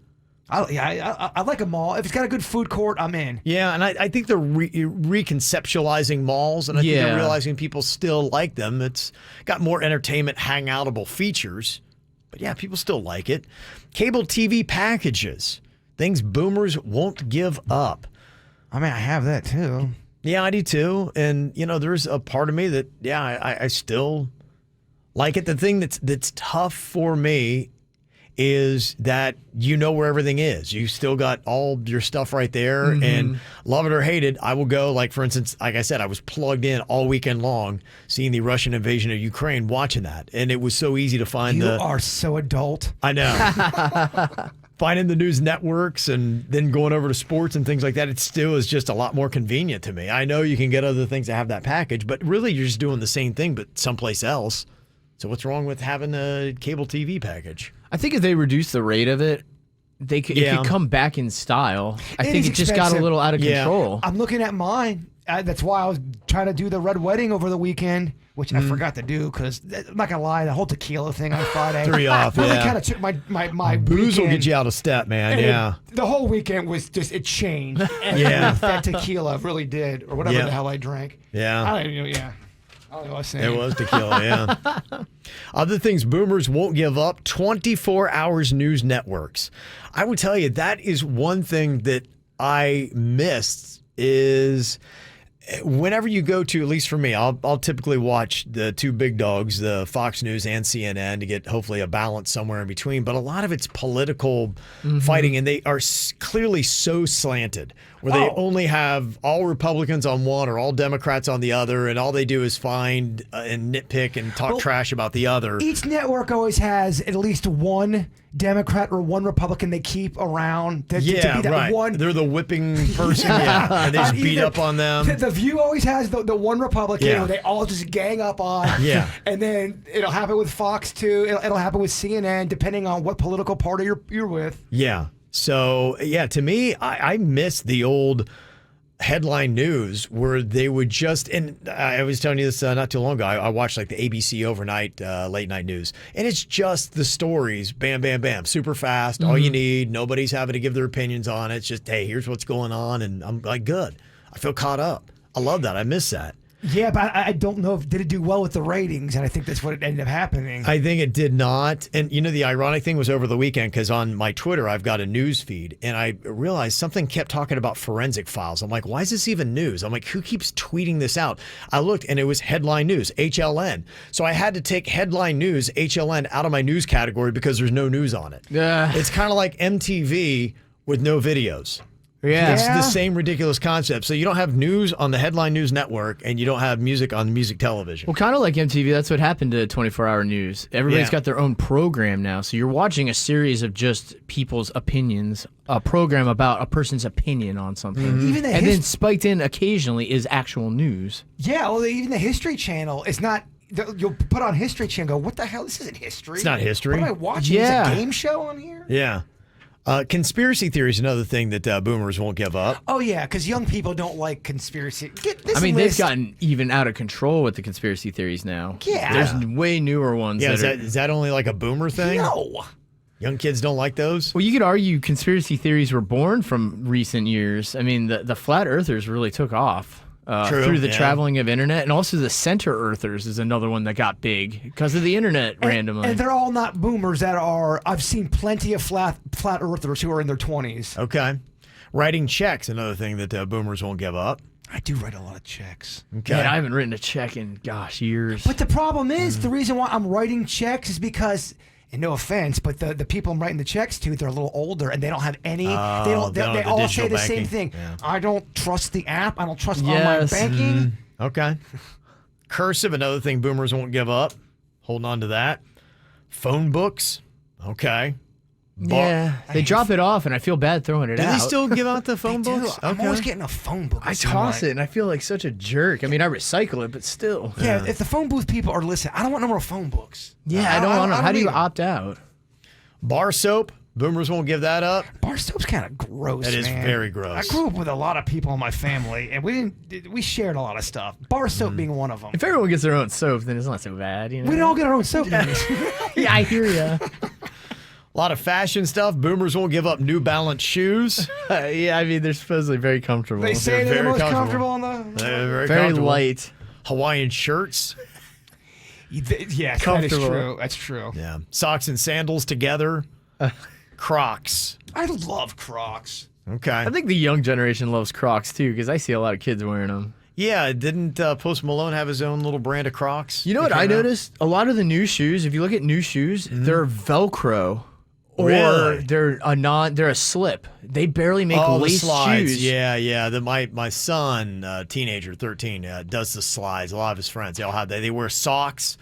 I like a mall. If it's got a good food court, I'm in. Yeah, and I think they're reconceptualizing malls, and I think they're realizing people still like them. It's got more entertainment, hangoutable features. But yeah, people still like it. Cable TV packages. Things boomers won't give up. I mean, I have that too. Yeah, I do too. And, there's a part of me that, I still like it. The thing that's tough for me is that where everything is. You still got all your stuff right there. Mm-hmm. And love it or hate it, I will go, like, for instance, like I said, I was plugged in all weekend long seeing the Russian invasion of Ukraine, watching that. And it was so easy to find You are so adult. I know. Finding the news networks and then going over to sports and things like that, it still is just a lot more convenient to me. I know you can get other things that have that package, but really you're just doing the same thing but someplace else. So what's wrong with having a cable TV package? I think if they reduce the rate of it, it could come back in style. I think it just got a little out of control. I'm looking at mine. That's why I was trying to do the Red Wedding over the weekend, which I forgot to do because I'm not gonna lie, the whole tequila thing on Friday threw you off. Really kind of took my booze weekend. Will get you out of step, man. And the whole weekend was just it changed. And that tequila really did, or whatever the hell I drank. Yeah, I don't even know. Yeah. I don't know what I was saying. It was tequila, yeah. Other things boomers won't give up, 24 hours news networks. I would tell you that is one thing that I missed is whenever you go to, at least for me, I'll typically watch the two big dogs, the Fox News and CNN, to get hopefully a balance somewhere in between. But a lot of it's political fighting, and they are clearly so slanted, where they only have all Republicans on one or all Democrats on the other, and all they do is find and nitpick and talk trash about the other. Each network always has at least one Democrat or one Republican they keep around to be that one. They're the whipping person, and they just beat up on them. The View always has the one Republican who they all just gang up on. Yeah. And then it'll happen with Fox too. It'll happen with CNN, depending on what political party you're with. Yeah. So, to me, I miss the old headline news where they would just, and I was telling you this not too long ago, I watched like the ABC overnight late night news, and it's just the stories, bam, bam, bam, super fast, all you need, nobody's having to give their opinions on it, it's just, hey, here's what's going on, and I'm like, good, I feel caught up. I love that. I miss that. Yeah, but I don't know if did it do well with the ratings, and I think that's what it ended up happening. I think it did not. And the ironic thing was over the weekend, because on my Twitter I've got a news feed, and I realized something kept talking about forensic files. I'm like, why is this even news? I'm like, who keeps tweeting this out? I looked, and it was headline news, HLN. So I had to take headline news, HLN, out of my news category because there's no news on it. It's kind of like MTV with no videos. Yeah. It's the same ridiculous concept. So you don't have news on the headline news network, and you don't have music on music television. Well, kind of like MTV, that's what happened to 24-hour news. Everybody's got their own program now. So you're watching a series of just people's opinions, a program about a person's opinion on something. Even then spiked in occasionally is actual news. Yeah, well, even the History Channel is not... You'll put on History Channel and go, what the hell? This isn't history. It's not history. What am I watching? Is a game show on here? Yeah. Conspiracy theory is another thing that boomers won't give up. Oh yeah, because young people don't like conspiracy. I mean, they've gotten even out of control with the conspiracy theories now. Yeah. There's way newer ones. Yeah, that is that only like a boomer thing? No. Young kids don't like those? Well, you could argue conspiracy theories were born from recent years. I mean, the flat earthers really took off. Through the traveling of internet, and also the center earthers is another one that got big because of the internet randomly. And they're all not boomers that are. I've seen plenty of flat earthers who are in their 20s. Okay. Writing checks, another thing that boomers won't give up. I do write a lot of checks. Okay. Man, I haven't written a check in, years. But the problem is, the reason why I'm writing checks is because, and no offense, but the people I'm writing the checks to, they're a little older and they don't have any. They all say the same thing. Yeah. I don't trust the app. I don't trust online banking. Okay. Cursive, another thing boomers won't give up. Holding on to that. Phone books. Okay. They drop it off, and I feel bad throwing it out. Do they still give out the phone books? I'm always getting a phone book. I toss it, and I feel like such a jerk. I mean, I recycle it, but still. Yeah, if the phone booth people are listening, I don't want no more phone books. Yeah, I don't want them. How do you opt out? Bar soap. Boomers won't give that up. Bar soap's kind of gross. That is very gross. I grew up with a lot of people in my family, and we shared a lot of stuff. Bar soap being one of them. If everyone gets their own soap, then it's not so bad. You know? We don't all get our own soap. Yeah, I hear you. A lot of fashion stuff. Boomers won't give up New Balance shoes. Yeah, I mean, they're supposedly very comfortable. They say they're the most comfortable on the. They're very light. Hawaiian shirts. Yes, that is true. That's true. Yeah. Socks and sandals together. Crocs. I love Crocs. Okay. I think the young generation loves Crocs, too, because I see a lot of kids wearing them. Yeah, didn't Post Malone have his own little brand of Crocs? You know what I noticed? A lot of the new shoes, if you look at new shoes, they're Velcro. Or they're a slip. They barely make lace shoes. Yeah. My son, teenager, 13, does the slides. A lot of his friends, they all have that. They wear socks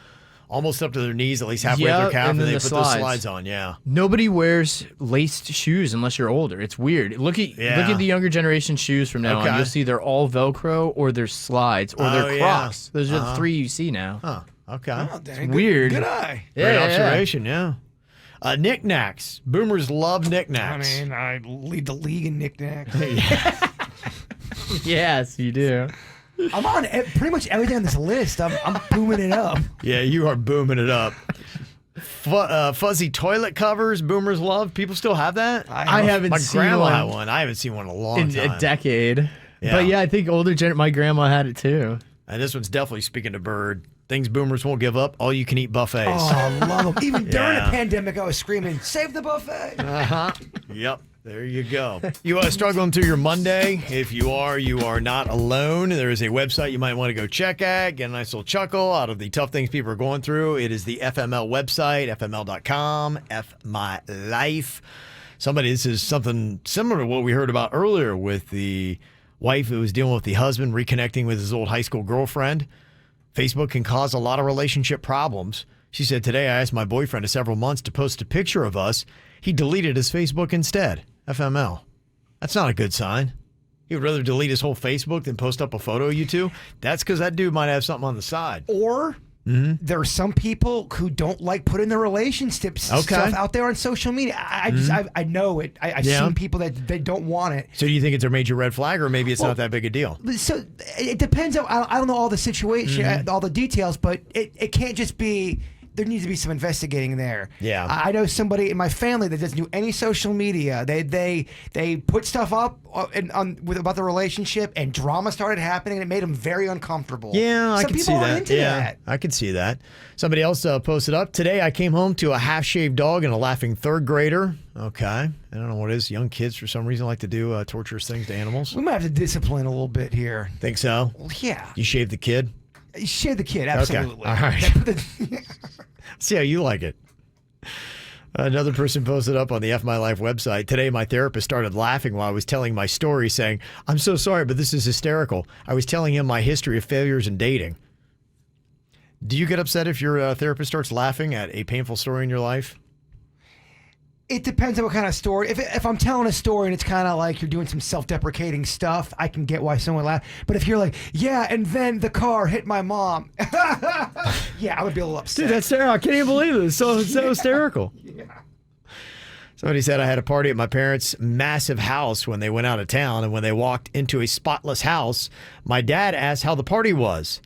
almost up to their knees, at least halfway up their calf, and they put those slides on. Yeah. Nobody wears laced shoes unless you're older. It's weird. Look at the younger generation shoes from now on. You'll see they're all Velcro or they're slides or they're Crocs. Those are the three you see now. Huh. Okay. Oh, it's weird. Good eye. Great observation. Yeah. Knickknacks. Boomers love knickknacks. I mean, I lead the league in knickknacks. Yes, you do. I'm on pretty much everything on this list. I'm booming it up. Yeah, you are booming it up. Fuzzy toilet covers. Boomers love. People still have that. I haven't seen one. My grandma had one. I haven't seen one in a long time. A decade. Yeah. But yeah, I think my grandma had it too. And this one's definitely speaking to Bird. Things boomers won't give up. All you can eat buffets. Oh, I love them. Even during the pandemic, I was screaming, "Save the buffet!" Yep. There you go. You are struggling through your Monday? If you are not alone. There is a website you might want to go check at. Get a nice little chuckle out of the tough things people are going through. It is the FML website, fml.com, F My Life. This is something similar to what we heard about earlier with the wife who was dealing with the husband reconnecting with his old high school girlfriend. Facebook can cause a lot of relationship problems. She said, today I asked my boyfriend of several months to post a picture of us. He deleted his Facebook instead. FML. That's not a good sign. He would rather delete his whole Facebook than post up a photo of you two. That's because that dude might have something on the side. Or there are some people who don't like putting their relationship stuff out there on social media. I know it. I've seen people that they don't want it. So do you think it's a major red flag, or maybe it's not that big a deal? So it depends. I don't know all the situation, all the details, but it can't just be. There needs to be some investigating there. Yeah. I know somebody in my family that doesn't do any social media. They put stuff up about the relationship, and drama started happening, and it made them very uncomfortable. Yeah, I can see that. That. I can see that. Somebody else posted up, today I came home to a half-shaved dog and a laughing third grader. Okay. I don't know what it is. Young kids, for some reason, like to do torturous things to animals. We might have to discipline a little bit here. Think so? Well, yeah. You shave the kid? You shave the kid, absolutely. Okay. All right. See how you like it. Another person posted up on the F My Life website. Today, my therapist started laughing while I was telling my story, saying, I'm so sorry, but this is hysterical. I was telling him my history of failures in dating. Do you get upset if your therapist starts laughing at a painful story in your life? It depends on what kind of story. If I'm telling a story and it's kind of like you're doing some self-deprecating stuff, I can get why someone laugh. But if you're like, yeah, and then the car hit my mom, yeah, I would be a little upset. Dude, that's terrible. I can't even believe it. It's so hysterical. Yeah. Somebody said I had a party at my parents' massive house when they went out of town, and when they walked into a spotless house, my dad asked how the party was.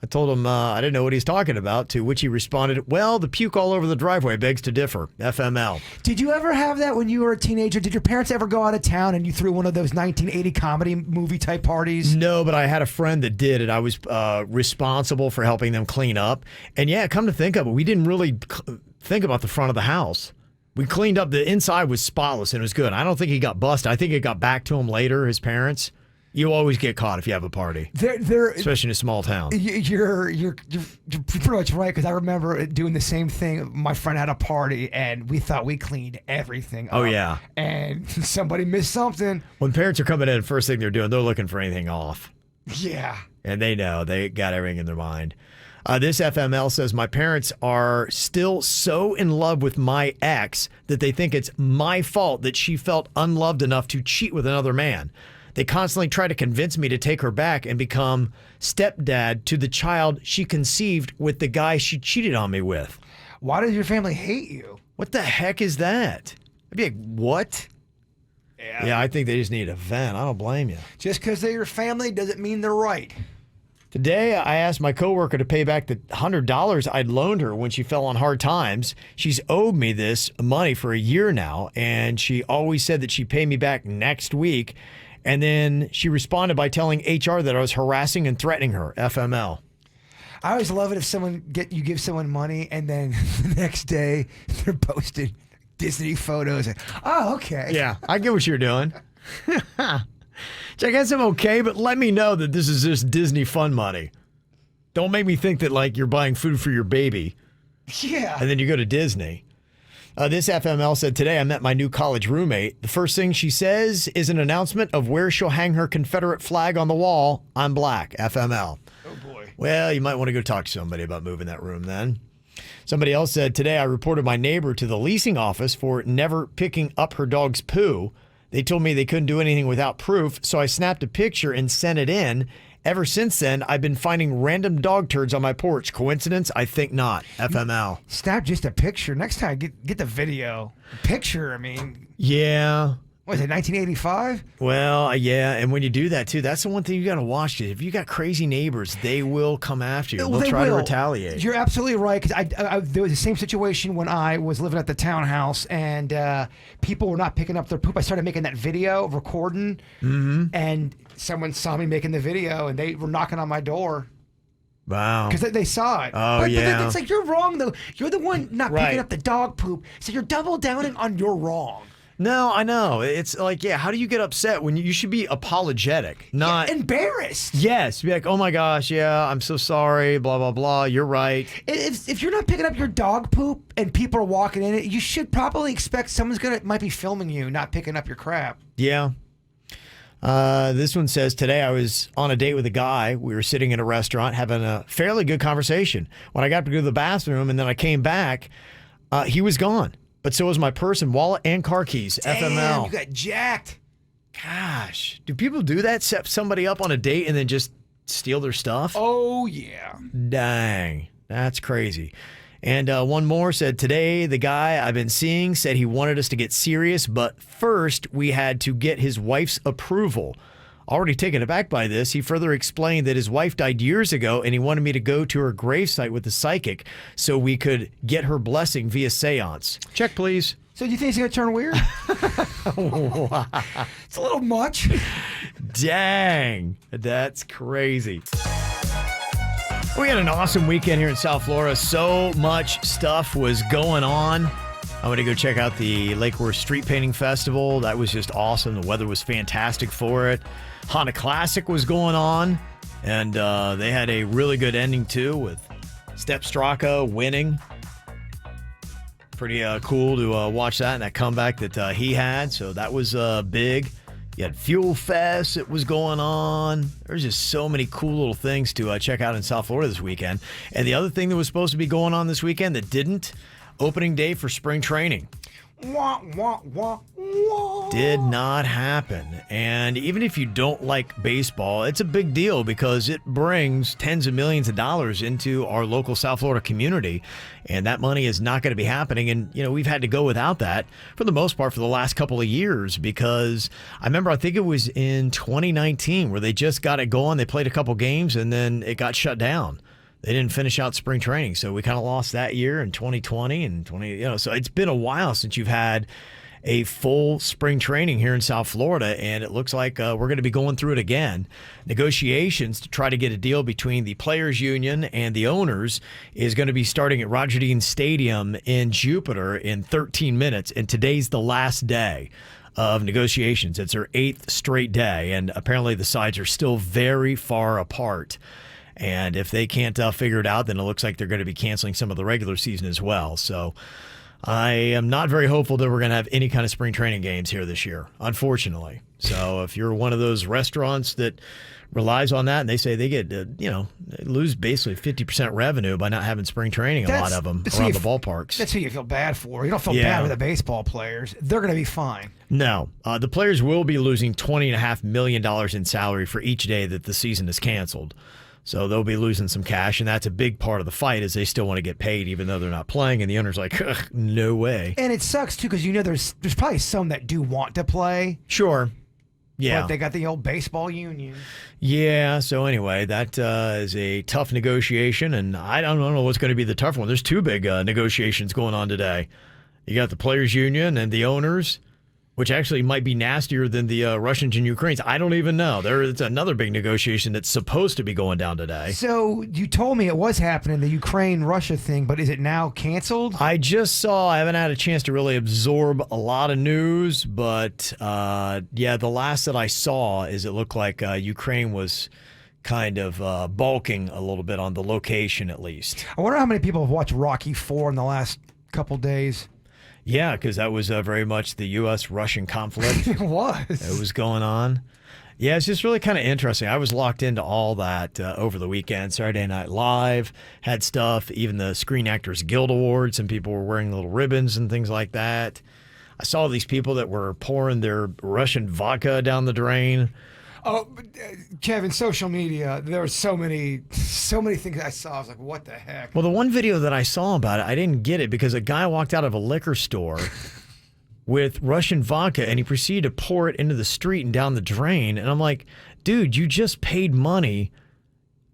I told him I didn't know what he's talking about, to which he responded, well, the puke all over the driveway begs to differ. FML. Did you ever have that when you were a teenager? Did your parents ever go out of town and you threw one of those 1980 comedy movie type parties? No, but I had a friend that did it. I was responsible for helping them clean up. And yeah, come to think of it, we didn't really think about the front of the house. We cleaned up. The inside was spotless and it was good. I don't think he got busted. I think it got back to him later, his parents. You always get caught if you have a party, especially in a small town. You're pretty much right, because I remember doing the same thing. My friend had a party, and we thought we cleaned everything up. Oh, yeah. And somebody missed something. When parents are coming in, first thing they're doing, they're looking for anything off. Yeah. And they know. They got everything in their mind. This FML says, my parents are still so in love with my ex that they think it's my fault that she felt unloved enough to cheat with another man. They constantly try to convince me to take her back and become stepdad to the child she conceived with the guy she cheated on me with. Why does your family hate you? What the heck is that? I'd be like, what? Yeah, I think they just need a vent. I don't blame you. Just because they're your family doesn't mean they're right. Today, I asked my coworker to pay back the $100 I'd loaned her when she fell on hard times. She's owed me this money for a year now, and she always said that she'd pay me back next week. And then she responded by telling HR that I was harassing and threatening her. FML. I always love it if you give someone money and then the next day they're posting Disney photos. Oh, okay. Yeah, I get what you're doing. I guess I'm okay, but let me know that this is just Disney fun money. Don't make me think that like you're buying food for your baby. Yeah. And then you go to Disney. This FML said, today I met my new college roommate. The first thing she says is an announcement of where she'll hang her Confederate flag on the wall. I'm black. FML. Oh, boy. Well, you might want to go talk to somebody about moving that room then. Somebody else said, today I reported my neighbor to the leasing office for never picking up her dog's poo. They told me they couldn't do anything without proof, so I snapped a picture and sent it in. Ever since then, I've been finding random dog turds on my porch. Coincidence? I think not. FML. Snap just a picture. Next time, get the video. Picture, I mean. Yeah. What is it, 1985? Well, yeah, and when you do that, too, that's the one thing you got to watch. If you got crazy neighbors, they will come after you. They'll try to retaliate. You're absolutely right, because there was the same situation when I was living at the townhouse, and people were not picking up their poop. I started making that video, recording, and someone saw me making the video, and they were knocking on my door. Wow. Because they saw it. Oh, but yeah. It's like, you're wrong, though. You're the one not picking up the dog poop, so you're double downing on you're wrong. No, I know. It's like, yeah, how do you get upset when you should be apologetic, not embarrassed? Yes, be like, oh my gosh, yeah, I'm so sorry, blah, blah, blah, you're right. If you're not picking up your dog poop and people are walking in it, you should probably expect someone's might be filming you, not picking up your crap. Yeah. This one says, today I was on a date with a guy. We were sitting in a restaurant having a fairly good conversation. When I got to go to the bathroom and then I came back, he was gone. But so was my purse and wallet and car keys. Damn, FML. you got jacked. Gosh, do people do that? Set somebody up on a date and then just steal their stuff? Oh, yeah. Dang, that's crazy. And one more said, today the guy I've been seeing said he wanted us to get serious, but first we had to get his wife's approval. Already taken aback by this, he further explained that his wife died years ago and he wanted me to go to her gravesite with the psychic so we could get her blessing via seance. Check, please. So do you think it's going to turn weird? It's a little much. Dang, that's crazy. We had an awesome weekend here in South Florida. So much stuff was going on. I went to go check out the Lake Worth Street Painting Festival. That was just awesome. The weather was fantastic for it. Honda Classic was going on, and they had a really good ending, too, with Step Straka winning. Pretty cool to watch that and that comeback that he had. So that was big. You had Fuel Fest that was going on. There's just so many cool little things to check out in South Florida this weekend. And the other thing that was supposed to be going on this weekend that didn't, opening day for spring training. Wah, wah, wah, wah. Did not happen. And even if you don't like baseball, it's a big deal because it brings tens of millions of dollars into our local South Florida community. And that money is not going to be happening. And, we've had to go without that for the most part for the last couple of years because I think it was in 2019 where they just got it going. They played a couple games and then it got shut down. They didn't finish out spring training. So we kind of lost that year in 2020 and so it's been a while since you've had a full spring training here in South Florida, and it looks like we're going to be going through it again. Negotiations to try to get a deal between the players union and the owners is going to be starting at Roger Dean Stadium in Jupiter in 13 minutes, and today's the last day of negotiations. It's their 8th straight day, and apparently the sides are still very far apart. And if they can't figure it out, then it looks like they're going to be canceling some of the regular season as well. So I am not very hopeful that we're going to have any kind of spring training games here this year, unfortunately. So if you're one of those restaurants that relies on that and they say they get, they lose basically 50% revenue by not having spring training, a lot of them around the ballparks. That's who you feel bad for. You don't feel bad with the baseball players. They're going to be fine. No. The players will be losing $20.5 million in salary for each day that the season is canceled. So they'll be losing some cash, and that's a big part of the fight is they still want to get paid even though they're not playing, and the owner's like, no way. And it sucks, too, because there's probably some that do want to play. Sure. Yeah. But they got the old baseball union. Yeah, so anyway, that is a tough negotiation, and I don't know what's going to be the tough one. There's two big negotiations going on today. You got the players union and the owners, which actually might be nastier than the Russians and Ukrainians. I don't even know. There's another big negotiation that's supposed to be going down today. So you told me it was happening, the Ukraine-Russia thing, but is it now canceled? I haven't had a chance to really absorb a lot of news, but the last that I saw is it looked like Ukraine was kind of balking a little bit on the location at least. I wonder how many people have watched Rocky IV in the last couple days. Yeah, because that was very much the U.S.-Russian conflict. It was. It was going on. Yeah, it's just really kind of interesting. I was locked into all that over the weekend. Saturday Night Live had stuff, even the Screen Actors Guild Awards, some people were wearing little ribbons and things like that. I saw these people that were pouring their Russian vodka down the drain. Oh, Kevin, social media, there were so many things I saw. I was like, what the heck? Well, the one video that I saw about it, I didn't get it because a guy walked out of a liquor store with Russian vodka and he proceeded to pour it into the street and down the drain. And I'm like, dude, you just paid money.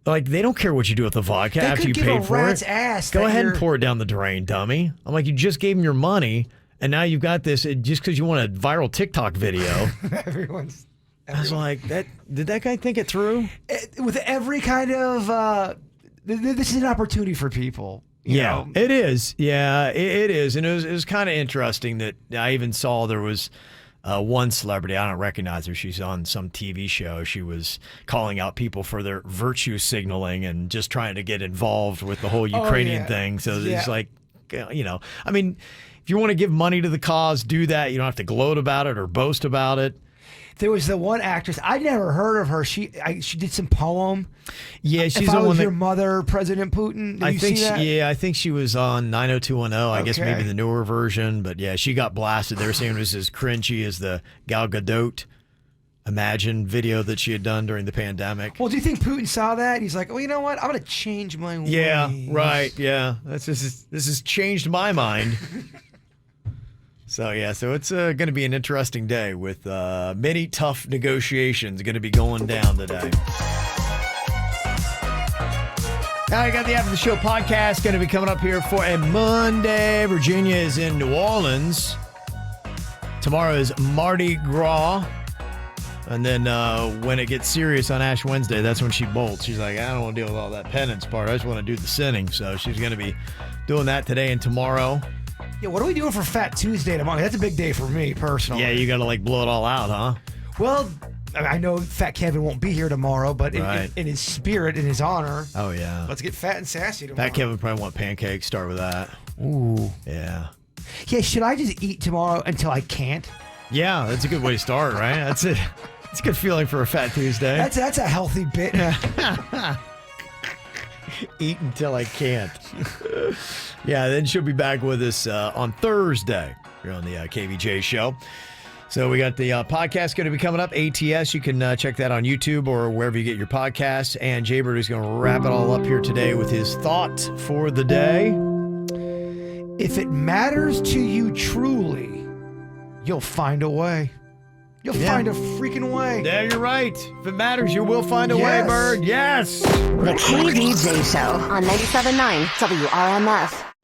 Like, they don't care what you do with the vodka after you paid for it. Go ahead and pour it down the drain, dummy. I'm like, you just gave him your money and now you've got this just because you want a viral TikTok video. I was like, did that guy think it through? With every kind of, this is an opportunity for people. You know? It is. Yeah, it is. And it was kind of interesting that I even saw there was one celebrity. I don't recognize her. She's on some TV show. She was calling out people for their virtue signaling and just trying to get involved with the whole Ukrainian thing. So it's like, I mean, if you want to give money to the cause, do that. You don't have to gloat about it or boast about it. There was the one actress I never heard of her. She did some poem. Yeah, she's the one with that, your mother, President Putin. Did you see that? I think she was on 90210. I guess maybe the newer version, but yeah, she got blasted. They were saying it was as cringy as the Gal Gadot Imagine video that she had done during the pandemic. Well, do you think Putin saw that? He's like, well, you know what? I'm going to change my ways. Yeah, right. Yeah, this has changed my mind. So it's going to be an interesting day with many tough negotiations going to be going down today. Now I got the After the Show podcast going to be coming up here for a Monday. Virginia is in New Orleans. Tomorrow is Mardi Gras. And then when it gets serious on Ash Wednesday, that's when she bolts. She's like, I don't want to deal with all that penance part. I just want to do the sinning. So she's going to be doing that today and tomorrow. Yeah, what are we doing for Fat Tuesday tomorrow? That's a big day for me, personally. Yeah, you got to blow it all out, huh? Well, I know Fat Kevin won't be here tomorrow, but in his spirit, in his honor. Oh, yeah. Let's get fat and sassy tomorrow. Fat Kevin probably want pancakes. Start with that. Ooh. Yeah. Yeah, should I just eat tomorrow until I can't? Yeah, that's a good way to start, right? That's it. It's a good feeling for a Fat Tuesday. That's a healthy bit. Eat until I can't. Yeah, then she'll be back with us on Thursday here on the KVJ Show. So we got the podcast going to be coming up, ATS. You can check that on YouTube or wherever you get your podcasts. And Jaybird is going to wrap it all up here today with his thought for the day. If it matters to you truly, you'll find a way. You'll find a freaking way. Yeah, you're right. If it matters, you will find a way, Bird. Yes. The KVJ Show on 97.9 WRMF.